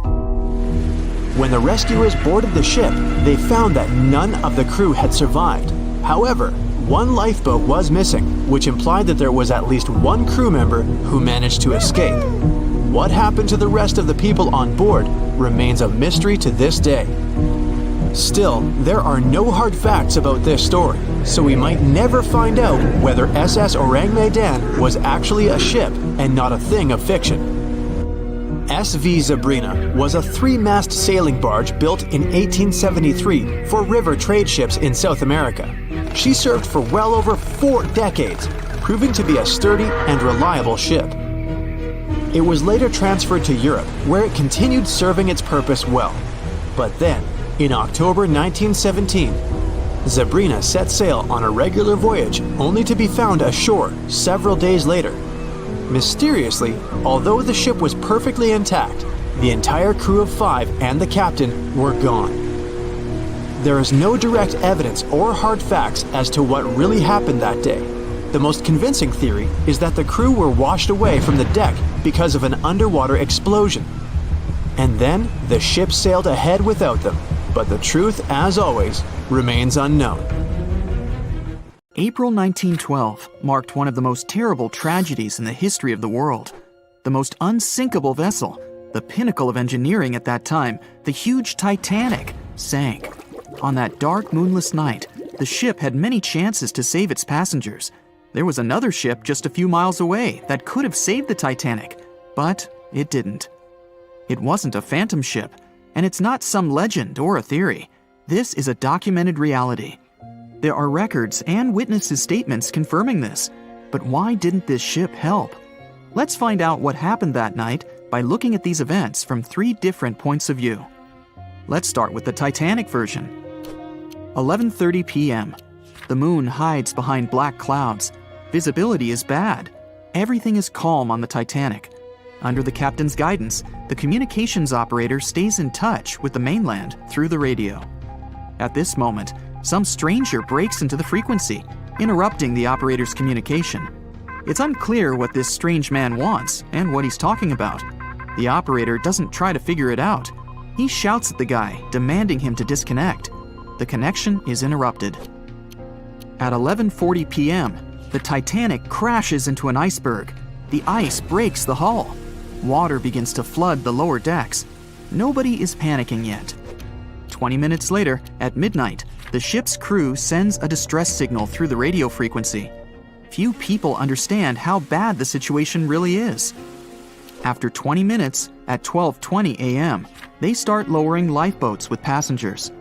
When the rescuers boarded the ship, they found that none of the crew had survived. However, one lifeboat was missing, which implied that there was at least one crew member who managed to escape. What happened to the rest of the people on board remains a mystery to this day. Still, there are no hard facts about this story, so we might never find out whether SS Orang Medan was actually a ship and not a thing of fiction. SV Zabrina was a 3-mast sailing barge built in 1873 for river trade ships in South America. She served for well over 4 decades, proving to be a sturdy and reliable ship. It was later transferred to Europe, where it continued serving its purpose well. But then, in October 1917, Zabrina set sail on a regular voyage only to be found ashore several days later. Mysteriously, although the ship was perfectly intact, the entire crew of 5 and the captain were gone. There is no direct evidence or hard facts as to what really happened that day. The most convincing theory is that the crew were washed away from the deck because of an underwater explosion. And then the ship sailed ahead without them, but the truth, as always, remains unknown. April 1912 marked one of the most terrible tragedies in the history of the world. The most unsinkable vessel, the pinnacle of engineering at that time, the huge Titanic, sank. On that dark, moonless night, the ship had many chances to save its passengers. There was another ship just a few miles away that could have saved the Titanic, but it didn't. It wasn't a phantom ship, and it's not some legend or a theory. This is a documented reality. There are records and witnesses' statements confirming this, but why didn't this ship help? Let's find out what happened that night by looking at these events from 3 different points of view. Let's start with the Titanic version. 11:30 p.m. The moon hides behind black clouds. Visibility is bad. Everything is calm on the Titanic. Under the captain's guidance, the communications operator stays in touch with the mainland through the radio. At this moment, some stranger breaks into the frequency, interrupting the operator's communication. It's unclear what this strange man wants and what he's talking about. The operator doesn't try to figure it out. He shouts at the guy, demanding him to disconnect. The connection is interrupted. At 11:40 p.m., the Titanic crashes into an iceberg. The ice breaks the hull. Water begins to flood the lower decks. Nobody is panicking yet. 20 minutes later, at midnight, the ship's crew sends a distress signal through the radio frequency. Few people understand how bad the situation really is. After 20 minutes, at 12:20 a.m., they start lowering lifeboats with passengers.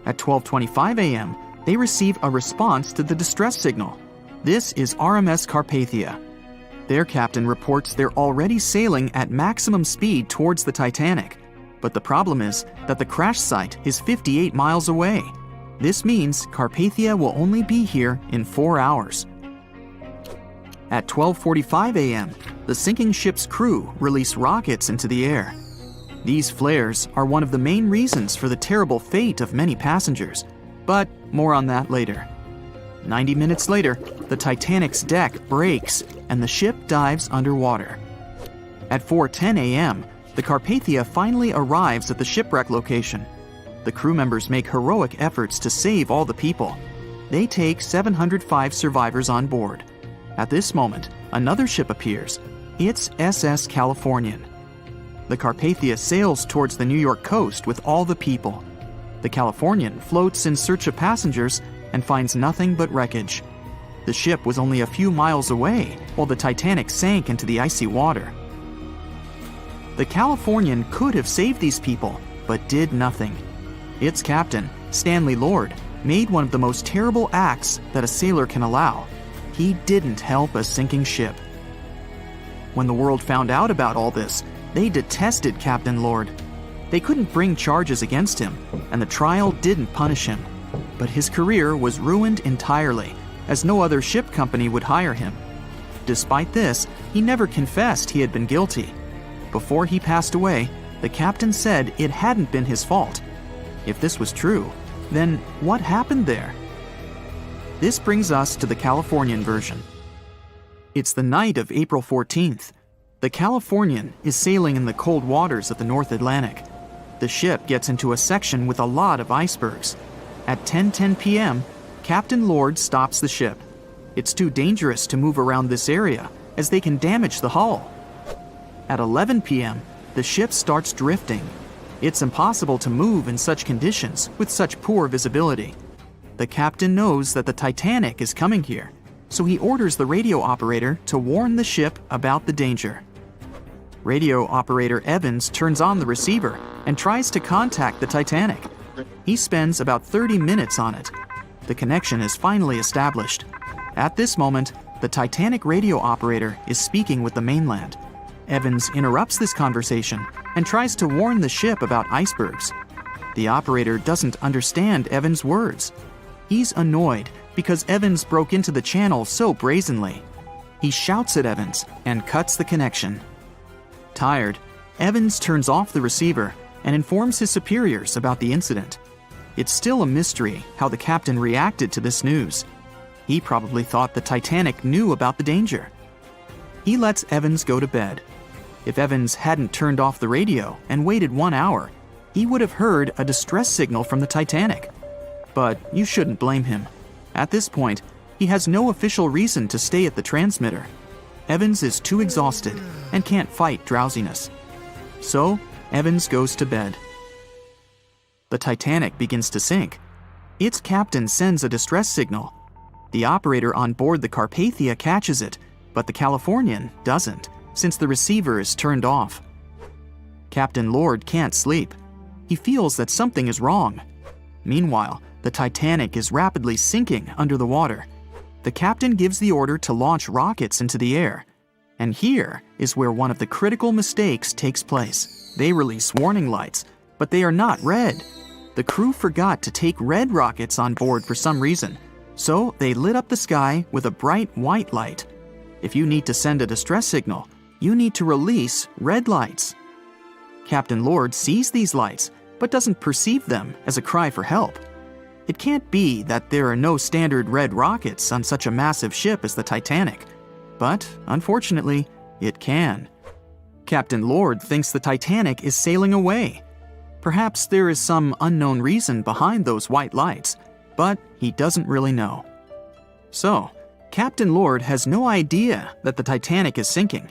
At 12:25 a.m., they receive a response to the distress signal. This is RMS Carpathia. Their captain reports they're already sailing at maximum speed towards the Titanic. But the problem is that the crash site is 58 miles away. This means Carpathia will only be here in 4 hours. At 12:45 a.m., the sinking ship's crew release rockets into the air. These flares are one of the main reasons for the terrible fate of many passengers, but more on that later. 90 minutes later, the Titanic's deck breaks and the ship dives underwater. At 4:10 a.m., the Carpathia finally arrives at the shipwreck location. The crew members make heroic efforts to save all the people. They take 705 survivors on board. At this moment, another ship appears. It's SS Californian. The Carpathia sails towards the New York coast with all the people. The Californian floats in search of passengers and finds nothing but wreckage. The ship was only a few miles away while the Titanic sank into the icy water. The Californian could have saved these people, but did nothing. Its captain, Stanley Lord, made one of the most terrible acts that a sailor can allow. He didn't help a sinking ship. When the world found out about all this, they detested Captain Lord. They couldn't bring charges against him, and the trial didn't punish him. But his career was ruined entirely, as no other ship company would hire him. Despite this, he never confessed he had been guilty. Before he passed away, the captain said it hadn't been his fault. If this was true, then what happened there? This brings us to the Californian version. It's the night of April 14th. The Californian is sailing in the cold waters of the North Atlantic. The ship gets into a section with a lot of icebergs. At 10:10 p.m., Captain Lord stops the ship. It's too dangerous to move around this area, as they can damage the hull. At 11 p.m., the ship starts drifting. It's impossible to move in such conditions with such poor visibility. The captain knows that the Titanic is coming here, so he orders the radio operator to warn the ship about the danger. Radio operator Evans turns on the receiver and tries to contact the Titanic. He spends about 30 minutes on it. The connection is finally established. At this moment, the Titanic radio operator is speaking with the mainland. Evans interrupts this conversation and tries to warn the ship about icebergs. The operator doesn't understand Evans' words. He's annoyed because Evans broke into the channel so brazenly. He shouts at Evans and cuts the connection. Tired, Evans turns off the receiver and informs his superiors about the incident. It's still a mystery how the captain reacted to this news. He probably thought the Titanic knew about the danger. He lets Evans go to bed. If Evans hadn't turned off the radio and waited 1 hour, he would have heard a distress signal from the Titanic. But you shouldn't blame him. At this point, he has no official reason to stay at the transmitter. Evans is too exhausted and can't fight drowsiness. So, Evans goes to bed. The Titanic begins to sink. Its captain sends a distress signal. The operator on board the Carpathia catches it, but the Californian doesn't, since the receiver is turned off. Captain Lord can't sleep. He feels that something is wrong. Meanwhile, the Titanic is rapidly sinking under the water. The captain gives the order to launch rockets into the air. And here is where one of the critical mistakes takes place. They release warning lights, but they are not red. The crew forgot to take red rockets on board for some reason, so they lit up the sky with a bright white light. If you need to send a distress signal, you need to release red lights. Captain Lord sees these lights, but doesn't perceive them as a cry for help. It can't be that there are no standard red rockets on such a massive ship as the Titanic. But, unfortunately, it can. Captain Lord thinks the Titanic is sailing away. Perhaps there is some unknown reason behind those white lights, but he doesn't really know. So, Captain Lord has no idea that the Titanic is sinking.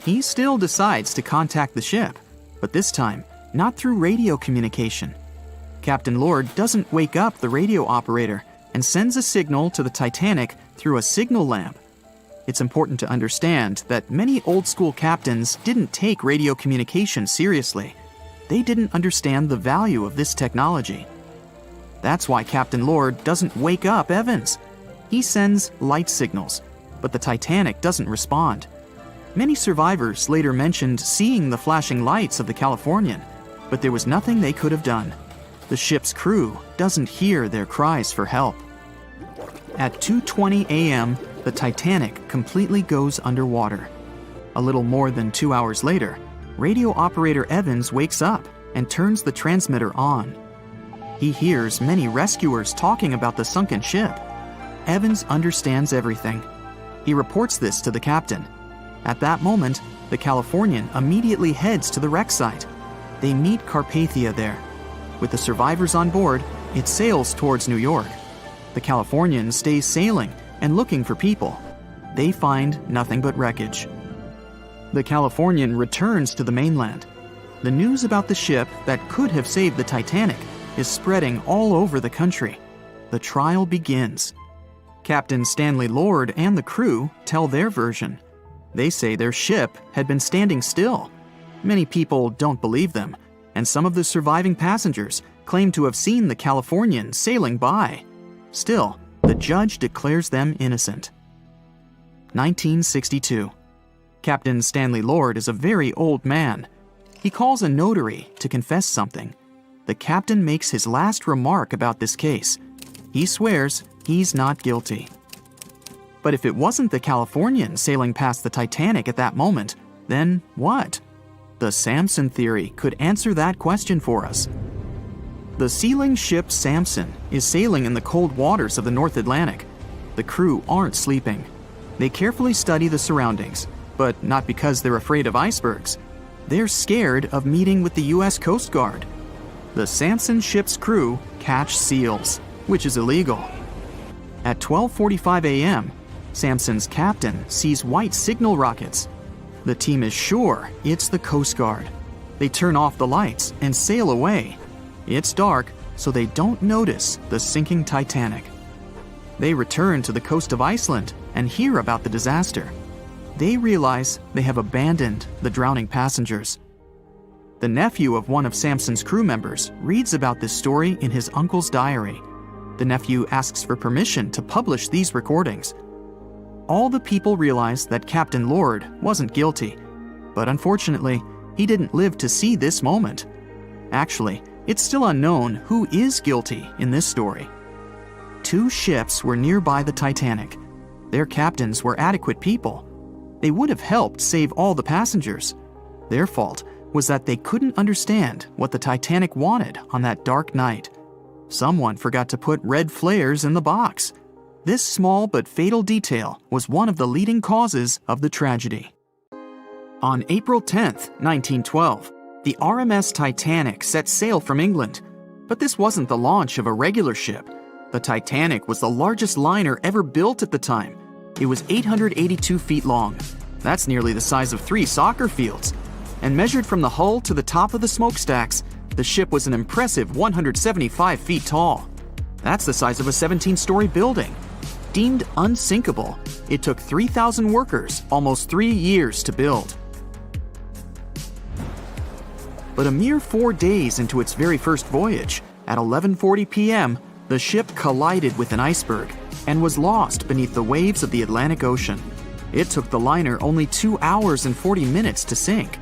He still decides to contact the ship, but this time, not through radio communication. Captain Lord doesn't wake up the radio operator and sends a signal to the Titanic through a signal lamp. It's important to understand that many old-school captains didn't take radio communication seriously. They didn't understand the value of this technology. That's why Captain Lord doesn't wake up Evans. He sends light signals, but the Titanic doesn't respond. Many survivors later mentioned seeing the flashing lights of the Californian, but there was nothing they could have done. The ship's crew doesn't hear their cries for help. At 2:20 a.m., the Titanic completely goes underwater. A little more than 2 hours later, radio operator Evans wakes up and turns the transmitter on. He hears many rescuers talking about the sunken ship. Evans understands everything. He reports this to the captain. At that moment, The Californian immediately heads to the wreck site. They meet Carpathia there. With the survivors on board, it sails towards New York. The Californian stays sailing and looking for people. They find nothing but wreckage. The Californian returns to the mainland. The news about the ship that could have saved the Titanic is spreading all over the country. The trial begins. Captain Stanley Lord and the crew tell their version. They say their ship had been standing still. Many people don't believe them, and some of the surviving passengers claim to have seen the Californian sailing by. Still, the judge declares them innocent. 1962. Captain Stanley Lord is a very old man. He calls a notary to confess something. The captain makes his last remark about this case. He swears he's not guilty. But if it wasn't the Californian sailing past the Titanic at that moment, then what? The Samson theory could answer that question for us. The sealing ship Samson is sailing in the cold waters of the North Atlantic. The crew aren't sleeping. They carefully study the surroundings, but not because they're afraid of icebergs. They're scared of meeting with the U.S. Coast Guard. The Samson ship's crew catch seals, which is illegal. At 12:45 a.m., Samson's captain sees white signal rockets. The team is sure it's the Coast Guard. They turn off the lights and sail away. It's dark, so they don't notice the sinking Titanic. They return to the coast of Iceland and hear about the disaster. They realize they have abandoned the drowning passengers. The nephew of one of Samson's crew members reads about this story in his uncle's diary. The nephew asks for permission to publish these recordings. All the people realize that Captain Lord wasn't guilty, but unfortunately, he didn't live to see this moment. Actually, it's still unknown who is guilty in this story. 2 ships were nearby the Titanic. Their captains were adequate people. They would have helped save all the passengers. Their fault was that they couldn't understand what the Titanic wanted on that dark night. Someone forgot to put red flares in the box. This small but fatal detail was one of the leading causes of the tragedy. On April 10, 1912, the RMS Titanic set sail from England. But this wasn't the launch of a regular ship. The Titanic was the largest liner ever built at the time. It was 882 feet long. That's nearly the size of 3 soccer fields. And measured from the hull to the top of the smokestacks, the ship was an impressive 175 feet tall. That's the size of a 17-story building. Deemed unsinkable, it took 3,000 workers almost 3 years to build. But a mere 4 days into its very first voyage, at 11:40 p.m., the ship collided with an iceberg and was lost beneath the waves of the Atlantic Ocean. It took the liner only 2 hours and 40 minutes to sink.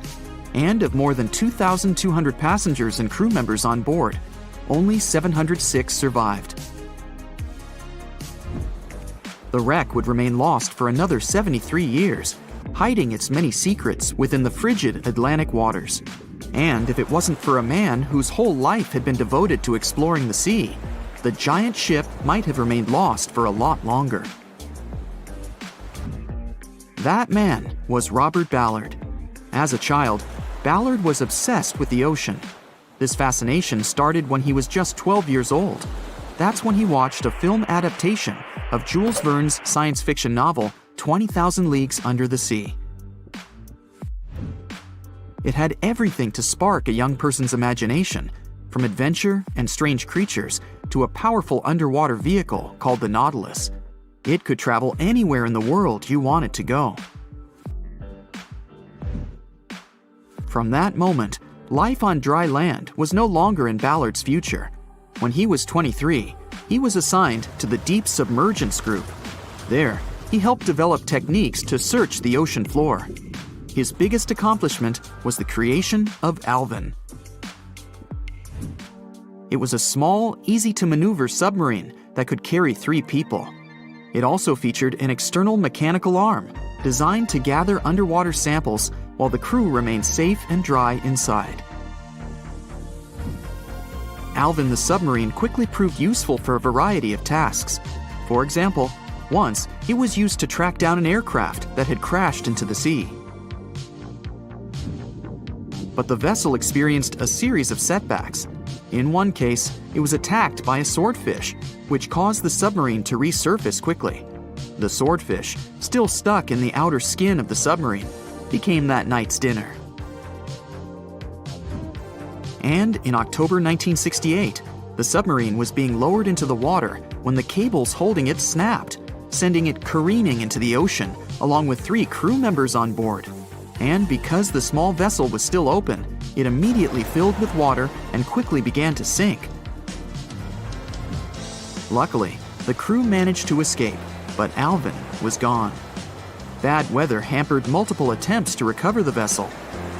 And of more than 2,200 passengers and crew members on board, only 706 survived. The wreck would remain lost for another 73 years, hiding its many secrets within the frigid Atlantic waters. And if it wasn't for a man whose whole life had been devoted to exploring the sea, the giant ship might have remained lost for a lot longer. That man was Robert Ballard. As a child, Ballard was obsessed with the ocean. This fascination started when he was just 12 years old. That's when he watched a film adaptation of Jules Verne's science fiction novel, 20,000 Leagues Under the Sea. It had everything to spark a young person's imagination, from adventure and strange creatures to a powerful underwater vehicle called the Nautilus. It could travel anywhere in the world you wanted to go. From that moment, life on dry land was no longer in Ballard's future. When he was 23, he was assigned to the Deep Submergence Group. There, he helped develop techniques to search the ocean floor. His biggest accomplishment was the creation of Alvin. It was a small, easy-to-maneuver submarine that could carry 3 people. It also featured an external mechanical arm designed to gather underwater samples while the crew remained safe and dry inside. Alvin the submarine quickly proved useful for a variety of tasks. For example, once it was used to track down an aircraft that had crashed into the sea. But the vessel experienced a series of setbacks. In one case, it was attacked by a swordfish, which caused the submarine to resurface quickly. The swordfish, still stuck in the outer skin of the submarine, became that night's dinner. And in October 1968, the submarine was being lowered into the water when the cables holding it snapped, sending it careening into the ocean along with 3 crew members on board. And because the small vessel was still open, it immediately filled with water and quickly began to sink. Luckily, the crew managed to escape, but Alvin was gone. Bad weather hampered multiple attempts to recover the vessel.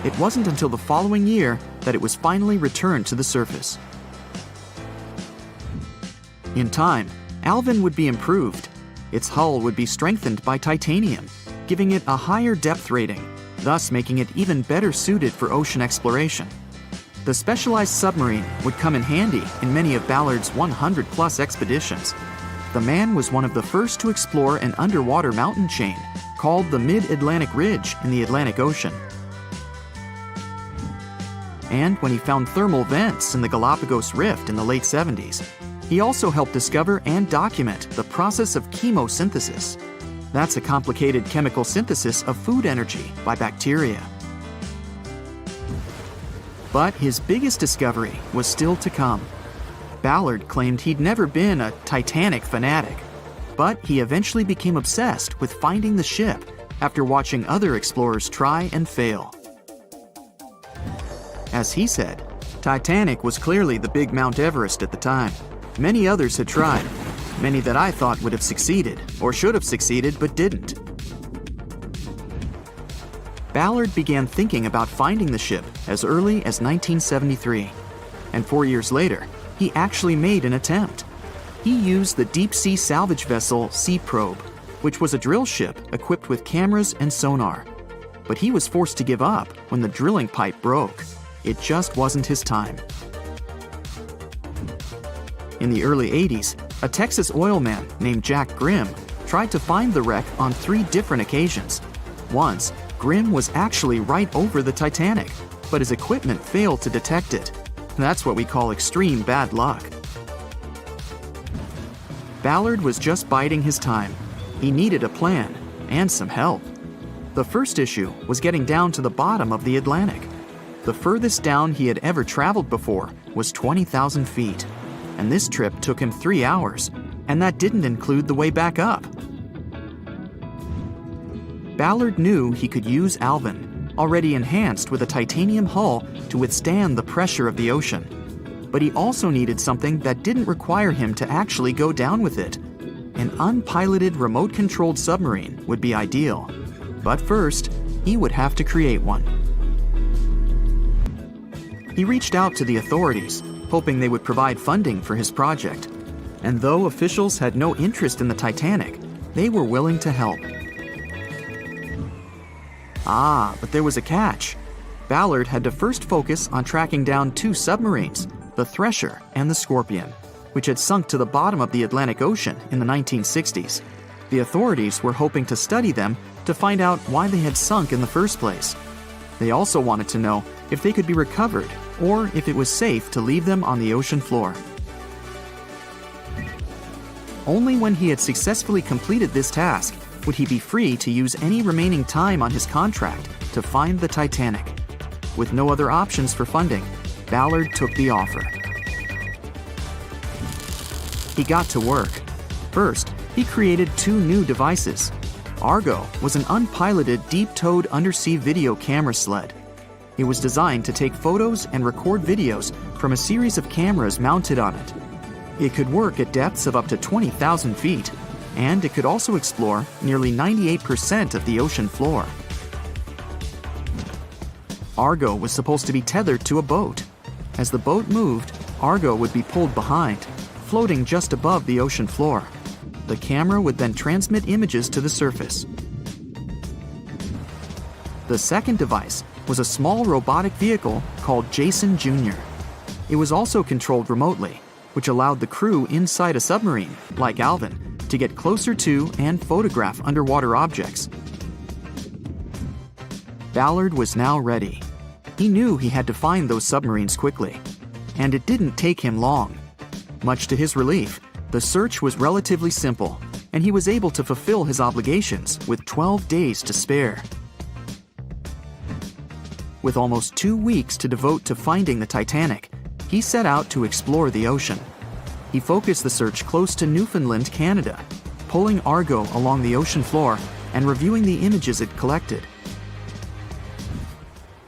It wasn't until the following year that it was finally returned to the surface. In time, Alvin would be improved. Its hull would be strengthened by titanium, giving it a higher depth rating, thus making it even better suited for ocean exploration. The specialized submarine would come in handy in many of Ballard's 100-plus expeditions. The man was one of the first to explore an underwater mountain chain called the Mid-Atlantic Ridge in the Atlantic Ocean. And when he found thermal vents in the Galapagos Rift in the late 70s, he also helped discover and document the process of chemosynthesis. That's a complicated chemical synthesis of food energy by bacteria. But his biggest discovery was still to come. Ballard claimed he'd never been a Titanic fanatic, but he eventually became obsessed with finding the ship after watching other explorers try and fail. As he said, Titanic was clearly the big Mount Everest at the time. Many others had tried, many that I thought would have succeeded, or should have succeeded but didn't. Ballard began thinking about finding the ship as early as 1973, and 4 years later, he actually made an attempt. He used the deep-sea salvage vessel Sea Probe, which was a drill ship equipped with cameras and sonar. But he was forced to give up when the drilling pipe broke. It just wasn't his time. In the early 80s, a Texas oil man named Jack Grimm tried to find the wreck on 3 different occasions. Once, Grimm was actually right over the Titanic, but his equipment failed to detect it. That's what we call extreme bad luck. Ballard was just biding his time. He needed a plan and some help. The first issue was getting down to the bottom of the Atlantic. The furthest down he had ever traveled before was 20,000 feet, and this trip took him 3 hours, and that didn't include the way back up. Ballard knew he could use Alvin, already enhanced with a titanium hull to withstand the pressure of the ocean. But he also needed something that didn't require him to actually go down with it. An unpiloted remote-controlled submarine would be ideal. But first, he would have to create one. He reached out to the authorities, hoping they would provide funding for his project. And though officials had no interest in the Titanic, they were willing to help. But there was a catch. Ballard had to first focus on tracking down 2 submarines, the Thresher and the Scorpion, which had sunk to the bottom of the Atlantic Ocean in the 1960s. The authorities were hoping to study them to find out why they had sunk in the first place. They also wanted to know if they could be recovered or if it was safe to leave them on the ocean floor. Only when he had successfully completed this task would he be free to use any remaining time on his contract to find the Titanic. With no other options for funding, Ballard took the offer. He got to work. First, he created 2 new devices. Argo was an unpiloted deep-towed undersea video camera sled. It was designed to take photos and record videos from a series of cameras mounted on it. It could work at depths of up to 20,000 feet, and it could also explore nearly 98% of the ocean floor. Argo was supposed to be tethered to a boat. As the boat moved, Argo would be pulled behind, floating just above the ocean floor. The camera would then transmit images to the surface. The second device was a small robotic vehicle called Jason Jr. It was also controlled remotely, which allowed the crew inside a submarine, like Alvin, to get closer to and photograph underwater objects. Ballard was now ready. He knew he had to find those submarines quickly. And it didn't take him long. Much to his relief, the search was relatively simple, and he was able to fulfill his obligations with 12 days to spare. With almost 2 weeks to devote to finding the Titanic, he set out to explore the ocean. He focused the search close to Newfoundland, Canada, pulling Argo along the ocean floor and reviewing the images it collected.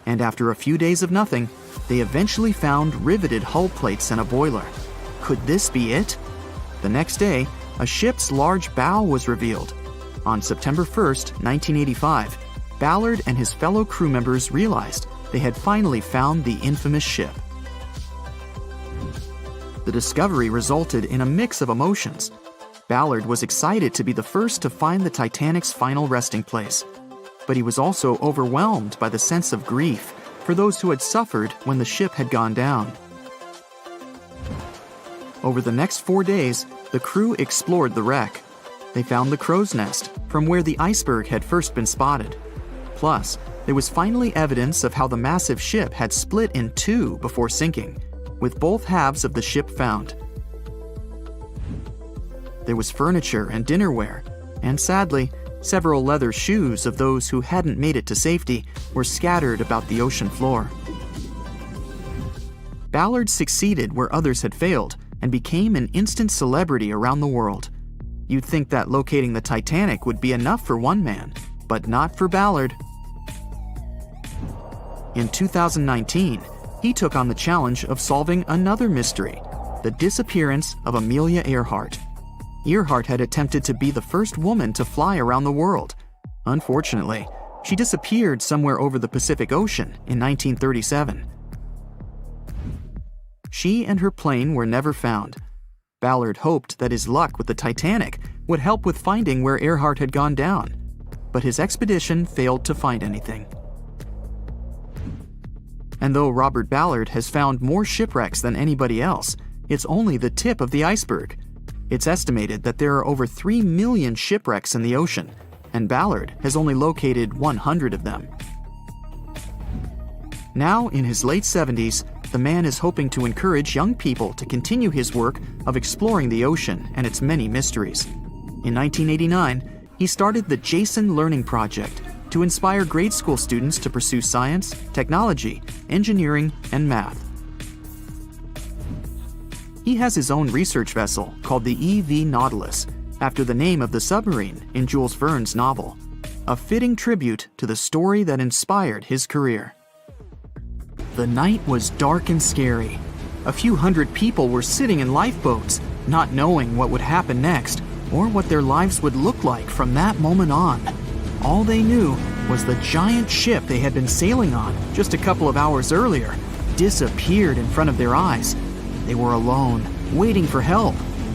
And after a few days of nothing, they eventually found riveted hull plates and a boiler. Could this be it? The next day, a ship's large bow was revealed. On September 1st, 1985, Ballard and his fellow crew members realized they had finally found the infamous ship. The discovery resulted in a mix of emotions. Ballard was excited to be the first to find the Titanic's final resting place, but he was also overwhelmed by the sense of grief for those who had suffered when the ship had gone down. Over the next 4 days, the crew explored the wreck. They found the crow's nest, from where the iceberg had first been spotted. Plus, there was finally evidence of how the massive ship had split in two before sinking, with both halves of the ship found. There was furniture and dinnerware, and sadly, several leather shoes of those who hadn't made it to safety were scattered about the ocean floor. Ballard succeeded where others had failed and became an instant celebrity around the world. You'd think that locating the Titanic would be enough for one man, but not for Ballard. In 2019, he took on the challenge of solving another mystery, the disappearance of Amelia Earhart. Earhart had attempted to be the first woman to fly around the world. Unfortunately, she disappeared somewhere over the Pacific Ocean in 1937. She and her plane were never found. Ballard hoped that his luck with the Titanic would help with finding where Earhart had gone down, but his expedition failed to find anything. And though Robert Ballard has found more shipwrecks than anybody else, it's only the tip of the iceberg. It's estimated that there are over 3 million shipwrecks in the ocean, and Ballard has only located 100 of them. Now, in his late 70s, the man is hoping to encourage young people to continue his work of exploring the ocean and its many mysteries. In 1989, he started the Jason Learning Project to inspire grade school students to pursue science, technology, engineering, and math. He has his own research vessel called the EV Nautilus, after the name of the submarine in Jules Verne's novel, a fitting tribute to the story that inspired his career. The night was dark and scary. A few hundred people were sitting in lifeboats, not knowing what would happen next or what their lives would look like from that moment on. All they knew was the giant ship they had been sailing on just a couple of hours earlier disappeared in front of their eyes. They were alone, waiting for help.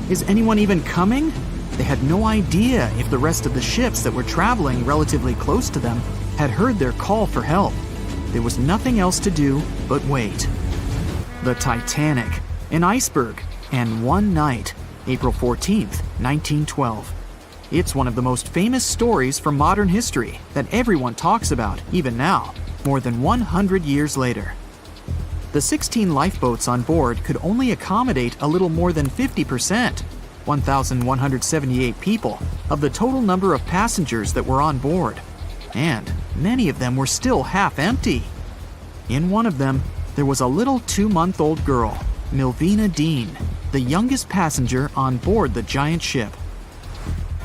Is anyone even coming? They had no idea if the rest of the ships that were traveling relatively close to them had heard their call for help. There was nothing else to do but wait. The Titanic, an iceberg, and one night, April 14th, 1912. It's one of the most famous stories from modern history that everyone talks about, even now, more than 100 years later. The 16 lifeboats on board could only accommodate a little more than 50%, 1,178 people, of the total number of passengers that were on board. And many of them were still half empty. In one of them, there was a little 2-month-old girl, Milvina Dean, the youngest passenger on board the giant ship.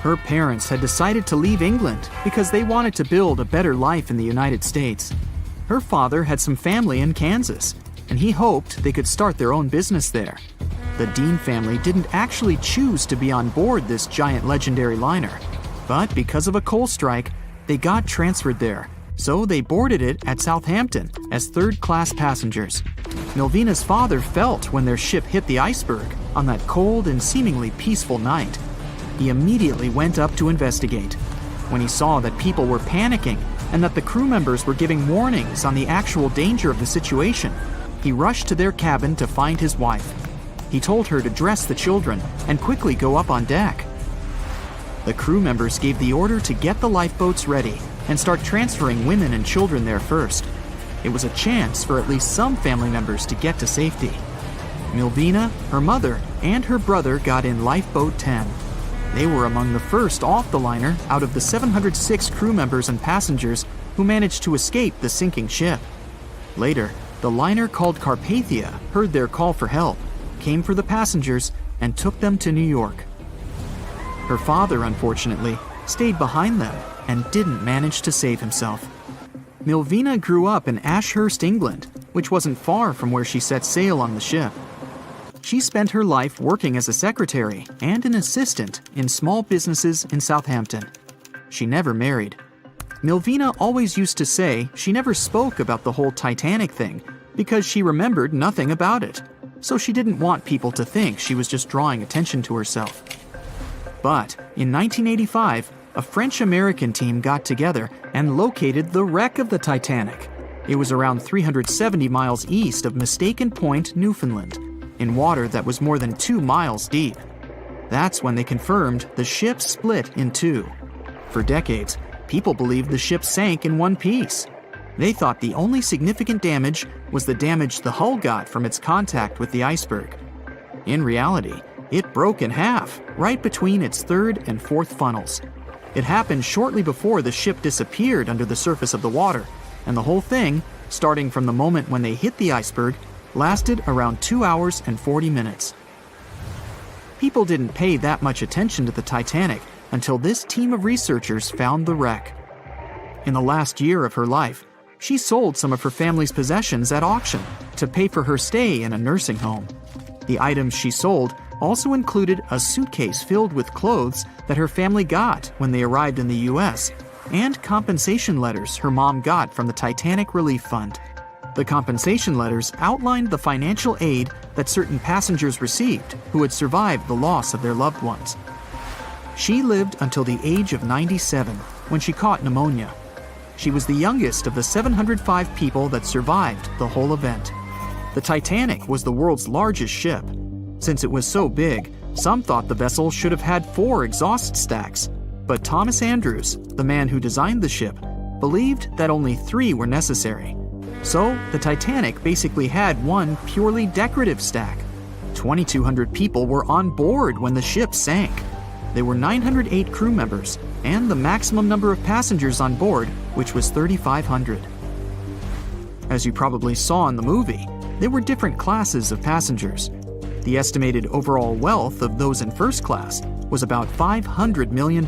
Her parents had decided to leave England because they wanted to build a better life in the United States. Her father had some family in Kansas, and he hoped they could start their own business there. The Dean family didn't actually choose to be on board this giant legendary liner, but because of a coal strike, they got transferred there, so they boarded it at Southampton as third-class passengers. Milvina's father felt when their ship hit the iceberg on that cold and seemingly peaceful night. He immediately went up to investigate. When he saw that people were panicking and that the crew members were giving warnings on the actual danger of the situation, he rushed to their cabin to find his wife. He told her to dress the children and quickly go up on deck. The crew members gave the order to get the lifeboats ready and start transferring women and children there first. It was a chance for at least some family members to get to safety. Milvina, her mother, and her brother got in Lifeboat 10. They were among the first off the liner out of the 706 crew members and passengers who managed to escape the sinking ship. Later, the liner called Carpathia heard their call for help, came for the passengers, and took them to New York. Her father, unfortunately, stayed behind them and didn't manage to save himself. Milvina grew up in Ashurst, England, which wasn't far from where she set sail on the ship. She spent her life working as a secretary and an assistant in small businesses in Southampton. She never married. Milvina always used to say she never spoke about the whole Titanic thing because she remembered nothing about it, so she didn't want people to think she was just drawing attention to herself. But in 1985, a French-American team got together and located the wreck of the Titanic. It was around 370 miles east of Mistaken Point, Newfoundland, in water that was more than 2 miles deep. That's when they confirmed the ship split in two. For decades, people believed the ship sank in one piece. They thought the only significant damage was the damage the hull got from its contact with the iceberg. In reality, it broke in half, right between its third and fourth funnels. It happened shortly before the ship disappeared under the surface of the water, and the whole thing, starting from the moment when they hit the iceberg, lasted around 2 hours and 40 minutes. People didn't pay that much attention to the Titanic until this team of researchers found the wreck. In the last year of her life, she sold some of her family's possessions at auction to pay for her stay in a nursing home. The items she sold also included a suitcase filled with clothes that her family got when they arrived in the US, and compensation letters her mom got from the Titanic Relief Fund. The compensation letters outlined the financial aid that certain passengers received who had survived the loss of their loved ones. She lived until the age of 97 when she caught pneumonia. She was the youngest of the 705 people that survived the whole event. The Titanic was the world's largest ship. Since it was so big, some thought the vessel should have had 4 exhaust stacks. But Thomas Andrews, the man who designed the ship, believed that only 3 were necessary. So, the Titanic basically had one purely decorative stack. 2,200 people were on board when the ship sank. There were 908 crew members, and the maximum number of passengers on board, which was 3,500. As you probably saw in the movie, there were different classes of passengers. The estimated overall wealth of those in first class was about $500 million,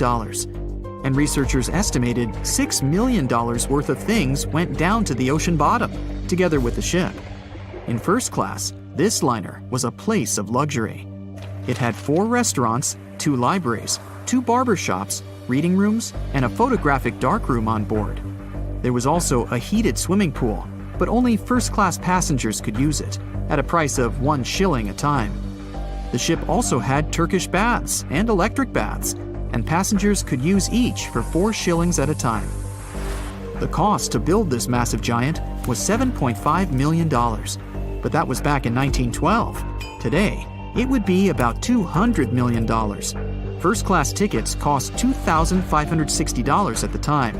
and researchers estimated $6 million worth of things went down to the ocean bottom, together with the ship. In first class, this liner was a place of luxury. It had 4 restaurants, 2 libraries, 2 barber shops, reading rooms, and a photographic darkroom on board. There was also a heated swimming pool, but only first-class passengers could use it, at a price of 1 shilling a time. The ship also had Turkish baths and electric baths, and passengers could use each for 4 shillings at a time. The cost to build this massive giant was $7.5 million, but that was back in 1912. Today, it would be about $200 million. First-class tickets cost $2,560 at the time,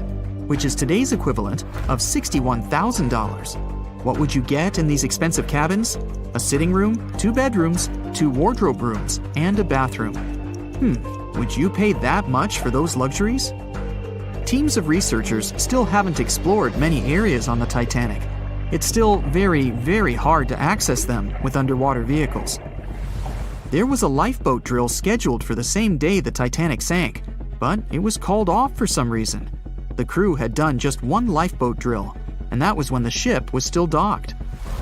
which is today's equivalent of $61,000. What would you get in these expensive cabins? A sitting room, 2 bedrooms, 2 wardrobe rooms, and a bathroom. Would you pay that much for those luxuries? Teams of researchers still haven't explored many areas on the Titanic. It's still very, very hard to access them with underwater vehicles. There was a lifeboat drill scheduled for the same day the Titanic sank, but it was called off for some reason. The crew had done just 1 lifeboat drill, and that was when the ship was still docked.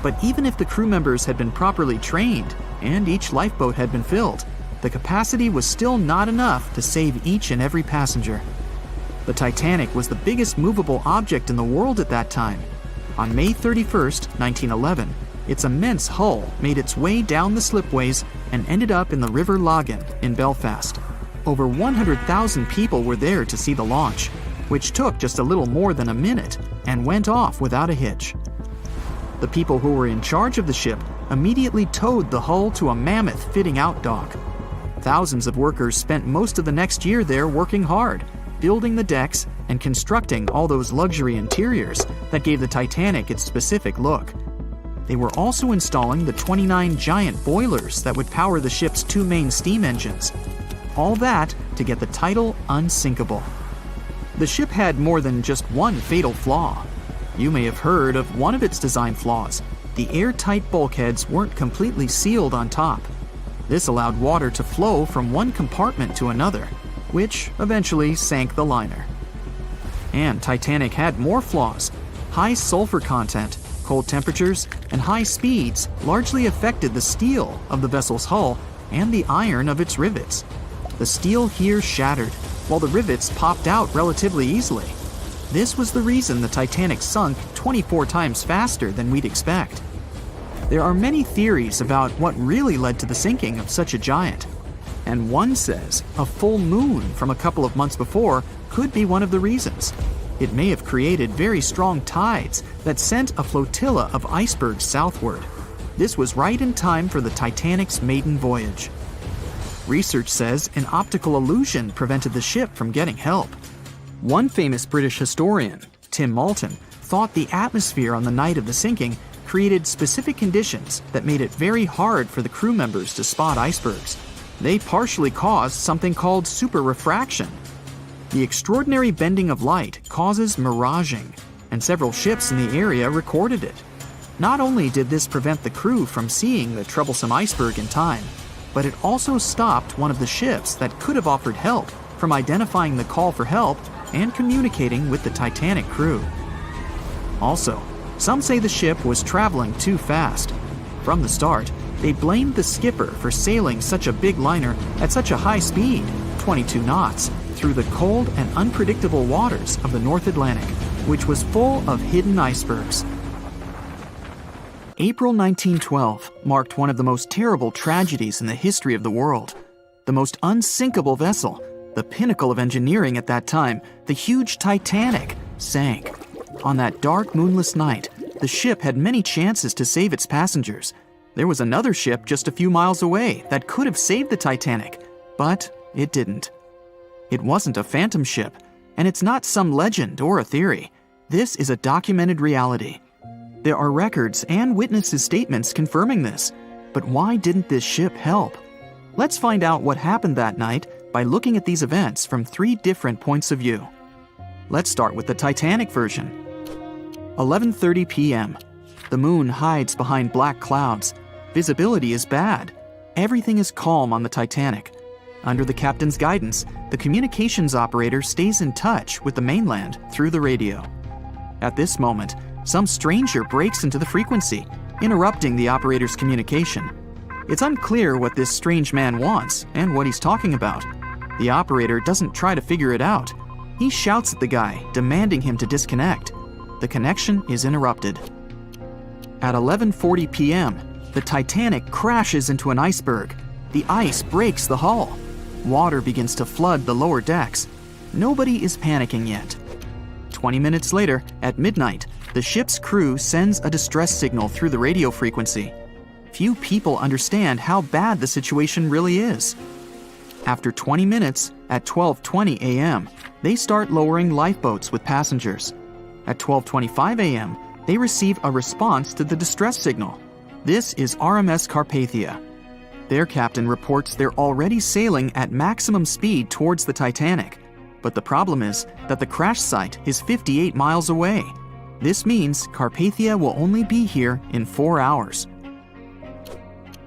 But even if the crew members had been properly trained and each lifeboat had been filled, the capacity was still not enough to save each and every passenger. The Titanic was the biggest movable object in the world at that time. On May 31st, 1911, its immense hull made its way down the slipways and ended up in the River Lagan in Belfast. Over 100,000 people were there to see the launch, which took just a little more than a minute and went off without a hitch. The people who were in charge of the ship immediately towed the hull to a mammoth fitting-out dock. Thousands of workers spent most of the next year there working hard, building the decks and constructing all those luxury interiors that gave the Titanic its specific look. They were also installing the 29 giant boilers that would power the ship's 2 main steam engines. All that to get the title Unsinkable. The ship had more than just one fatal flaw. You may have heard of one of its design flaws. The airtight bulkheads weren't completely sealed on top. This allowed water to flow from one compartment to another, which eventually sank the liner. And Titanic had more flaws. High sulfur content, cold temperatures, and high speeds largely affected the steel of the vessel's hull and the iron of its rivets. The steel here shattered, while the rivets popped out relatively easily. This was the reason the Titanic sunk 24 times faster than we'd expect. There are many theories about what really led to the sinking of such a giant. And one says a full moon from a couple of months before could be one of the reasons. It may have created very strong tides that sent a flotilla of icebergs southward. This was right in time for the Titanic's maiden voyage. Research says an optical illusion prevented the ship from getting help. One famous British historian, Tim Moulton, thought the atmosphere on the night of the sinking created specific conditions that made it very hard for the crew members to spot icebergs. They partially caused something called superrefraction. The extraordinary bending of light causes miraging, and several ships in the area recorded it. Not only did this prevent the crew from seeing the troublesome iceberg in time, but it also stopped one of the ships that could have offered help from identifying the call for help and communicating with the Titanic crew. Also, some say the ship was traveling too fast. From the start, they blamed the skipper for sailing such a big liner at such a high speed, 22 knots, through the cold and unpredictable waters of the North Atlantic, which was full of hidden icebergs. April 1912 marked one of the most terrible tragedies in the history of the world. The most unsinkable vessel, the pinnacle of engineering at that time, the huge Titanic, sank. On that dark, moonless night, the ship had many chances to save its passengers. There was another ship just a few miles away that could have saved the Titanic, but it didn't. It wasn't a phantom ship, and it's not some legend or a theory. This is a documented reality. There are records and witnesses' statements confirming this, but why didn't this ship help? Let's find out what happened that night by looking at these events from 3 different points of view. Let's start with the Titanic version. 11:30 p.m. The moon hides behind black clouds. Visibility is bad. Everything is calm on the Titanic. Under the captain's guidance, the communications operator stays in touch with the mainland through the radio. At this moment, some stranger breaks into the frequency, interrupting the operator's communication. It's unclear what this strange man wants and what he's talking about. The operator doesn't try to figure it out. He shouts at the guy, demanding him to disconnect. The connection is interrupted. At 11:40 p.m., the Titanic crashes into an iceberg. The ice breaks the hull. Water begins to flood the lower decks. Nobody is panicking yet. 20 minutes later, at midnight, the ship's crew sends a distress signal through the radio frequency. Few people understand how bad the situation really is. After 20 minutes, at 12:20 a.m., they start lowering lifeboats with passengers. At 12:25 a.m., they receive a response to the distress signal. This is RMS Carpathia. Their captain reports they're already sailing at maximum speed towards the Titanic. But the problem is that the crash site is 58 miles away. This means Carpathia will only be here in 4 hours.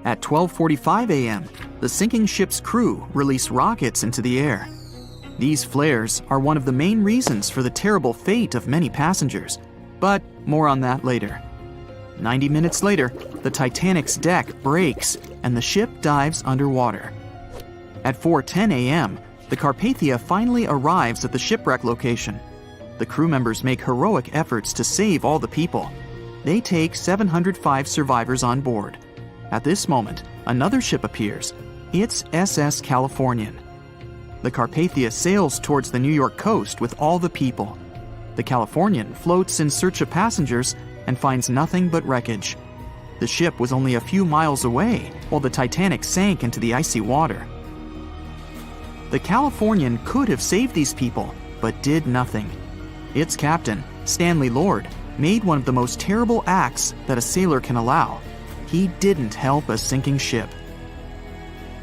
At 12:45 a.m., the sinking ship's crew release rockets into the air. These flares are one of the main reasons for the terrible fate of many passengers, but more on that later. 90 minutes later, the Titanic's deck breaks and the ship dives underwater. At 4:10 a.m., the Carpathia finally arrives at the shipwreck location. The crew members make heroic efforts to save all the people. They take 705 survivors on board. At this moment, another ship appears. It's SS Californian. The Carpathia sails towards the New York coast with all the people. The Californian floats in search of passengers and finds nothing but wreckage. The ship was only a few miles away while the Titanic sank into the icy water. The Californian could have saved these people, but did nothing. Its captain, Stanley Lord, made one of the most terrible acts that a sailor can allow. He didn't help a sinking ship.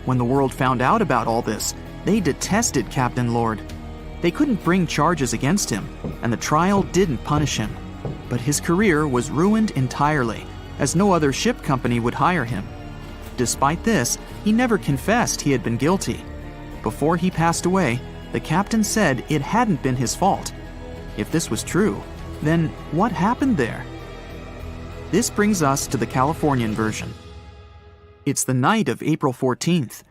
When the world found out about all this, they detested Captain Lord. They couldn't bring charges against him, and the trial didn't punish him. But his career was ruined entirely, as no other ship company would hire him. Despite this, he never confessed he had been guilty. Before he passed away, the captain said it hadn't been his fault. If this was true, then what happened there? This brings us to the Californian version. It's the night of April 14th.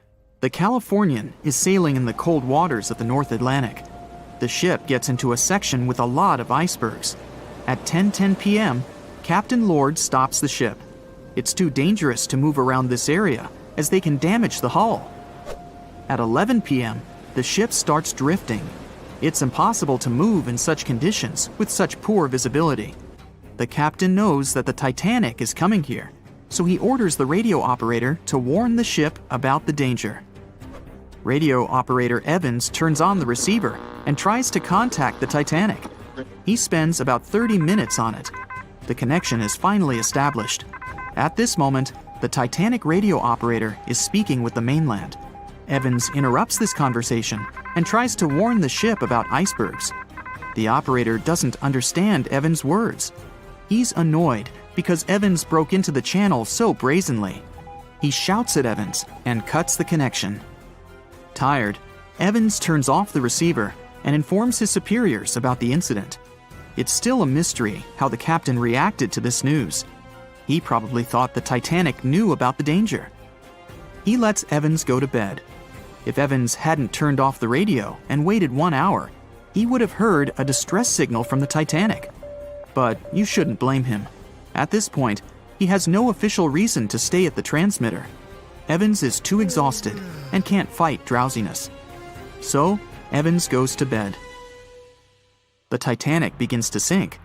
The Californian is sailing in the cold waters of the North Atlantic. The ship gets into a section with a lot of icebergs. At 10:10 p.m., Captain Lord stops the ship. It's too dangerous to move around this area, as they can damage the hull. At 11 p.m., the ship starts drifting. It's impossible to move in such conditions with such poor visibility. The captain knows that the Titanic is coming here, so he orders the radio operator to warn the ship about the danger. Radio operator Evans turns on the receiver and tries to contact the Titanic. He spends about 30 minutes on it. The connection is finally established. At this moment, the Titanic radio operator is speaking with the mainland. Evans interrupts this conversation and tries to warn the ship about icebergs. The operator doesn't understand Evans' words. He's annoyed because Evans broke into the channel so brazenly. He shouts at Evans and cuts the connection. Tired, Evans turns off the receiver and informs his superiors about the incident. It's still a mystery how the captain reacted to this news. He probably thought the Titanic knew about the danger. He lets Evans go to bed. If Evans hadn't turned off the radio and waited 1 hour, he would have heard a distress signal from the Titanic. But you shouldn't blame him. At this point, he has no official reason to stay at the transmitter. Evans is too exhausted and can't fight drowsiness. So, Evans goes to bed. The Titanic begins to sink.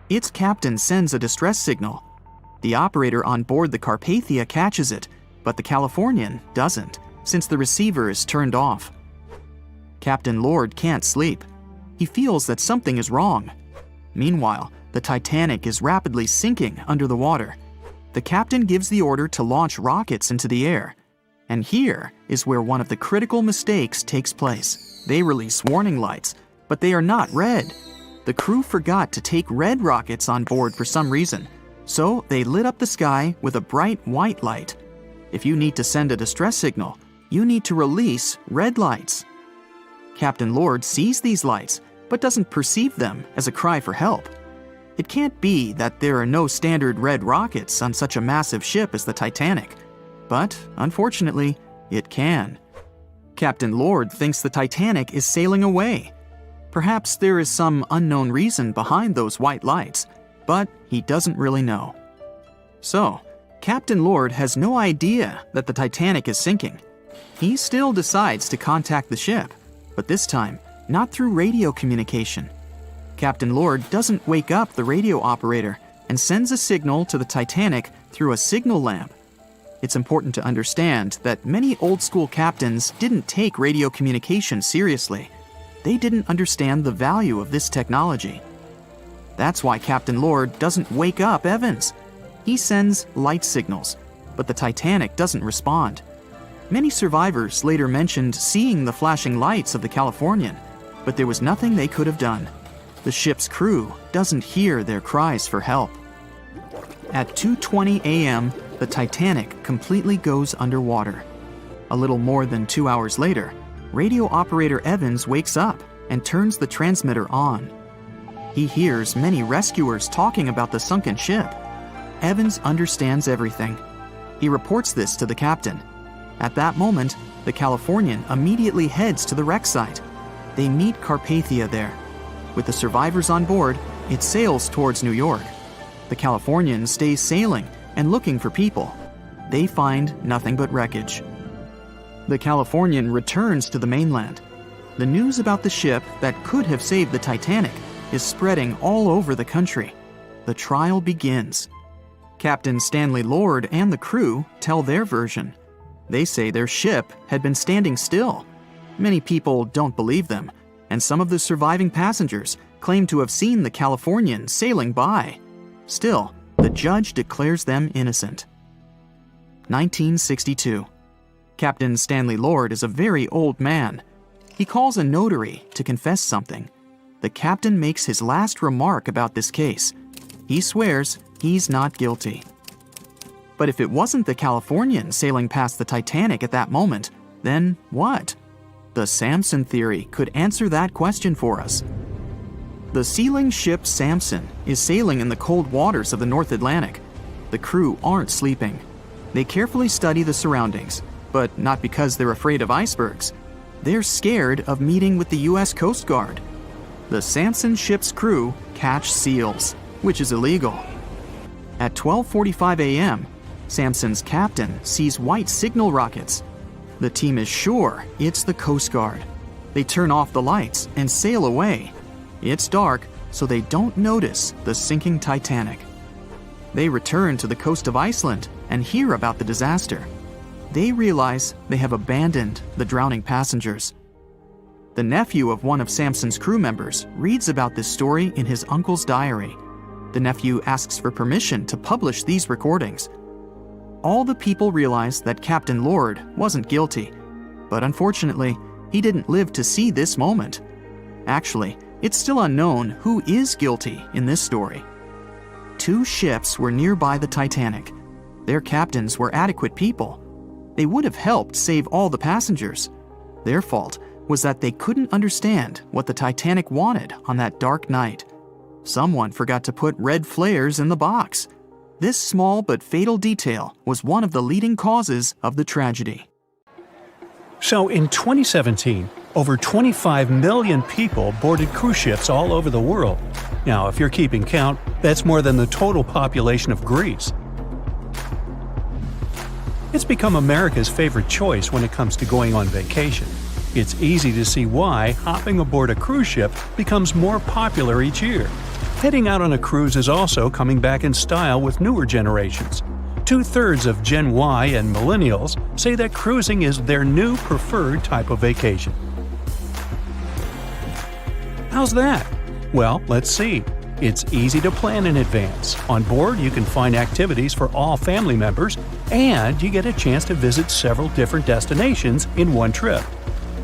Its captain sends a distress signal. The operator on board the Carpathia catches it, but the Californian doesn't, since the receiver is turned off. Captain Lord can't sleep. He feels that something is wrong. Meanwhile, the Titanic is rapidly sinking under the water. The captain gives the order to launch rockets into the air. And here is where one of the critical mistakes takes place. They release warning lights, but they are not red. The crew forgot to take red rockets on board for some reason, so they lit up the sky with a bright white light. If you need to send a distress signal, you need to release red lights. Captain Lord sees these lights, but doesn't perceive them as a cry for help. It can't be that there are no standard red rockets on such a massive ship as the Titanic. But, unfortunately, it can. Captain Lord thinks the Titanic is sailing away. Perhaps there is some unknown reason behind those white lights, but he doesn't really know. So, Captain Lord has no idea that the Titanic is sinking. He still decides to contact the ship, but this time, not through radio communication. Captain Lord doesn't wake up the radio operator and sends a signal to the Titanic through a signal lamp. It's important to understand that many old-school captains didn't take radio communication seriously. They didn't understand the value of this technology. That's why Captain Lord doesn't wake up Evans. He sends light signals, but the Titanic doesn't respond. Many survivors later mentioned seeing the flashing lights of the Californian, but there was nothing they could have done. The ship's crew doesn't hear their cries for help. At 2:20 a.m., the Titanic completely goes underwater. A little more than 2 hours later, radio operator Evans wakes up and turns the transmitter on. He hears many rescuers talking about the sunken ship. Evans understands everything. He reports this to the captain. At that moment, the Californian immediately heads to the wreck site. They meet Carpathia there. With the survivors on board, it sails towards New York. The Californian stays sailing and looking for people. They find nothing but wreckage. The Californian returns to the mainland. The news about the ship that could have saved the Titanic is spreading all over the country. The trial begins. Captain Stanley Lord and the crew tell their version. They say their ship had been standing still. Many people don't believe them, and some of the surviving passengers claim to have seen the Californian sailing by. Still, the judge declares them innocent. 1962. Captain Stanley Lord is a very old man. He calls a notary to confess something. The captain makes his last remark about this case. He swears he's not guilty. But if it wasn't the Californian sailing past the Titanic at that moment, then what? The Samson theory could answer that question for us. The sealing ship Samson is sailing in the cold waters of the North Atlantic. The crew aren't sleeping. They carefully study the surroundings, but not because they're afraid of icebergs. They're scared of meeting with the U.S. Coast Guard. The Samson ship's crew catch seals, which is illegal. At 12:45 a.m., Samson's captain sees white signal rockets. The team is sure it's the Coast Guard. They turn off the lights and sail away. It's dark, so they don't notice the sinking Titanic. They return to the coast of Iceland and hear about the disaster. They realize they have abandoned the drowning passengers. The nephew of one of Samson's crew members reads about this story in his uncle's diary. The nephew asks for permission to publish these recordings. All the people realize that Captain Lord wasn't guilty, but unfortunately, he didn't live to see this moment. Actually, it's still unknown who is guilty in this story. 2 ships were nearby the Titanic. Their captains were adequate people. They would have helped save all the passengers. Their fault was that they couldn't understand what the Titanic wanted on that dark night. Someone forgot to put red flares in the box. This small but fatal detail was one of the leading causes of the tragedy. So in 2017, over 25 million people boarded cruise ships all over the world. Now, if you're keeping count, that's more than the total population of Greece. It's become America's favorite choice when it comes to going on vacation. It's easy to see why hopping aboard a cruise ship becomes more popular each year. Heading out on a cruise is also coming back in style with newer generations. 2/3 of Gen Y and millennials say that cruising is their new preferred type of vacation. How's that? Well, let's see. It's easy to plan in advance. On board, you can find activities for all family members, and you get a chance to visit several different destinations in one trip.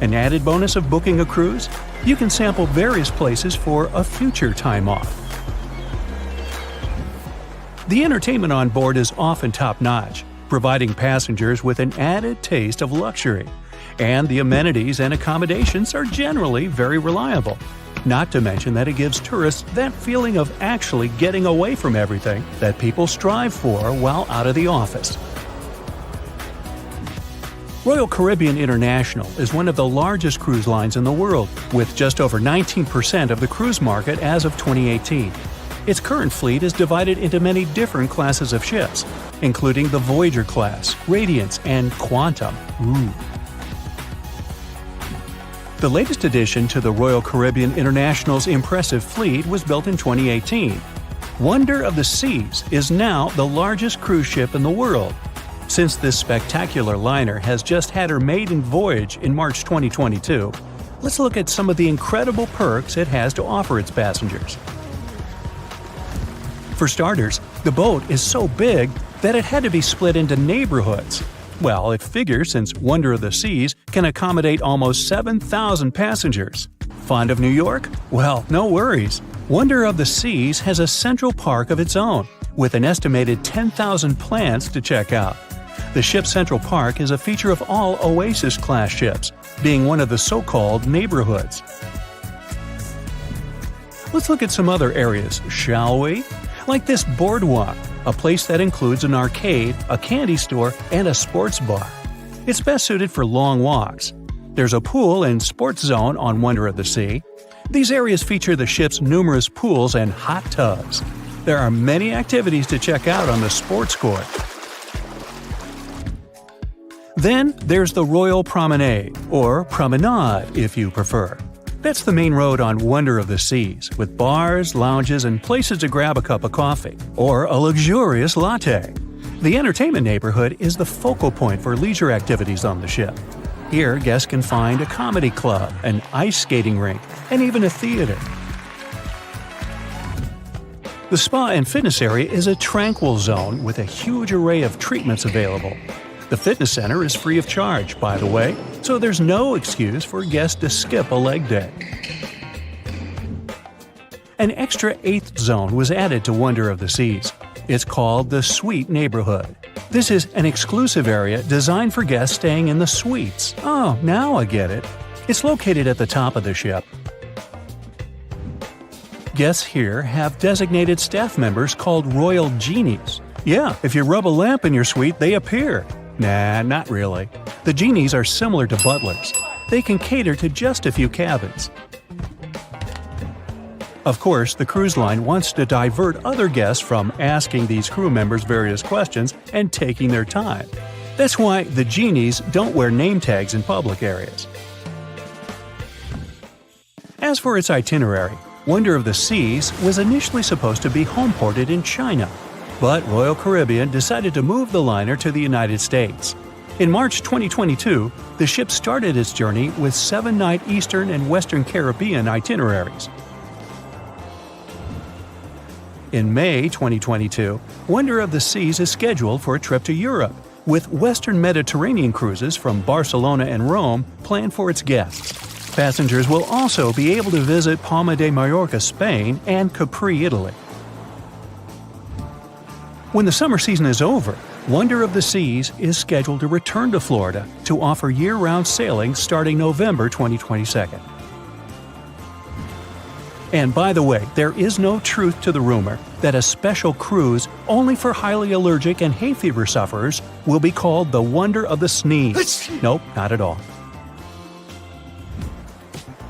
An added bonus of booking a cruise? You can sample various places for a future time off. The entertainment on board is often top-notch, providing passengers with an added taste of luxury. And the amenities and accommodations are generally very reliable. Not to mention that it gives tourists that feeling of actually getting away from everything that people strive for while out of the office. Royal Caribbean International is one of the largest cruise lines in the world, with just over 19% of the cruise market as of 2018. Its current fleet is divided into many different classes of ships, including the Voyager class, Radiance, and Quantum. The latest addition to the Royal Caribbean International's impressive fleet was built in 2018. Wonder of the Seas is now the largest cruise ship in the world. Since this spectacular liner has just had her maiden voyage in March 2022, let's look at some of the incredible perks it has to offer its passengers. For starters, the boat is so big that it had to be split into neighborhoods. Well, it figures since Wonder of the Seas can accommodate almost 7,000 passengers. Fond of New York? Well, no worries. Wonder of the Seas has a central park of its own, with an estimated 10,000 plants to check out. The ship's central park is a feature of all Oasis-class ships, being one of the so-called neighborhoods. Let's look at some other areas, shall we? Like this boardwalk, a place that includes an arcade, a candy store, and a sports bar. It's best suited for long walks. There's a pool and sports zone on Wonder of the Sea. These areas feature the ship's numerous pools and hot tubs. There are many activities to check out on the sports court. Then there's the Royal Promenade, or Promenade if you prefer. That's the main road on Wonder of the Seas, with bars, lounges, and places to grab a cup of coffee, or a luxurious latte. The entertainment neighborhood is the focal point for leisure activities on the ship. Here, guests can find a comedy club, an ice skating rink, and even a theater. The spa and fitness area is a tranquil zone with a huge array of treatments available. The fitness center is free of charge, by the way, so there's no excuse for guests to skip a leg day. An extra eighth zone was added to Wonder of the Seas. It's called the Suite Neighborhood. This is an exclusive area designed for guests staying in the suites. Oh, now I get it. It's located at the top of the ship. Guests here have designated staff members called Royal Genies. Yeah, if you rub a lamp in your suite, they appear. Nah, not really. The genies are similar to butlers. They can cater to just a few cabins. Of course, the cruise line wants to divert other guests from asking these crew members various questions and taking their time. That's why the genies don't wear name tags in public areas. As for its itinerary, Wonder of the Seas was initially supposed to be homeported in China, but Royal Caribbean decided to move the liner to the United States. In March 2022, the ship started its journey with 7-night Eastern and Western Caribbean itineraries. In May 2022, Wonder of the Seas is scheduled for a trip to Europe, with Western Mediterranean cruises from Barcelona and Rome planned for its guests. Passengers will also be able to visit Palma de Mallorca, Spain, and Capri, Italy. When the summer season is over, Wonder of the Seas is scheduled to return to Florida to offer year-round sailing starting November 2022. And by the way, there is no truth to the rumor that a special cruise only for highly allergic and hay fever sufferers will be called the Wonder of the Sneeze. Nope, not at all.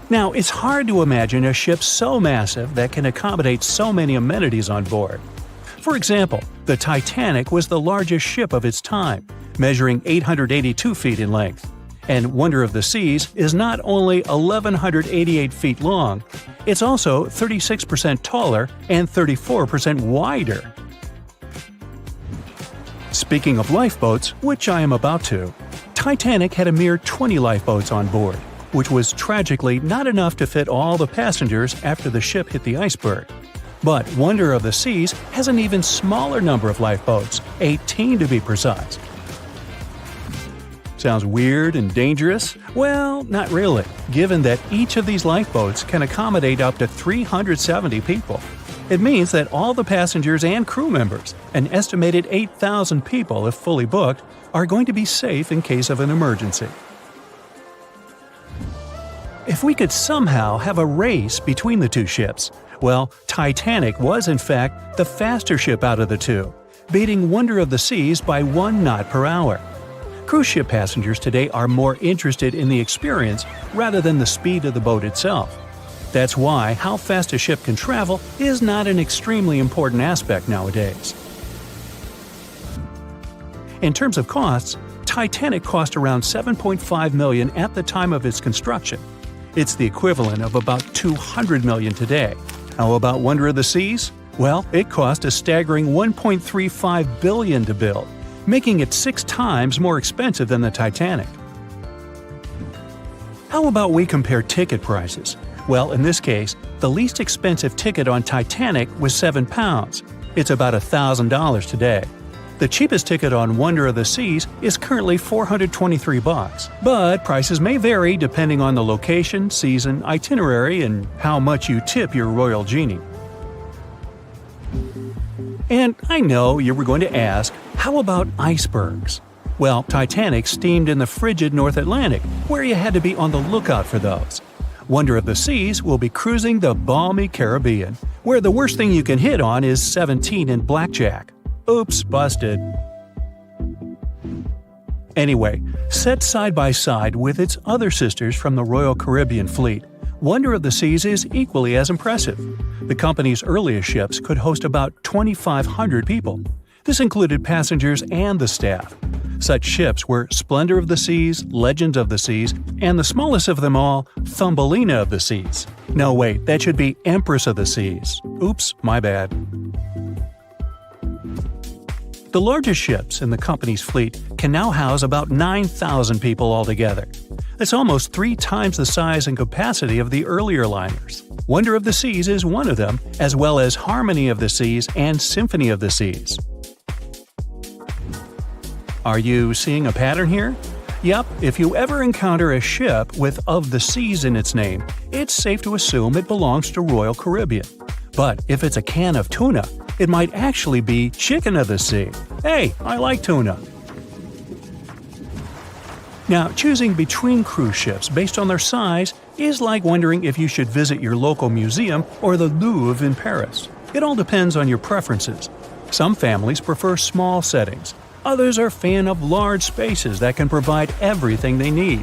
Now, it's hard to imagine a ship so massive that can accommodate so many amenities on board. For example, the Titanic was the largest ship of its time, measuring 882 feet in length. And Wonder of the Seas is not only 1,188 feet long, it's also 36% taller and 34% wider. Speaking of lifeboats, which I am about to, Titanic had a mere 20 lifeboats on board, which was tragically not enough to fit all the passengers after the ship hit the iceberg. But Wonder of the Seas has an even smaller number of lifeboats, 18 to be precise. Sounds weird and dangerous? Well, not really, given that each of these lifeboats can accommodate up to 370 people. It means that all the passengers and crew members, an estimated 8,000 people if fully booked, are going to be safe in case of an emergency. If we could somehow have a race between the two ships, well, Titanic was in fact the faster ship out of the two, beating Wonder of the Seas by 1 knot per hour. Cruise ship passengers today are more interested in the experience rather than the speed of the boat itself. That's why how fast a ship can travel is not an extremely important aspect nowadays. In terms of costs, Titanic cost around $7.5 million at the time of its construction. It's the equivalent of about $200 million today. How about Wonder of the Seas? Well, it cost a staggering $1.35 billion to build, making it 6 times more expensive than the Titanic. How about we compare ticket prices? Well, in this case, the least expensive ticket on Titanic was £7. It's about $1,000 today. The cheapest ticket on Wonder of the Seas is currently $423, but prices may vary depending on the location, season, itinerary, and how much you tip your Royal Genie. And I know you were going to ask, how about icebergs? Well, Titanic steamed in the frigid North Atlantic, where you had to be on the lookout for those. Wonder of the Seas will be cruising the balmy Caribbean, where the worst thing you can hit on is 17 and blackjack. Oops, busted. Anyway, set side by side with its other sisters from the Royal Caribbean fleet, Wonder of the Seas is equally as impressive. The company's earliest ships could host about 2,500 people. This included passengers and the staff. Such ships were Splendor of the Seas, Legend of the Seas, and the smallest of them all, Thumbelina of the Seas. No, wait, that should be Empress of the Seas. Oops, my bad. The largest ships in the company's fleet can now house about 9,000 people altogether. That's almost 3 times the size and capacity of the earlier liners. Wonder of the Seas is one of them, as well as Harmony of the Seas and Symphony of the Seas. Are you seeing a pattern here? Yep, if you ever encounter a ship with "of the Seas" in its name, it's safe to assume it belongs to Royal Caribbean. But if it's a can of tuna, it might actually be Chicken of the Sea. Hey, I like tuna! Now, choosing between cruise ships based on their size is like wondering if you should visit your local museum or the Louvre in Paris. It all depends on your preferences. Some families prefer small settings. Others are fan of large spaces that can provide everything they need.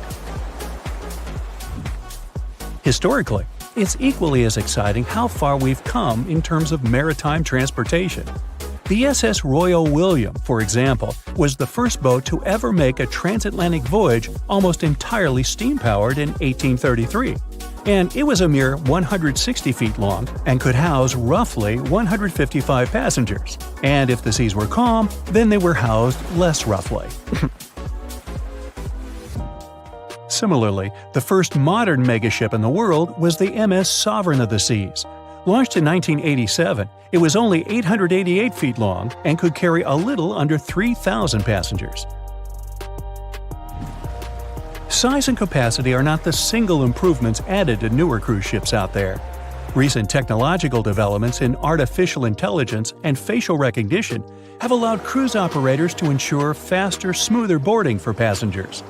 Historically, it's equally as exciting how far we've come in terms of maritime transportation. The SS Royal William, for example, was the first boat to ever make a transatlantic voyage almost entirely steam-powered in 1833. And it was a mere 160 feet long and could house roughly 155 passengers. And if the seas were calm, then they were housed less roughly. Similarly, the first modern megaship in the world was the MS Sovereign of the Seas. Launched in 1987, it was only 888 feet long and could carry a little under 3,000 passengers. Size and capacity are not the single improvements added to newer cruise ships out there. Recent technological developments in artificial intelligence and facial recognition have allowed cruise operators to ensure faster, smoother boarding for passengers.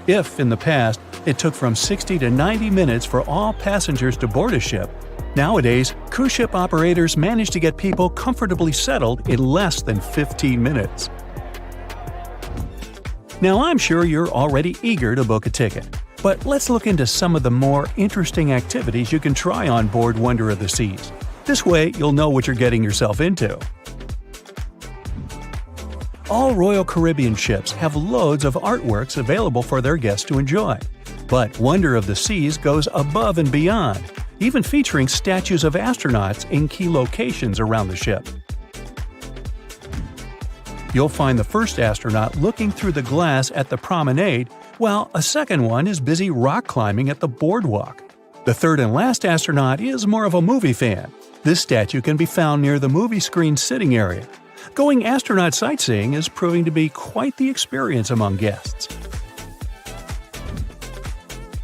If, in the past, it took from 60 to 90 minutes for all passengers to board a ship, nowadays, cruise ship operators manage to get people comfortably settled in less than 15 minutes. Now, I'm sure you're already eager to book a ticket, but let's look into some of the more interesting activities you can try on board Wonder of the Seas. This way, you'll know what you're getting yourself into. All Royal Caribbean ships have loads of artworks available for their guests to enjoy. But Wonder of the Seas goes above and beyond, even featuring statues of astronauts in key locations around the ship. You'll find the first astronaut looking through the glass at the promenade, while a second one is busy rock climbing at the boardwalk. The third and last astronaut is more of a movie fan. This statue can be found near the movie screen sitting area. Going astronaut sightseeing is proving to be quite the experience among guests.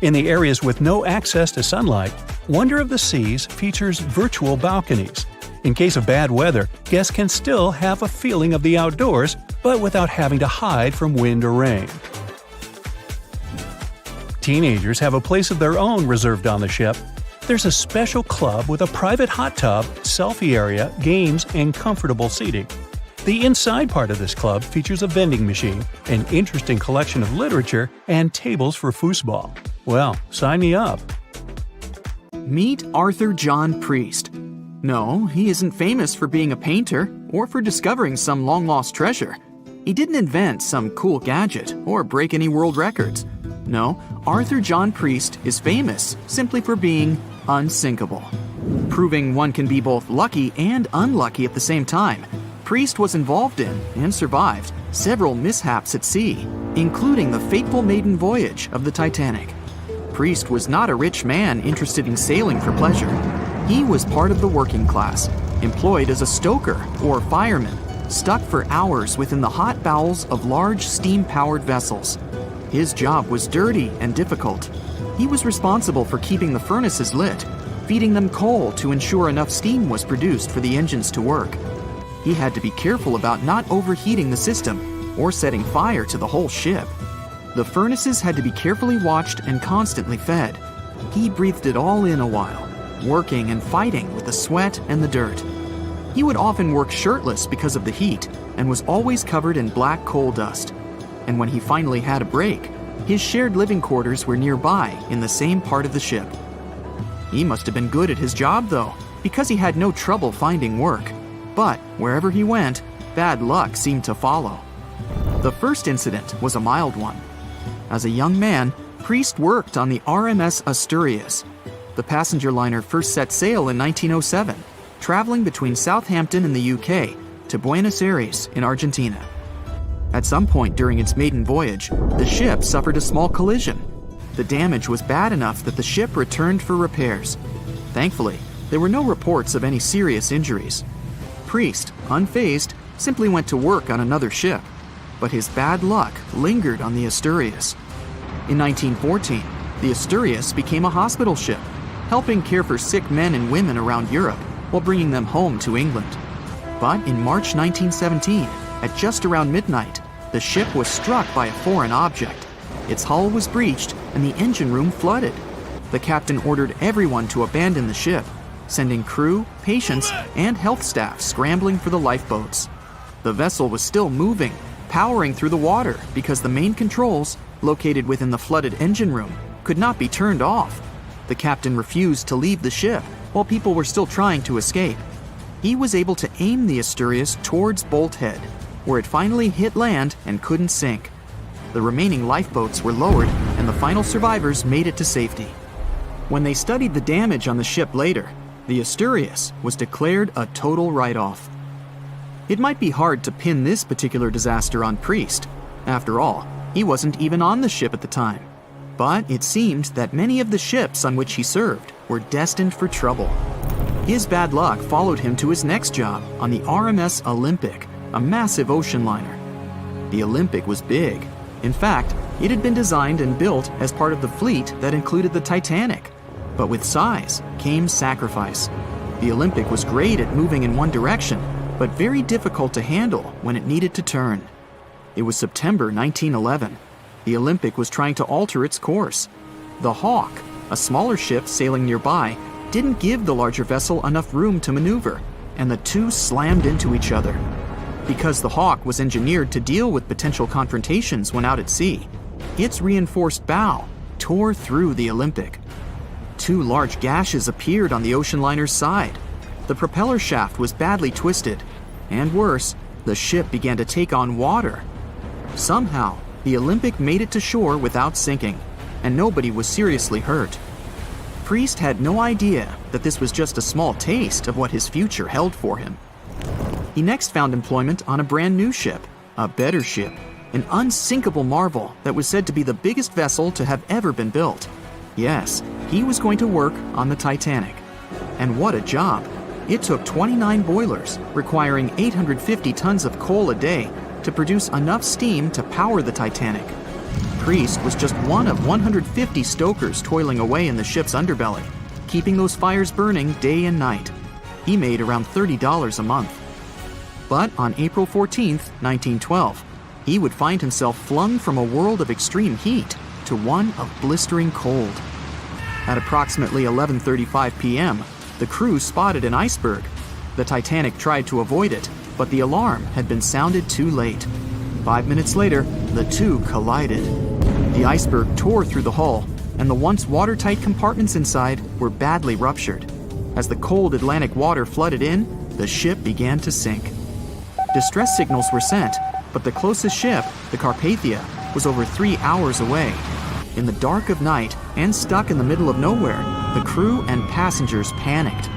In the areas with no access to sunlight, Wonder of the Seas features virtual balconies. In case of bad weather, guests can still have a feeling of the outdoors, but without having to hide from wind or rain. Teenagers have a place of their own reserved on the ship. There's a special club with a private hot tub, selfie area, games, and comfortable seating. The inside part of this club features a vending machine, an interesting collection of literature, and tables for foosball. Well, sign me up. Meet Arthur John Priest. No, he isn't famous for being a painter or for discovering some long-lost treasure. He didn't invent some cool gadget or break any world records. No, Arthur John Priest is famous simply for being unsinkable. Proving one can be both lucky and unlucky at the same time, Priest was involved in, and survived, several mishaps at sea, including the fateful maiden voyage of the Titanic. Priest was not a rich man interested in sailing for pleasure. He was part of the working class, employed as a stoker or fireman, stuck for hours within the hot bowels of large steam-powered vessels. His job was dirty and difficult. He was responsible for keeping the furnaces lit, feeding them coal to ensure enough steam was produced for the engines to work. He had to be careful about not overheating the system or setting fire to the whole ship. The furnaces had to be carefully watched and constantly fed. He breathed it all in a while, working and fighting with the sweat and the dirt. He would often work shirtless because of the heat and was always covered in black coal dust. And when he finally had a break, his shared living quarters were nearby in the same part of the ship. He must have been good at his job, though, because he had no trouble finding work. But wherever he went, bad luck seemed to follow. The first incident was a mild one. As a young man, Priest worked on the RMS Asturias. The passenger liner first set sail in 1907, traveling between Southampton in the UK to Buenos Aires in Argentina. At some point during its maiden voyage, the ship suffered a small collision. The damage was bad enough that the ship returned for repairs. Thankfully, there were no reports of any serious injuries. Priest, unfazed, simply went to work on another ship, but his bad luck lingered on the Asturias. In 1914, the Asturias became a hospital ship, helping care for sick men and women around Europe while bringing them home to England. But in March 1917, at just around midnight, the ship was struck by a foreign object. Its hull was breached and the engine room flooded. The captain ordered everyone to abandon the ship, sending crew, patients, and health staff scrambling for the lifeboats. The vessel was still moving, powering through the water because the main controls, located within the flooded engine room, could not be turned off. The captain refused to leave the ship while people were still trying to escape. He was able to aim the Asturias towards Bolt Head, where it finally hit land and couldn't sink. The remaining lifeboats were lowered and the final survivors made it to safety. When they studied the damage on the ship later, the Asturias was declared a total write-off. It might be hard to pin this particular disaster on Priest. After all, he wasn't even on the ship at the time. But it seemed that many of the ships on which he served were destined for trouble. His bad luck followed him to his next job on the RMS Olympic, a massive ocean liner. The Olympic was big. In fact, it had been designed and built as part of the fleet that included the Titanic. But with size came sacrifice. The Olympic was great at moving in one direction, but very difficult to handle when it needed to turn. It was September 1911. The Olympic was trying to alter its course. The Hawk, a smaller ship sailing nearby, didn't give the larger vessel enough room to maneuver, and the two slammed into each other. Because the Hawk was engineered to deal with potential confrontations when out at sea, its reinforced bow tore through the Olympic. Two large gashes appeared on the ocean liner's side. The propeller shaft was badly twisted, and worse, the ship began to take on water. Somehow, the Olympic made it to shore without sinking, and nobody was seriously hurt. Priest had no idea that this was just a small taste of what his future held for him. He next found employment on a brand new ship, a better ship, an unsinkable marvel that was said to be the biggest vessel to have ever been built. Yes, he was going to work on the Titanic. And what a job! It took 29 boilers, requiring 850 tons of coal a day to produce enough steam to power the Titanic. Priest was just one of 150 stokers toiling away in the ship's underbelly, keeping those fires burning day and night. He made around $30 a month. But on April 14, 1912, he would find himself flung from a world of extreme heat to one of blistering cold. At approximately 11:35 p.m., the crew spotted an iceberg. The Titanic tried to avoid it, but the alarm had been sounded too late. 5 minutes later, the two collided. The iceberg tore through the hull, and the once watertight compartments inside were badly ruptured. As the cold Atlantic water flooded in, the ship began to sink. Distress signals were sent, but the closest ship, the Carpathia, was over 3 hours away. In the dark of night and stuck in the middle of nowhere, the crew and passengers panicked.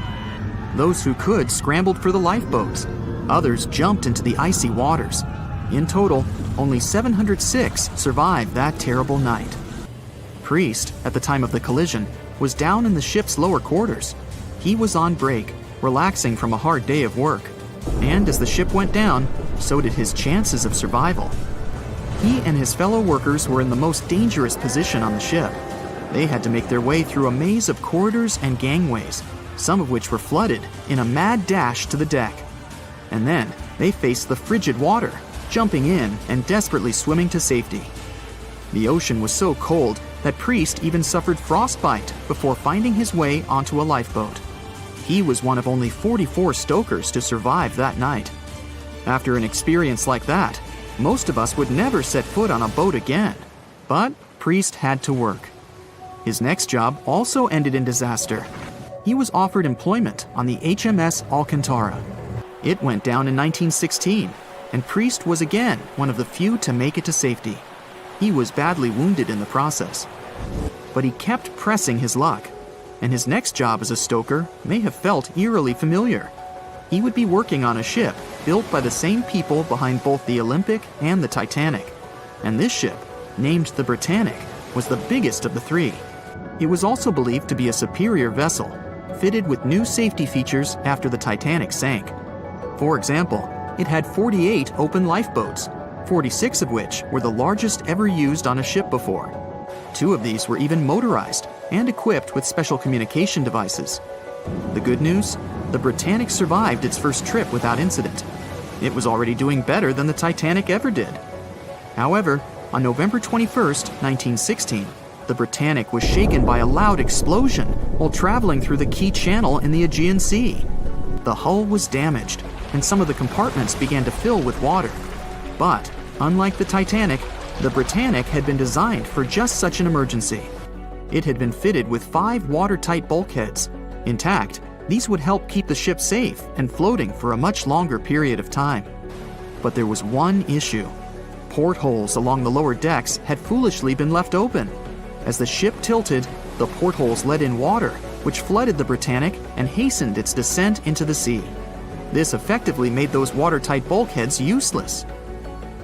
Those who could scrambled for the lifeboats. Others jumped into the icy waters. In total, only 706 survived that terrible night. Priest, at the time of the collision, was down in the ship's lower quarters. He was on break, relaxing from a hard day of work. And as the ship went down, so did his chances of survival. He and his fellow workers were in the most dangerous position on the ship. They had to make their way through a maze of corridors and gangways, some of which were flooded, in a mad dash to the deck. And then they faced the frigid water, jumping in and desperately swimming to safety. The ocean was so cold that Priest even suffered frostbite before finding his way onto a lifeboat. He was one of only 44 stokers to survive that night. After an experience like that, most of us would never set foot on a boat again. But Priest had to work. His next job also ended in disaster. He was offered employment on the HMS Alcantara. It went down in 1916, and Priest was again one of the few to make it to safety. He was badly wounded in the process. But he kept pressing his luck, and his next job as a stoker may have felt eerily familiar. He would be working on a ship built by the same people behind both the Olympic and the Titanic. And this ship, named the Britannic, was the biggest of the three. It was also believed to be a superior vessel, fitted with new safety features after the Titanic sank. For example, it had 48 open lifeboats, 46 of which were the largest ever used on a ship before. 2 of these were even motorized and equipped with special communication devices. The good news? The Britannic survived its first trip without incident. It was already doing better than the Titanic ever did. However, on November 21, 1916, the Britannic was shaken by a loud explosion while traveling through the key channel in the Aegean Sea. The hull was damaged, and some of the compartments began to fill with water. But, unlike the Titanic, the Britannic had been designed for just such an emergency. It had been fitted with 5 watertight bulkheads. Intact, these would help keep the ship safe and floating for a much longer period of time. But there was one issue. Portholes along the lower decks had foolishly been left open. As the ship tilted, the portholes let in water, which flooded the Britannic and hastened its descent into the sea. This effectively made those watertight bulkheads useless.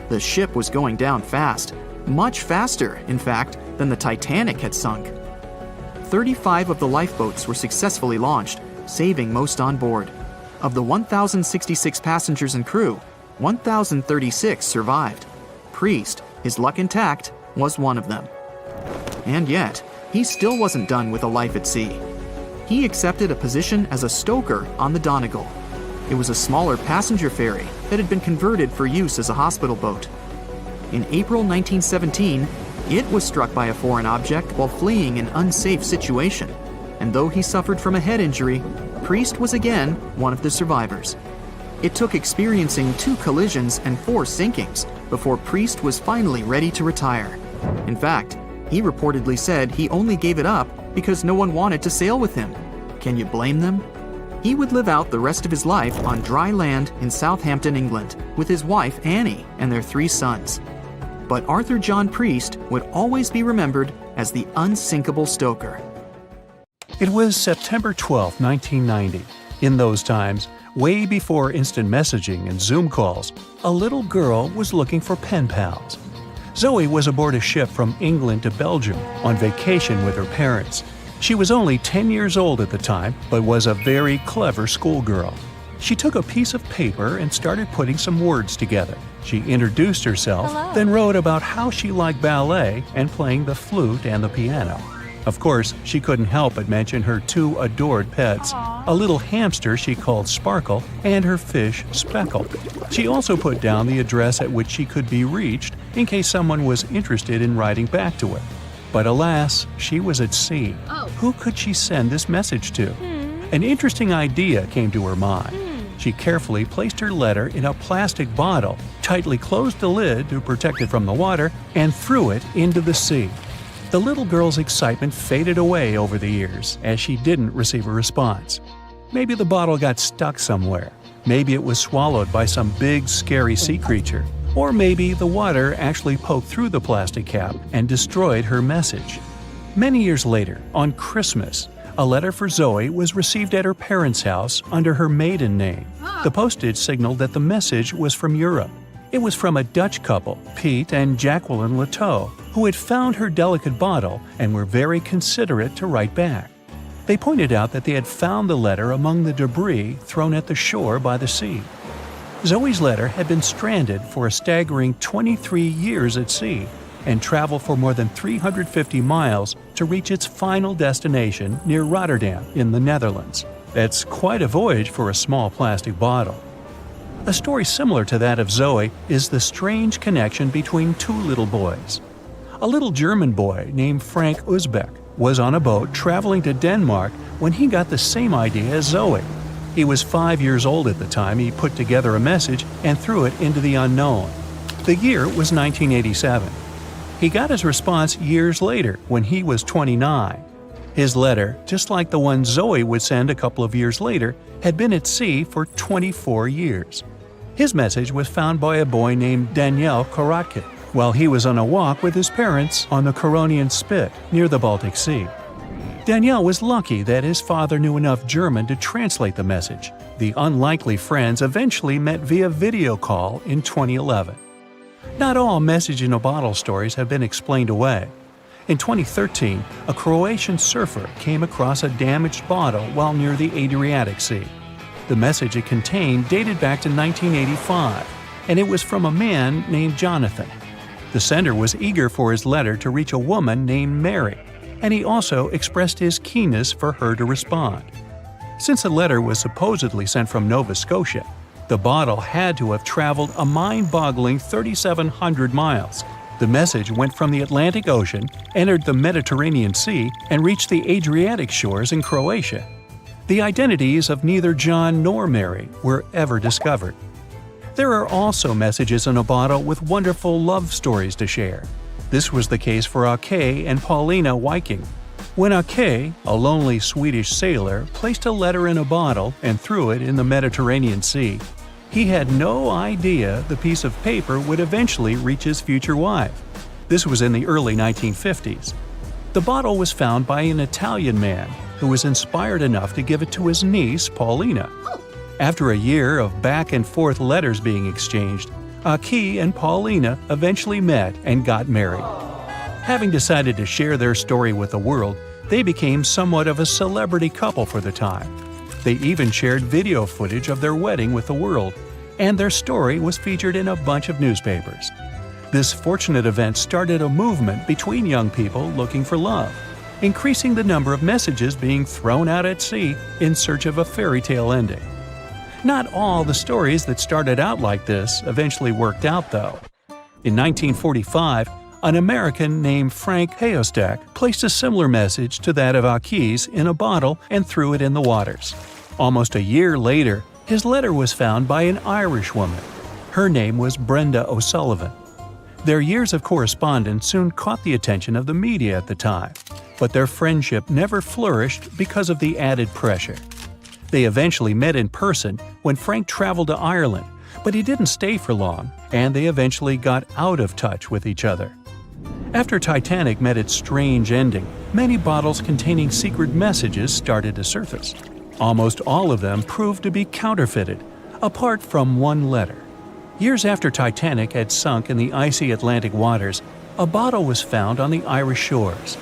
The ship was going down fast, much faster, in fact, than the Titanic had sunk. 35 of the lifeboats were successfully launched, saving most on board. Of the 1,066 passengers and crew, 1,036 survived. Priest, his luck intact, was one of them. And yet, he still wasn't done with a life at sea. He accepted a position as a stoker on the Donegal. It was a smaller passenger ferry that had been converted for use as a hospital boat. In April 1917, it was struck by a foreign object while fleeing an unsafe situation, and though he suffered from a head injury, Priest was again one of the survivors. It took experiencing 2 collisions and 4 sinkings before Priest was finally ready to retire. In fact, he reportedly said he only gave it up because no one wanted to sail with him. Can you blame them? He would live out the rest of his life on dry land in Southampton, England, with his wife Annie and their 3 sons. But Arthur John Priest would always be remembered as the unsinkable stoker. It was September 12, 1990. In those times, way before instant messaging and Zoom calls, a little girl was looking for pen pals. Zoe was aboard a ship from England to Belgium on vacation with her parents. She was only 10 years old at the time, but was a very clever schoolgirl. She took a piece of paper and started putting some words together. She introduced herself, then wrote about how she liked ballet and playing the flute and the piano. Of course, she couldn't help but mention her 2 adored pets, a little hamster she called Sparkle and her fish Speckle. She also put down the address at which she could be reached in case someone was interested in writing back to her. But alas, she was at sea. Who could she send this message to? An interesting idea came to her mind. She carefully placed her letter in a plastic bottle, tightly closed the lid to protect it from the water, and threw it into the sea. The little girl's excitement faded away over the years as she didn't receive a response. Maybe the bottle got stuck somewhere. Maybe it was swallowed by some big, scary sea creature. Or maybe the water actually poked through the plastic cap and destroyed her message. Many years later, on Christmas, a letter for Zoe was received at her parents' house under her maiden name. The postage signaled that the message was from Europe. It was from a Dutch couple, Piet and Jacqueline Leteau, who had found her delicate bottle and were very considerate to write back. They pointed out that they had found the letter among the debris thrown at the shore by the sea. Zoe's letter had been stranded for a staggering 23 years at sea and traveled for more than 350 miles to reach its final destination near Rotterdam in the Netherlands. That's quite a voyage for a small plastic bottle. A story similar to that of Zoe is the strange connection between 2 little boys. A little German boy named Frank Uzbek was on a boat traveling to Denmark when he got the same idea as Zoe. He was 5 years old at the time he put together a message and threw it into the unknown. The year was 1987. He got his response years later when he was 29. His letter, just like the one Zoe would send a couple of years later, had been at sea for 24 years. His message was found by a boy named Daniel Korotkin while he was on a walk with his parents on the Koronian Spit near the Baltic Sea. Daniel was lucky that his father knew enough German to translate the message. The unlikely friends eventually met via video call in 2011. Not all message-in-a-bottle stories have been explained away. In 2013, a Croatian surfer came across a damaged bottle while near the Adriatic Sea. The message it contained dated back to 1985, and it was from a man named Jonathan. The sender was eager for his letter to reach a woman named Mary, and he also expressed his keenness for her to respond. Since the letter was supposedly sent from Nova Scotia, the bottle had to have traveled a mind-boggling 3,700 miles. The message went from the Atlantic Ocean, entered the Mediterranean Sea, and reached the Adriatic shores in Croatia. The identities of neither John nor Mary were ever discovered. There are also messages in a bottle with wonderful love stories to share. This was the case for Ake and Paulina Viking. When Ake, a lonely Swedish sailor, placed a letter in a bottle and threw it in the Mediterranean Sea, he had no idea the piece of paper would eventually reach his future wife. This was in the early 1950s. The bottle was found by an Italian man who was inspired enough to give it to his niece, Paulina. After a year of back-and-forth letters being exchanged, Ake and Paulina eventually met and got married. Having decided to share their story with the world, they became somewhat of a celebrity couple for the time. They even shared video footage of their wedding with the world, and their story was featured in a bunch of newspapers. This fortunate event started a movement between young people looking for love, increasing the number of messages being thrown out at sea in search of a fairy tale ending. Not all the stories that started out like this eventually worked out, though. In 1945, an American named Frank Hayostak placed a similar message to that of Ake's in a bottle and threw it in the waters. Almost a year later, his letter was found by an Irish woman. Her name was Brenda O'Sullivan. Their years of correspondence soon caught the attention of the media at the time, but their friendship never flourished because of the added pressure. They eventually met in person when Frank traveled to Ireland, but he didn't stay for long, and they eventually got out of touch with each other. After Titanic met its strange ending, many bottles containing secret messages started to surface. Almost all of them proved to be counterfeited, apart from one letter. Years after Titanic had sunk in the icy Atlantic waters, a bottle was found on the Irish shores.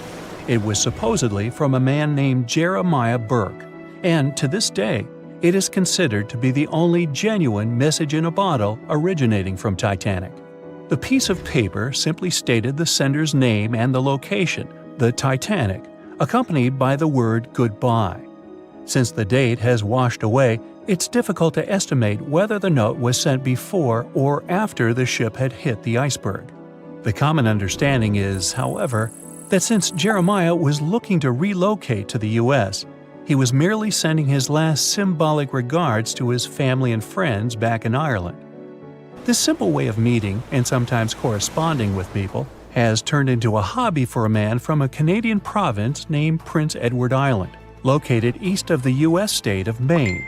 It was supposedly from a man named Jeremiah Burke, and to this day, it is considered to be the only genuine message in a bottle originating from Titanic. The piece of paper simply stated the sender's name and the location, the Titanic, accompanied by the word goodbye. Since the date has washed away, it's difficult to estimate whether the note was sent before or after the ship had hit the iceberg. The common understanding is, however, that since Jeremiah was looking to relocate to the U.S., he was merely sending his last symbolic regards to his family and friends back in Ireland. This simple way of meeting and sometimes corresponding with people has turned into a hobby for a man from a Canadian province named Prince Edward Island, located east of the U.S. state of Maine.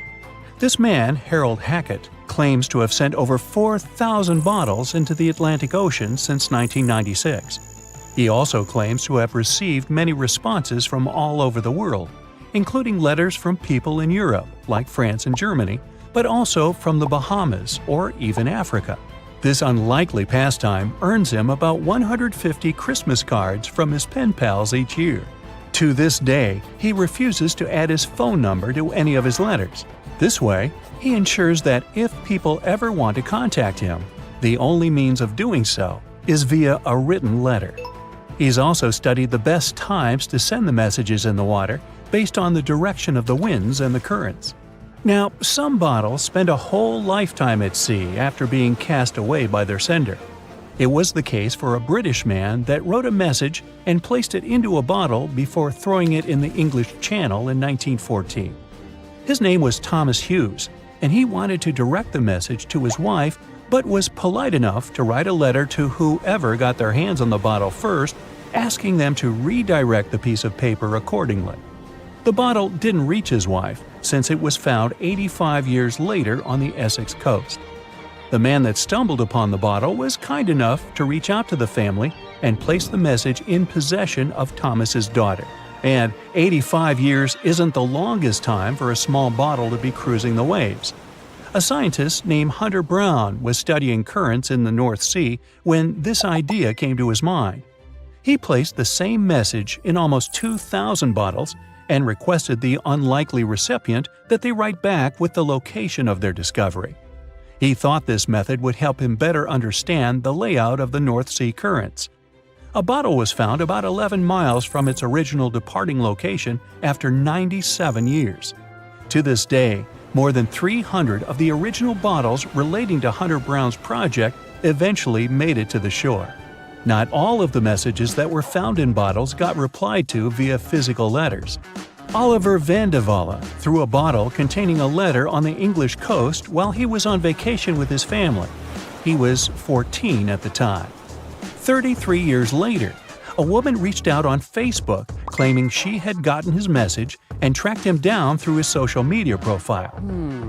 This man, Harold Hackett, claims to have sent over 4,000 bottles into the Atlantic Ocean since 1996. He also claims to have received many responses from all over the world, including letters from people in Europe, like France and Germany, but also from the Bahamas or even Africa. This unlikely pastime earns him about 150 Christmas cards from his pen pals each year. To this day, he refuses to add his phone number to any of his letters. This way, he ensures that if people ever want to contact him, the only means of doing so is via a written letter. He's also studied the best times to send the messages in the water based on the direction of the winds and the currents. Now, some bottles spend a whole lifetime at sea after being cast away by their sender. It was the case for a British man that wrote a message and placed it into a bottle before throwing it in the English Channel in 1914. His name was Thomas Hughes, and he wanted to direct the message to his wife, but was polite enough to write a letter to whoever got their hands on the bottle first, asking them to redirect the piece of paper accordingly. The bottle didn't reach his wife, since it was found 85 years later on the Essex coast. The man that stumbled upon the bottle was kind enough to reach out to the family and place the message in possession of Thomas's daughter. And 85 years isn't the longest time for a small bottle to be cruising the waves. A scientist named Hunter Brown was studying currents in the North Sea when this idea came to his mind. He placed the same message in almost 2,000 bottles and requested the unlikely recipient that they write back with the location of their discovery. He thought this method would help him better understand the layout of the North Sea currents. A bottle was found about 11 miles from its original departing location after 97 years. To this day, more than 300 of the original bottles relating to Hunter Brown's project eventually made it to the shore. Not all of the messages that were found in bottles got replied to via physical letters. Oliver van de Walle threw a bottle containing a letter on the English coast while he was on vacation with his family. He was 14 at the time. 33 years later, a woman reached out on Facebook claiming she had gotten his message and tracked him down through his social media profile.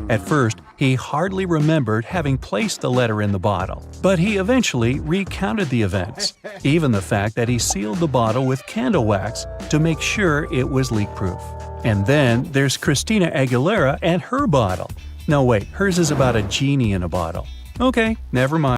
At first, he hardly remembered having placed the letter in the bottle, but he eventually recounted the events, even the fact that he sealed the bottle with candle wax to make sure it was leak-proof. And then there's Christina Aguilera and her bottle. No wait, hers is about a genie in a bottle. Okay, never mind.